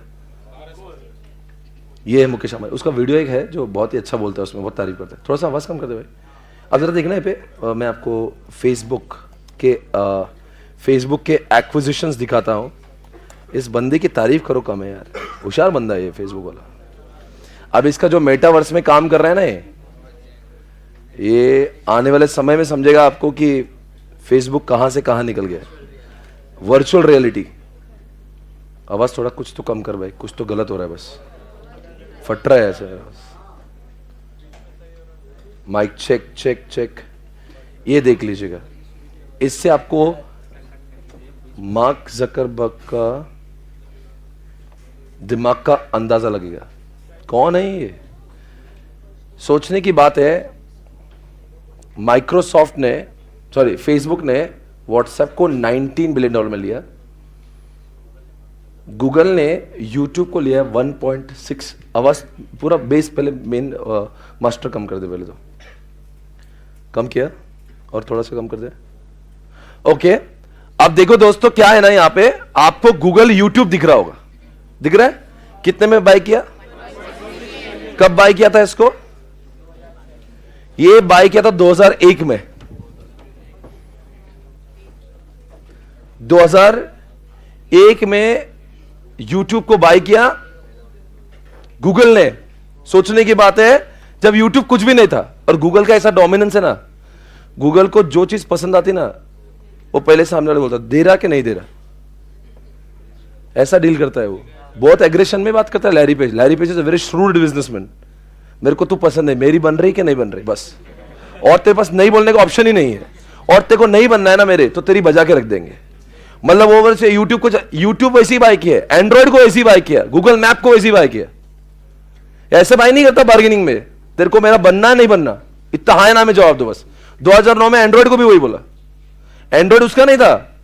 ये है मुकेश अंबानी। उसका वीडियो एक है जो बहुत ही अच्छा बोलता है, उसमें बहुत तारीफ करता है। थोड़ा सा आवाज कम कर दे भाई। अब जरा देखना है पे मैं आपको फेसबुक के एक्विजिशंस दिखाता हूं। इस बंदे की तारीफ करो कम है यार, होशियार बंदा है ये फेसबुक वाला। अब इसका जो मेटावर्स में काम कर रहा है ना, ये आने वाले समय में समझेगा आपको कि फेसबुक कहां से कहां निकल गया। Virtual reality. आवाज थोड़ा कुछ तो कम कर भाई, कुछ तो गलत हो रहा है, बस फट रहा है ऐसे। Mike check check check. ये देख लीजिएगा, इससे आपको मार्क जकरबर्ग का दिमाग का अंदाजा लगेगा। कौन है ये? सोचने की बात है, फेसबुक ने व्हाट्सएप को $19 बिलियन में लिया, गूगल ने यूट्यूब को लिया 1.6। आवाज पूरा बेस पहले मेन मास्टर कम कर दे, पहले तो कम किया और थोड़ा सा कम कर दे। ओके, अब देखो दोस्तों क्या है ना, यहां पे आपको गूगल यूट्यूब दिख रहा होगा, दिख रहा है? कितने में बाय किया? कब बाय किया था इसको? ये बाय किया था 2001 में। 2001 में यूट्यूब को बाय किया गूगल ने। सोचने की बात है, जब यूट्यूब कुछ भी नहीं था, और गूगल का ऐसा डोमिनेंस है ना, गूगल को जो चीज पसंद आती ना, वो पहले सामने वाले बोलता दे रहा कि नहीं दे रहा, ऐसा डील करता है वो। बहुत एग्रेशन में बात करता है Larry page. Larry page is a very shrewd businessman. मेरे को तू पसंद है, मेरी बन रही कि नहीं बन रही, बस। और तेरे पास नहीं बोलने का ऑप्शन ही नहीं है, और तेरे को नहीं बनना है ना मेरे, तो तेरी बजा के रख देंगे। मतलब ओवर से यूट्यूब को, यूट्यूब वैसे ही बाय किया, एंड्रॉइड को वैसे ही बाय किया, गूगल मैप को वैसे ही बाय किया। ऐसे बाय नहीं करता बार्गेनिंग में, तेरे को मेरा बनना है नहीं बनना, इतना हाँ ना में जवाब दो बस। 2009 में एंड्रॉइड को भी वही बोला। एंड्रॉइड उसका नहीं था,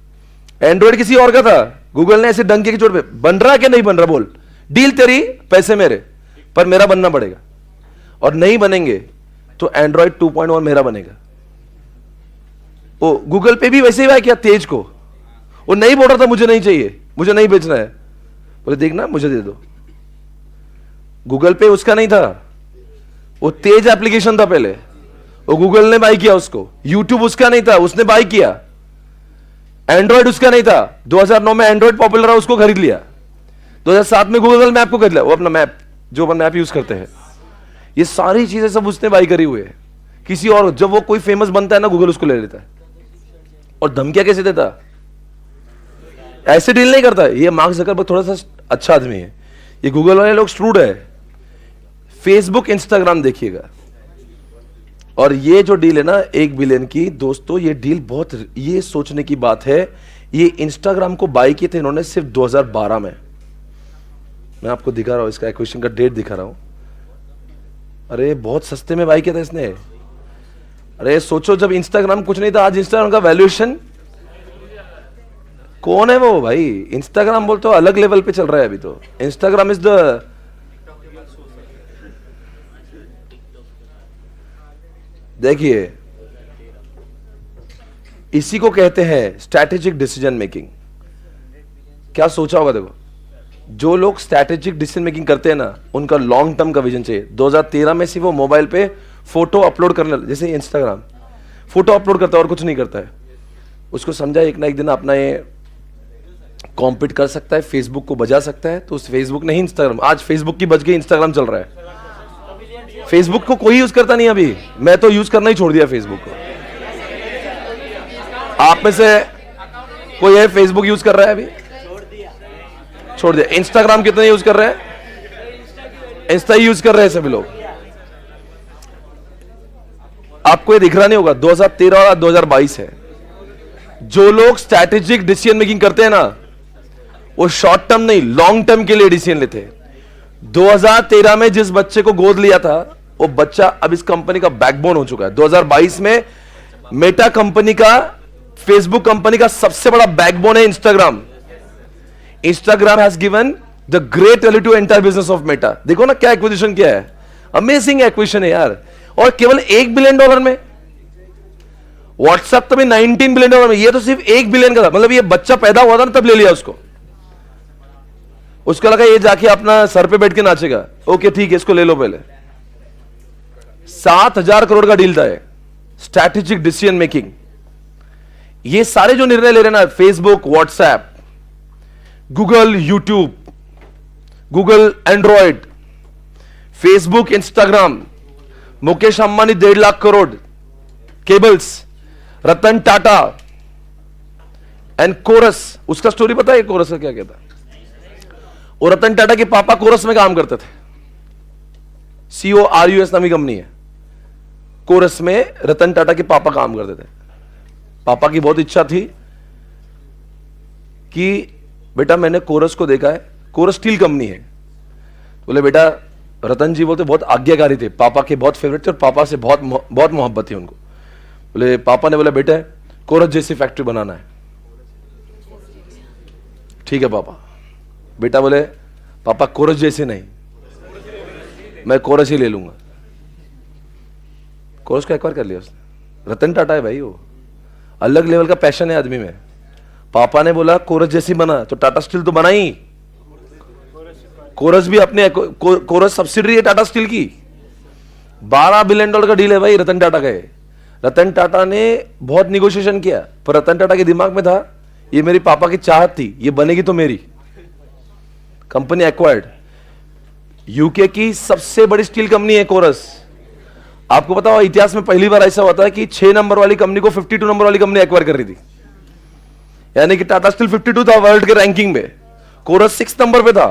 एंड्रॉइड किसी और का था। गूगल ने ऐसे डंके की चोट पे, बन रहा कि नहीं बन रहा बोल, डील तेरी, पैसे मेरे, पर मेरा बनना पड़ेगा, और नहीं बनेंगे तो एंड्रॉइड 2.1 मेरा बनेगा। वो गूगल पे भी वैसे ही बाय किया तेज को। वो नहीं बोल रहा था मुझे नहीं चाहिए, मुझे नहीं बेचना है, बोले देखना मुझे दे दो। गूगल पे उसका नहीं था, वो तेज एप्लीकेशन था पहले, वो गूगल ने बाय किया उसको। यूट्यूब उसका नहीं था, उसने बाय किया। एंड्रॉइड उसका नहीं था, 2009 में एंड्रॉइड पॉपुलर है, उसको खरीद लिया। 2007 में गूगल मैप को खरीद लिया, वो अपना मैप, जो अपन मैप यूज करते हैं। ये सारी चीजें सब उसने बाय करी हुई है। किसी और, जब वो कोई फेमस बनता है ना, गूगल उसको ले लेता है। और धमकियां कैसे देता, ऐसे डील नहीं करता। ये मार्क ज़करबर्ग थोड़ा सा अच्छा आदमी है, ये गूगल वाले लोग स्ट्रूड है। फेसबुक, इंस्टाग्राम देखिएगा, और ये जो डील है ना 1 बिलियन की, दोस्तों ये डील बहुत, ये सोचने की बात है। ये इंस्टाग्राम को बाय किए थे इन्होंने सिर्फ 2012 में। मैं आपको दिखा रहा हूं, इसका एक्विजिशन का डेट दिखा रहा हूं। अरे बहुत सस्ते में बाय किया था इसने। अरे सोचो, जब इंस्टाग्राम कुछ नहीं था, आज इंस्टाग्राम का वैल्यूएशन, कौन है वो भाई? इंस्टाग्राम बोल तो अलग लेवल पे चल रहा है अभी तो। इंस्टाग्राम इज द, देखिए इसी को कहते हैं स्ट्रैटेजिक डिसीजन मेकिंग। क्या सोचा होगा, देखो जो लोग स्ट्रैटेजिक डिसीजन मेकिंग करते हैं ना, उनका लॉन्ग टर्म का विजन चाहिए। 2013 में सिर्फ वो मोबाइल पे फोटो अपलोड करने, जैसे इंस्टाग्राम फोटो अपलोड करता है और कुछ नहीं करता है। उसको समझा एक ना एक दिन अपना ये कॉम्पीट कर सकता है, फेसबुक को बजा सकता है। तो उस फेसबुक नहीं, इंस्टाग्राम, आज फेसबुक की बज गई, इंस्टाग्राम चल रहा है। फेसबुक को कोई यूज करता नहीं अभी, मैं तो यूज करना ही छोड़ दिया फेसबुक को। आप में से कोई है फेसबुक यूज कर रहा है अभी? छोड़ दिया। इंस्टाग्राम कितने यूज कर रहे हैं? इंस्टा ही यूज कर रहे हैं सभी लोग। आपको ये दिख रहा नहीं होगा, 2013 और 2022 है। जो लोग स्ट्रैटेजिक डिसीजन मेकिंग करते हैं ना, वो शॉर्ट टर्म नहीं, लॉन्ग टर्म के लिए डिसीजन लेते हैं। 2013 में जिस बच्चे को गोद लिया था, वो बच्चा अब इस कंपनी का बैकबोन हो चुका है। 2022 में मेटा कंपनी का, फेसबुक कंपनी का सबसे बड़ा बैकबोन है Instagram. Instagram has given the great value to entire business of Meta. देखो ना क्या एक्विजिशन किया है, अमेजिंग एक्विजिशन है यार, और केवल $1 बिलियन में। व्हाट्सएप तो भी $19 बिलियन में, ये तो सिर्फ $1 बिलियन का था। मतलब ये बच्चा पैदा हुआ था ना, तब ले लिया उसको। उसको लगा ये जाके अपना सर पे बैठ के नाचेगा, ओके ठीक है इसको ले लो पहले। 7,000 करोड़ का डील था ये, स्ट्रैटेजिक डिसीजन मेकिंग। ये सारे जो निर्णय ले रहे ना, Facebook, WhatsApp, Google YouTube, Google Android, Facebook Instagram, Mukesh Ambani 1.5 lakh crore cables, Ratan Tata and Corus. उसका स्टोरी पता है कोरस का क्या कहता? और रतन टाटा के पापा कोरस में काम करते थे। CORUS नामी कंपनी है, कोरस में रतन टाटा के पापा काम करते थे। पापा की बहुत इच्छा थी कि बेटा मैंने कोरस को देखा है, कोरस स्टील कंपनी है। बोले बेटा, रतन जी बोलते बहुत आज्ञाकारी थे, पापा के बहुत फेवरेट थे और पापा से बहुत मोहब्बत थी उनको। बोले पापा ने बोला बेटा कोरस जैसी फैक्ट्री बनाना है। ठीक है पापा। बेटा बोले पापा कोरस जैसी नहीं, मैं कोरस ही ले लूंगा। कोरस को एक्वायर कर लिया उसने। रतन टाटा है भाई, वो अलग लेवल का पैशन है आदमी में। पापा ने बोला कोरस जैसी बना, तो टाटा स्टील तो बना ही। कोरस भी अपने कोरस सब्सिडरी है टाटा स्टील की। $12 बिलियन का डील है भाई रतन टाटा का। रतन टाटा ने बहुत निगोशिएशन किया, पर रतन टाटा के दिमाग में था ये मेरी पापा की चाहत थी, ये बनेगी तो मेरी। Company acquired. यूके की सबसे बड़ी स्टील कंपनी है कोरस। आपको पता हो इतिहास में पहली बार ऐसा होता है कि 6 नंबर वाली कंपनी को 52 नंबर वाली कंपनी एक्वायर कर रही थी। यानी कि टाटा स्टील 52 था वर्ल्ड के रैंकिंग में, कोरस 6 नंबर पे था।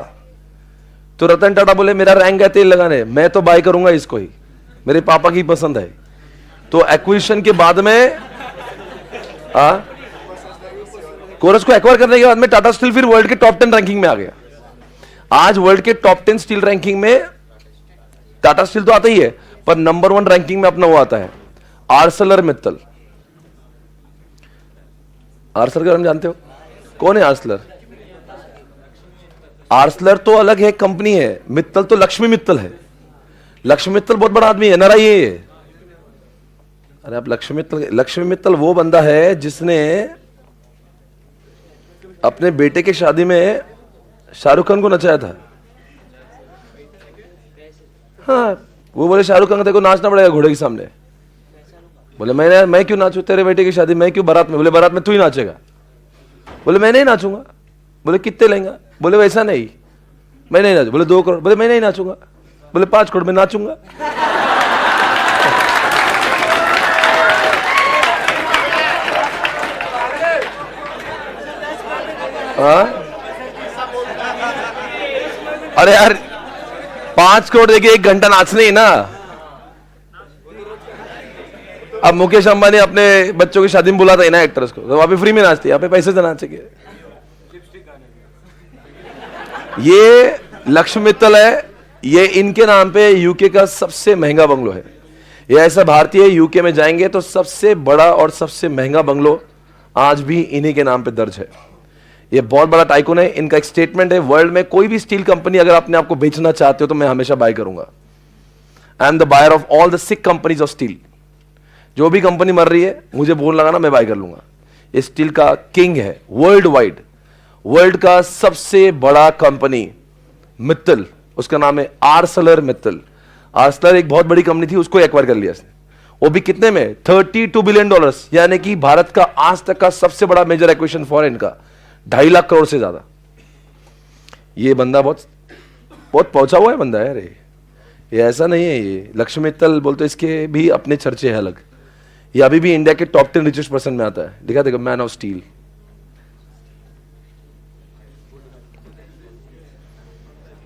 तो रतन टाटा बोले मेरा रैंक है तेल लगाने, मैं तो बाय करूंगा इसको ही, मेरे पापा की पसंद है। तो एक्विजिशन के बाद में कोरस को एक्वायर करने के बाद में टाटा स्टील फिर वर्ल्ड के टॉप 10 रैंकिंग में आ गया। आज वर्ल्ड के टॉप 10 स्टील रैंकिंग में टाटा स्टील तो आता ही है, पर नंबर 1 रैंकिंग में अपना वो आता है आर्सलर मित्तल। आर्सलर का नाम जानते हो? कौन है आर्सलर? आर्सलर तो अलग है, कंपनी है। मित्तल तो लक्ष्मी मित्तल है। लक्ष्मी मित्तल बहुत बड़ा आदमी है, एनआरआई है। अरे आप लक्ष्मी मित्तल वो बंदा है जिसने अपने बेटे की शादी में शाहरुख खान को नचाया था। हाँ, वो बोले शाहरुख खान को नाचना पड़ेगा घोड़े के सामने। बोले मैं क्यों नाचूं तेरे बेटे की शादी, मैं क्यों बारात में? बोले बारात में तू ही नाचेगा। बोले मैं नहीं नाचूंगा। बोले कितने लेंगे? बोले वैसा नहीं, मैं नहीं नाचूंगा। बोले 2 करोड़। बोले मैं नहीं नाचूंगा। बोले 5 करोड़ में नाचूंगा। हाँ? अरे यार 5 करोड़ देके 1 घंटा नाचने ही ना। अब मुकेश अंबानी अपने बच्चों की शादी में बुलाता है ना एक्टर्स को, तो वहां पे फ्री में नाचते, यहाँ पे पैसे से नाचेंगे। ये लक्ष्मी मित्तल है, ये इनके नाम पे यूके का सबसे महंगा बंगलो है। ये ऐसा भारतीय यूके में जाएंगे तो सबसे बड़ा और सबसे महंगा बंगलो आज भी इन्हीं के नाम पे दर्ज है। ये बहुत बड़ा टाइकून है। इनका एक स्टेटमेंट है, वर्ल्ड में कोई भी स्टील कंपनी अगर अपने आप को बेचना चाहते हो तो मैं हमेशा बाय करूंगा। I am the buyer of all the 6 companies of steel. जो भी कंपनी मर रही है मुझे बोल लगाना, मैं बाय कर लूंगा। ये स्टील का किंग है वर्ल्ड वाइड। वर्ल्ड का सबसे बड़ा कंपनी मित्तल, उसका नाम है आर्सलर मित्तल। आर्सलर एक बहुत बड़ी कंपनी थी, उसको एक्वायर कर लिया इसने। वो भी कितने में? $32 बिलियन, यानी कि भारत का आज तक का सबसे बड़ा मेजर एक्विजिशन फॉरेन का, 2.5 लाख करोड़ से ज्यादा। ये बंदा बहुत पहुंचा हुआ है बंदा है। अरे ये ऐसा नहीं है, ये लक्ष्मी मित्तल बोलते इसके भी अपने चर्चे है अलग। ये अभी भी इंडिया के टॉप 10 रिचेस्ट पर्सन में आता है। दिखा देखो, man of steel.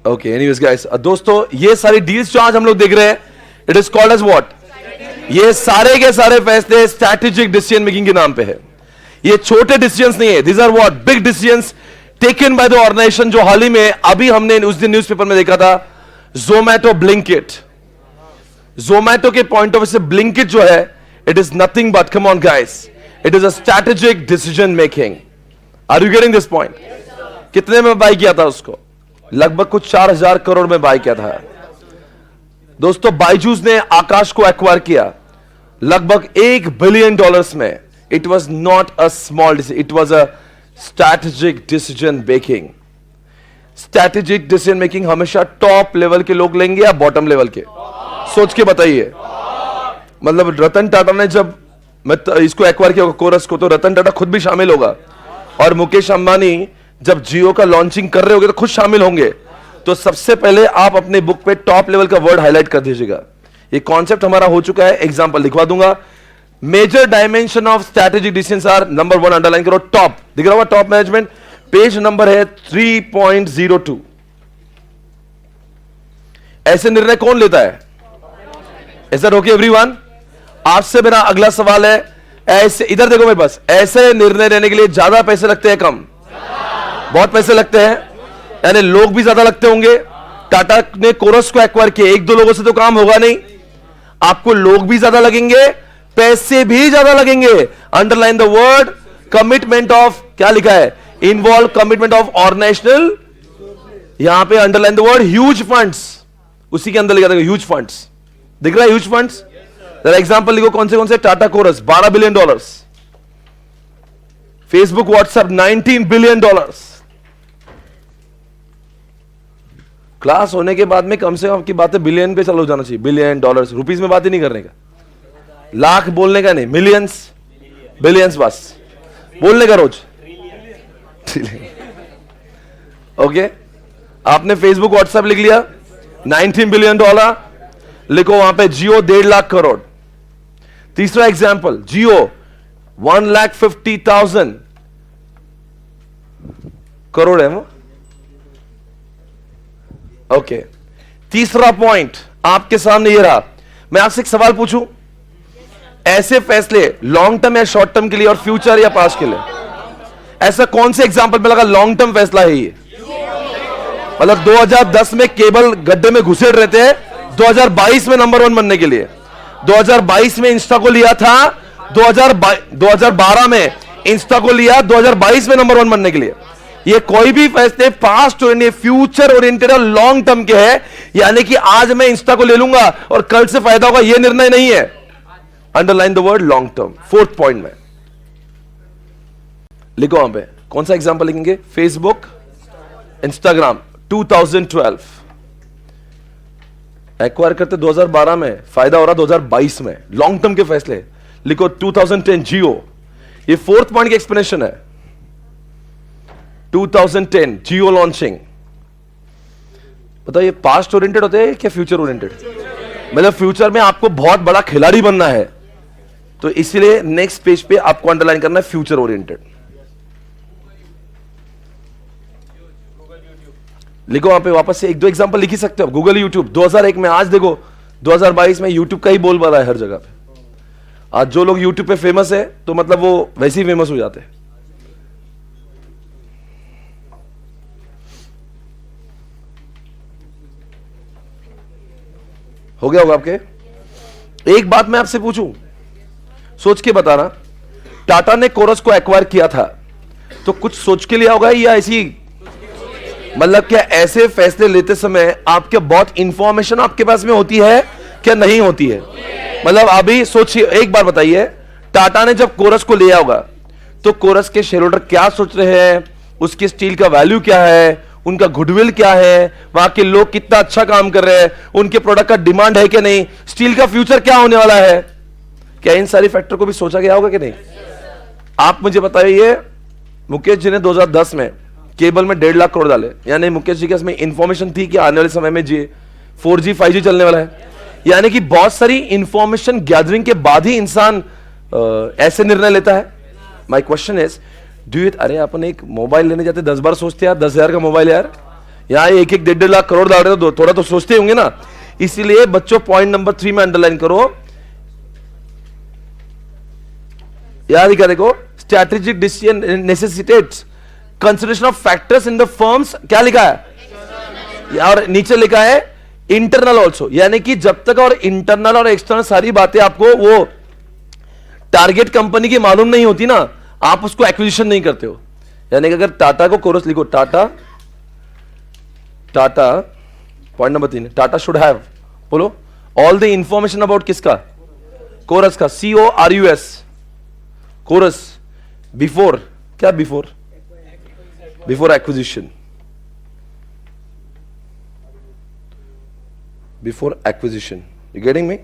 Okay, anyways guys, दोस्तों ये सारी डील्स जो आज हम लोग देख रहे हैं, it is called as what? ये सारे के सारे फैसले स्ट्रैटेजिक डिसीजन मेकिंग के नाम पे है। ये छोटे डिसीजंस नहीं है, these are what? Big decisions taken by the organization. जो हाल ही में अभी हमने उस दिन न्यूज़पेपर में देखा था, जोमैटो ब्लिंकिट। जोमैटो के पॉइंट ऑफ व्यू से ब्लिंकिट जो है, it is nothing but, come on guys, it is a strategic decision making. Are you getting this point? कितने में बाय किया था उसको? लगभग कुछ 4000 करोड़ में बाय किया था। दोस्तों बायजूस ने आकाश को एक्वायर किया लगभग $1 बिलियन में। It was not a small decision, it was a strategic decision making. Strategic decision making हमेशा टॉप लेवल के लोग लेंगे या बॉटम लेवल के? सोच के बताइए। मतलब रतन टाटा ने जब इसको एक्वायर किया कोरस को, तो रतन टाटा खुद भी शामिल होगा, और मुकेश अंबानी जब जियो का लॉन्चिंग कर रहे होंगे तो खुद शामिल होंगे। तो सबसे पहले आप अपने बुक पे टॉप लेवल का वर्ड हाईलाइट कर दीजिएगा। ये कॉन्सेप्ट हमारा हो चुका है, एग्जांपल लिखवा दूंगा। Major dimension of strategic decisions are, number 1 underline करो, टॉप। दिख रहा होगा टॉप मैनेजमेंट, पेज नंबर है 3.02। ऐसे निर्णय कौन लेता है? ऐसा रोके एवरीवन। आपसे मेरा अगला सवाल है, ऐसे इधर देखो मेरे पास, ऐसे निर्णय लेने के लिए ज्यादा पैसे लगते हैं कम? बहुत पैसे लगते हैं, यानी लोग भी ज्यादा लगते होंगे। टाटा ने कोरस को एक्वायर किया, 1-2 लोगों से तो काम होगा नहीं, आपको लोग भी ज्यादा लगेंगे, पैसे भी ज्यादा लगेंगे। Underline the word commitment of, क्या लिखा है, इन्वॉल्व कमिटमेंट ऑफ ऑर्गेनाइजेशनल, यहां पे underline the word huge funds, उसी के अंदर लिखा था ह्यूज फंड्स, दिख रहा है ह्यूज फंड्स। जरा एग्जांपल लिखो कौन से, Tata Corus $12 billion, Facebook WhatsApp $19 billion. Class होने के बाद में कम से कम आपकी बातें बिलियन पे चलो जाना चाहिए, बिलियन डॉलर्स, रुपीस में बात ही नहीं करने का, लाख बोलने का नहीं, मिलियंस बिलियंस बस बोलने का रोज। ओके, आपने फेसबुक व्हाट्सएप लिख लिया $19 बिलियन, लिखो वहां पे जियो 1.5 लाख करोड़। तीसरा एग्जांपल जियो 1,50,000 करोड़ है वो। ओके, तीसरा पॉइंट आपके सामने ये रहा। मैं आपसे एक सवाल पूछूं, ऐसे फैसले लॉन्ग टर्म या शॉर्ट टर्म के लिए और फ्यूचर या पास्ट के लिए, ऐसा कौन से एग्जांपल में लगा लॉन्ग टर्म फैसला है ये? मतलब 2010 में केबल गड्ढे में घुसेड़ रहे थे 2022 में नंबर 1 बनने के लिए। 2022 में इंस्टा को लिया था, 2012 में इंस्टा को लिया, 2022 में नंबर 1 बनने के लिए। ये कोई भी फैसले पास्ट ओरिएंटेड, फ्यूचर ओरिएंटेड और लॉन्ग टर्म के हैं, यानी कि आज मैं इंस्टा को ले लूंगा और कल से फायदा होगा, यह निर्णय नहीं है। Underline the word long term. Fourth point में लिखो वहां पे, कौन सा एग्जांपल लिखेंगे? फेसबुक, इंस्टाग्राम 2012 एक्वायर करते 2012 में, फायदा हो रहा 2022 में, लॉन्ग टर्म के फैसले। लिखो 2010 जियो, ये फोर्थ पॉइंट की एक्सप्लेनेशन है। 2010 जियो लॉन्चिंग। बताओ ये पास्ट ओरिएंटेड होते हैं क्या फ्यूचर ओरिएंटेड? मतलब फ्यूचर में आपको बहुत बड़ा खिलाड़ी बनना है, तो इसलिए नेक्स्ट पेज पे आपको अंडरलाइन करना है फ्यूचर ओरिएंटेड। लिखो वहां पे वापस से 1-2 एग्जांपल लिख ही सकते हो। गूगल, यूट्यूब 2001 में, आज देखो 2022 में यूट्यूब का ही बोल पा रहा है हर जगह पे। आज जो लोग यूट्यूब पे फेमस है तो मतलब वो वैसे ही फेमस हो जाते हैं। हो गया होगा आपके? एक बात मैं आपसे पूछूं, सोच के बताना, टाटा ने कोरस को एक्वायर किया था तो कुछ सोच के लिया होगा या ऐसी, मतलब क्या ऐसे फैसले लेते समय आपके बहुत इंफॉर्मेशन आपके पास में होती है क्या नहीं होती है? मतलब अभी सोचिए, एक बार बताइए, टाटा ने जब कोरस को लिया होगा तो कोरस के शेयर होल्डर क्या सोच रहे हैं, उसके स्टील का वैल्यू क्या है, उनका गुडविल क्या है, वहां के लोग कितना अच्छा काम कर रहे हैं, उनके प्रोडक्ट का डिमांड है कि नहीं, स्टील का फ्यूचर क्या होने वाला है, क्या इन सारी फैक्टर को भी सोचा गया होगा कि नहीं? आप मुझे बताइए, मुकेश जी ने 2010 में केबल में 1.5 लाख करोड़ डाले, यानी मुकेश जी के इसमें इंफॉर्मेशन थी कि आने वाले समय में 4G 5G चलने वाला है, यानी कि बहुत सारी इंफॉर्मेशन गैदरिंग के बाद ही इंसान ऐसे निर्णय लेता है। My question is, do it, अरे अपन एक मोबाइल लेने जाते 10 बार सोचते यार, 10,000 का मोबाइल यार, यहाँ 1-1 लाख करोड़ डाल रहे हो, थोड़ा तो सोचते होंगे ना। इसलिए बच्चों पॉइंट नंबर 3 में अंडरलाइन करो, याद ही क्या, देखो, strategic decision necessitates consideration of factors in the firms, क्या लिखा है, और नीचे लिखा है इंटरनल ऑल्सो, यानी कि जब तक और इंटरनल और एक्सटर्नल सारी बातें आपको वो टारगेट कंपनी की मालूम नहीं होती ना, आप उसको एक्विजिशन नहीं करते हो। यानी कि अगर टाटा को कोरस लिखो, Tata point number 3, Tata should have, बोलो, ऑल द इंफॉर्मेशन अबाउट किसका, कोरस का, CORUS, कोरस, बिफोर, क्या before acquisition, before acquisition, you getting me?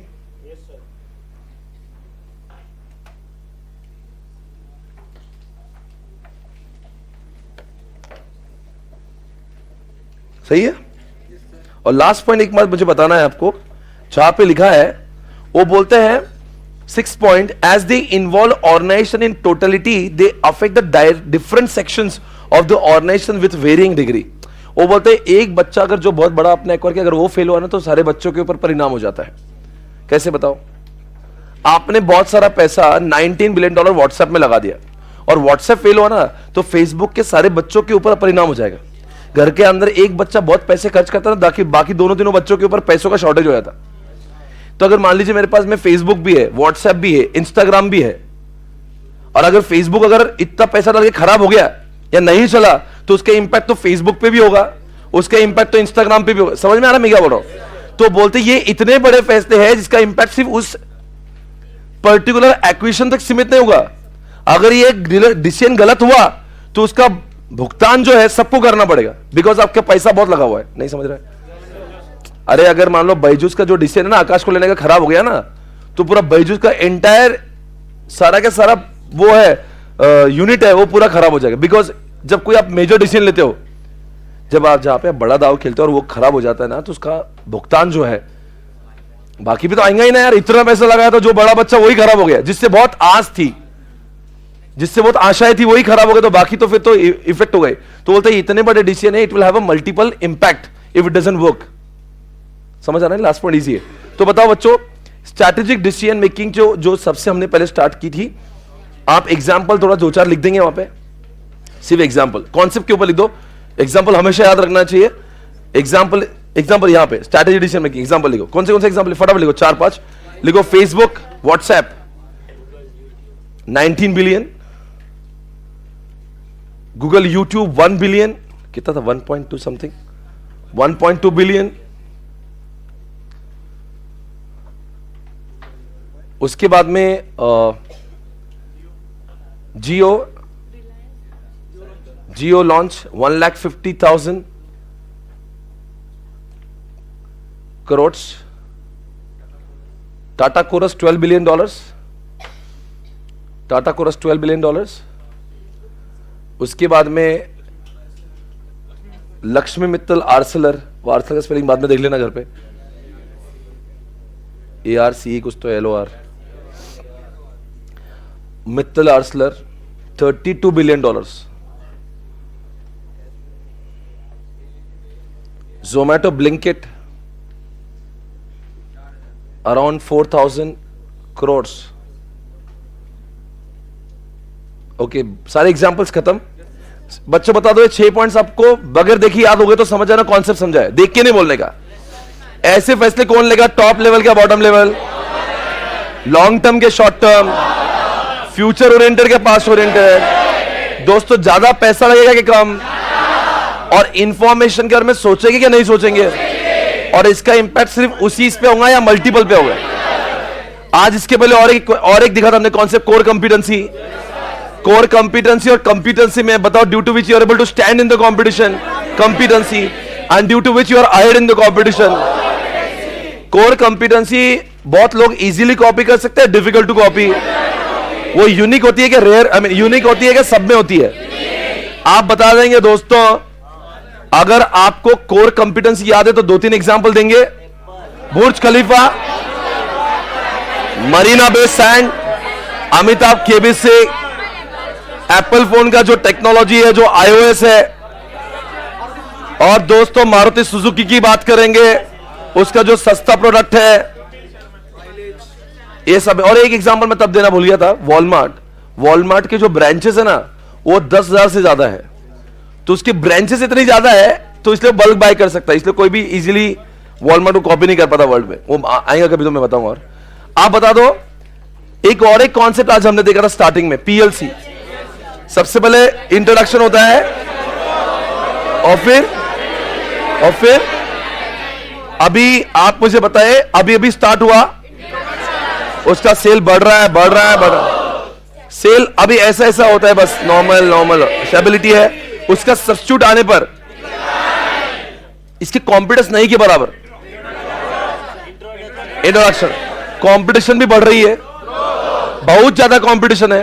सही है? और लास्ट पॉइंट एक बात मुझे बताना है आपको, जहां पे लिखा है वो बोलते हैं 6 point, as they involve organization in totality they affect the different sections of the organization with varying degree. वो बोलते हैं एक बच्चा अगर जो बहुत बड़ा अपने एक्वायर किया, अगर वो फेल हुआ ना तो सारे बच्चों के ऊपर परिणाम हो जाता है। कैसे बताओ? आपने बहुत सारा पैसा $19 बिलियन व्हाट्सएप में लगा दिया और व्हाट्सएप फेल हुआ ना तो फेसबुक के सारे बच्चों के ऊपर परिणाम हो जाएगा। घर के अंदर एक बच्चा बहुत पैसे खर्च करता ना, बाकी दोनों तीनों बच्चों के ऊपर पैसों का शॉर्टेज हो जाता। तो अगर मान लीजिए मेरे पास में फेसबुक भी है, व्हाट्सएप भी है, इंस्टाग्राम भी है, और अगर फेसबुक अगर इतना पैसा डाल के खराब हो गया या नहीं चला तो उसका इंपैक्ट तो फेसबुक पे भी होगा, उसका इंपैक्ट तो इंस्टाग्राम पे भी होगा। समझ में आ रहा मैं क्या बोल रहा हूं? तो बोलते ये इतने बड़े फैसले हैं जिसका इंपैक्ट सिर्फ उस पर्टिकुलर एक्विजिशन तक सीमित नहीं होगा। अगर ये डिसीजन गलत हुआ तो उसका भुगतान जो है सबको करना पड़ेगा, बिकॉज आपका पैसा बहुत लगा हुआ है। नहीं समझ रहे? अरे अगर मान लो बायजूस का जो डिसीजन है ना आकाश को लेने का खराब हो गया ना, तो पूरा बायजूस का एंटायर सारा का सारा वो है यूनिट है वो पूरा खराब हो जाएगा। बिकॉज जब कोई आप मेजर डिसीजन लेते हो, जब आप जहां पे बड़ा दाव खेलते हो और वो खराब हो जाता है ना, तो उसका भुगतान जो है बाकी भी तो आएगा ही ना यार। इतना पैसा लगाया था, जो बड़ा बच्चा वही खराब हो गया, जिससे बहुत आस थी, जिससे बहुत आशाएं थी वही खराब हो गए, तो बाकी तो फिर तो इफेक्ट हो गए। तो बोलते हैं इतने बड़े डिसीजन है, it will have a multiple impact if it doesn't work. समझ आ रहा है? लास्ट पॉइंट इजी है। तो बताओ बच्चों, स्ट्रैटेजिक डिसीजन मेकिंग जो सबसे हमने पहले स्टार्ट की थी, आप एग्जाम्पल थोड़ा 2-4 लिख देंगे वहां पे, सिर्फ एग्जाम्पल, कॉन्सेप्ट के ऊपर लिख दो। एग्जाम्पल हमेशा याद रखना चाहिए। एग्जाम्पल यहां पे स्ट्रैटेजिक डिसीजन मेकिंग एग्जाम्पल लिखो। कौन से एग्जाम्पल? फटाफट लिखो, 4-5 लिखो। Facebook, WhatsApp 19 billion, Google, YouTube 1 billion, कितना था 1.2 समथिंग, 1.2 बिलियन। उसके बाद में Jio launch 1,50,000 crore. Tata Corus $12 billion, Tata Corus $12 billion. उसके बाद में लक्ष्मी मित्तल आर्सलर, आर्सलर का स्पेलिंग बाद में देख लेना घर पे, ARCE कुछ तो LOR, Mittal Arcelor $32 billion. Zomato Blinkit around 4,000 crore. Okay, सारे एग्जांपल्स खत्म। बच्चों बता दो, ये 6 पॉइंट्स आपको बगैर देखी याद हो गए तो समझ आना, कॉन्सेप्ट समझाए, देख के नहीं बोलने का। ऐसे फैसले कौन लेगा? टॉप लेवल के बॉटम लेवल, लॉन्ग टर्म के शॉर्ट टर्म, फ्यूचर ओरिएंटेड के पास्ट ओरिएंटेड। दोस्तों ज्यादा पैसा लगेगा कि कम, और इंफॉर्मेशन के बारे में सोचेंगे कि नहीं सोचेंगे, और इसका इंपैक्ट सिर्फ उसी इस पे होगा या मल्टीपल पे होगा। आज इसके पहले और एक दिखा था हमने concept, core competency. Core competency और कॉम्पिटेंसी में बताओ, due to which you are able to stand in the competition, competency, and due to which you are ahead in the competition. Core competency बहुत लोग इजीली कॉपी कर सकते हैं, डिफिकल्ट टू कॉपी। वो यूनिक होती है कि रेयर, आई मीन यूनिक होती है कि सब में होती है। आप बता देंगे दोस्तों, अगर आपको कोर कॉम्पिटेंसी याद है तो 2-3 एग्जांपल देंगे। बुर्ज खलीफा, मरीना बे सैंड, अमिताभ केबीसी से, एप्पल फोन का जो टेक्नोलॉजी है, जो iOS है, और दोस्तों मारुति सुजुकी की बात करेंगे, उसका जो सस्ता प्रोडक्ट है, ये सब। और एक एग्जांपल मैं तब देना भूल गया था, वॉलमार्ट के जो ब्रांचेस है ना, वो 10,000 से ज्यादा है। तो उसके ब्रांचेस इतनी ज्यादा है तो इसलिए बल्क बाय कर सकता है, इसलिए कोई भी इजीली वॉलमार्ट को कॉपी नहीं कर पाता वर्ल्ड में। वो आएगा कभी तो मैं बताऊंगा। और आप बता दो, एक कॉन्सेप्ट आज हमने देखा था स्टार्टिंग में, PLC। सबसे पहले इंट्रोडक्शन होता है, और फिर अभी आप मुझे बताए, अभी स्टार्ट हुआ, उसका सेल बढ़ रहा है। सेल अभी ऐसा होता है, बस नॉर्मल स्टेबिलिटी है। उसका सब्स्टिट्यूट आने पर इसके कॉम्पिटिशन नहीं के बराबर, इंट्रोडक्शन, कंपटीशन भी बढ़ रही है, बहुत ज्यादा कंपटीशन है।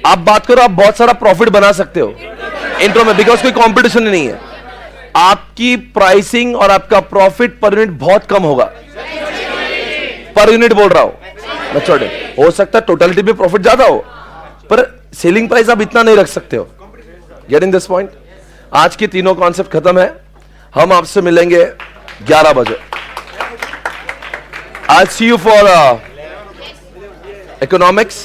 आप बात करो, आप बहुत सारा प्रॉफिट बना सकते हो इंट्रो में, बिकॉज कोई कंपटीशन नहीं है। आपकी प्राइसिंग और आपका प्रॉफिट पर यूनिट बहुत कम होगा, पर यूनिट बोल रहा हूं मैं, छोटे हो सकता है टोटलिटी में प्रॉफिट ज्यादा हो, पर सेलिंग प्राइस आप इतना नहीं रख सकते हो। Getting this point? आज की तीनों कॉन्सेप्ट खत्म है, हम आपसे मिलेंगे 11 बजे। आई सी यू फॉर इकोनॉमिक्स।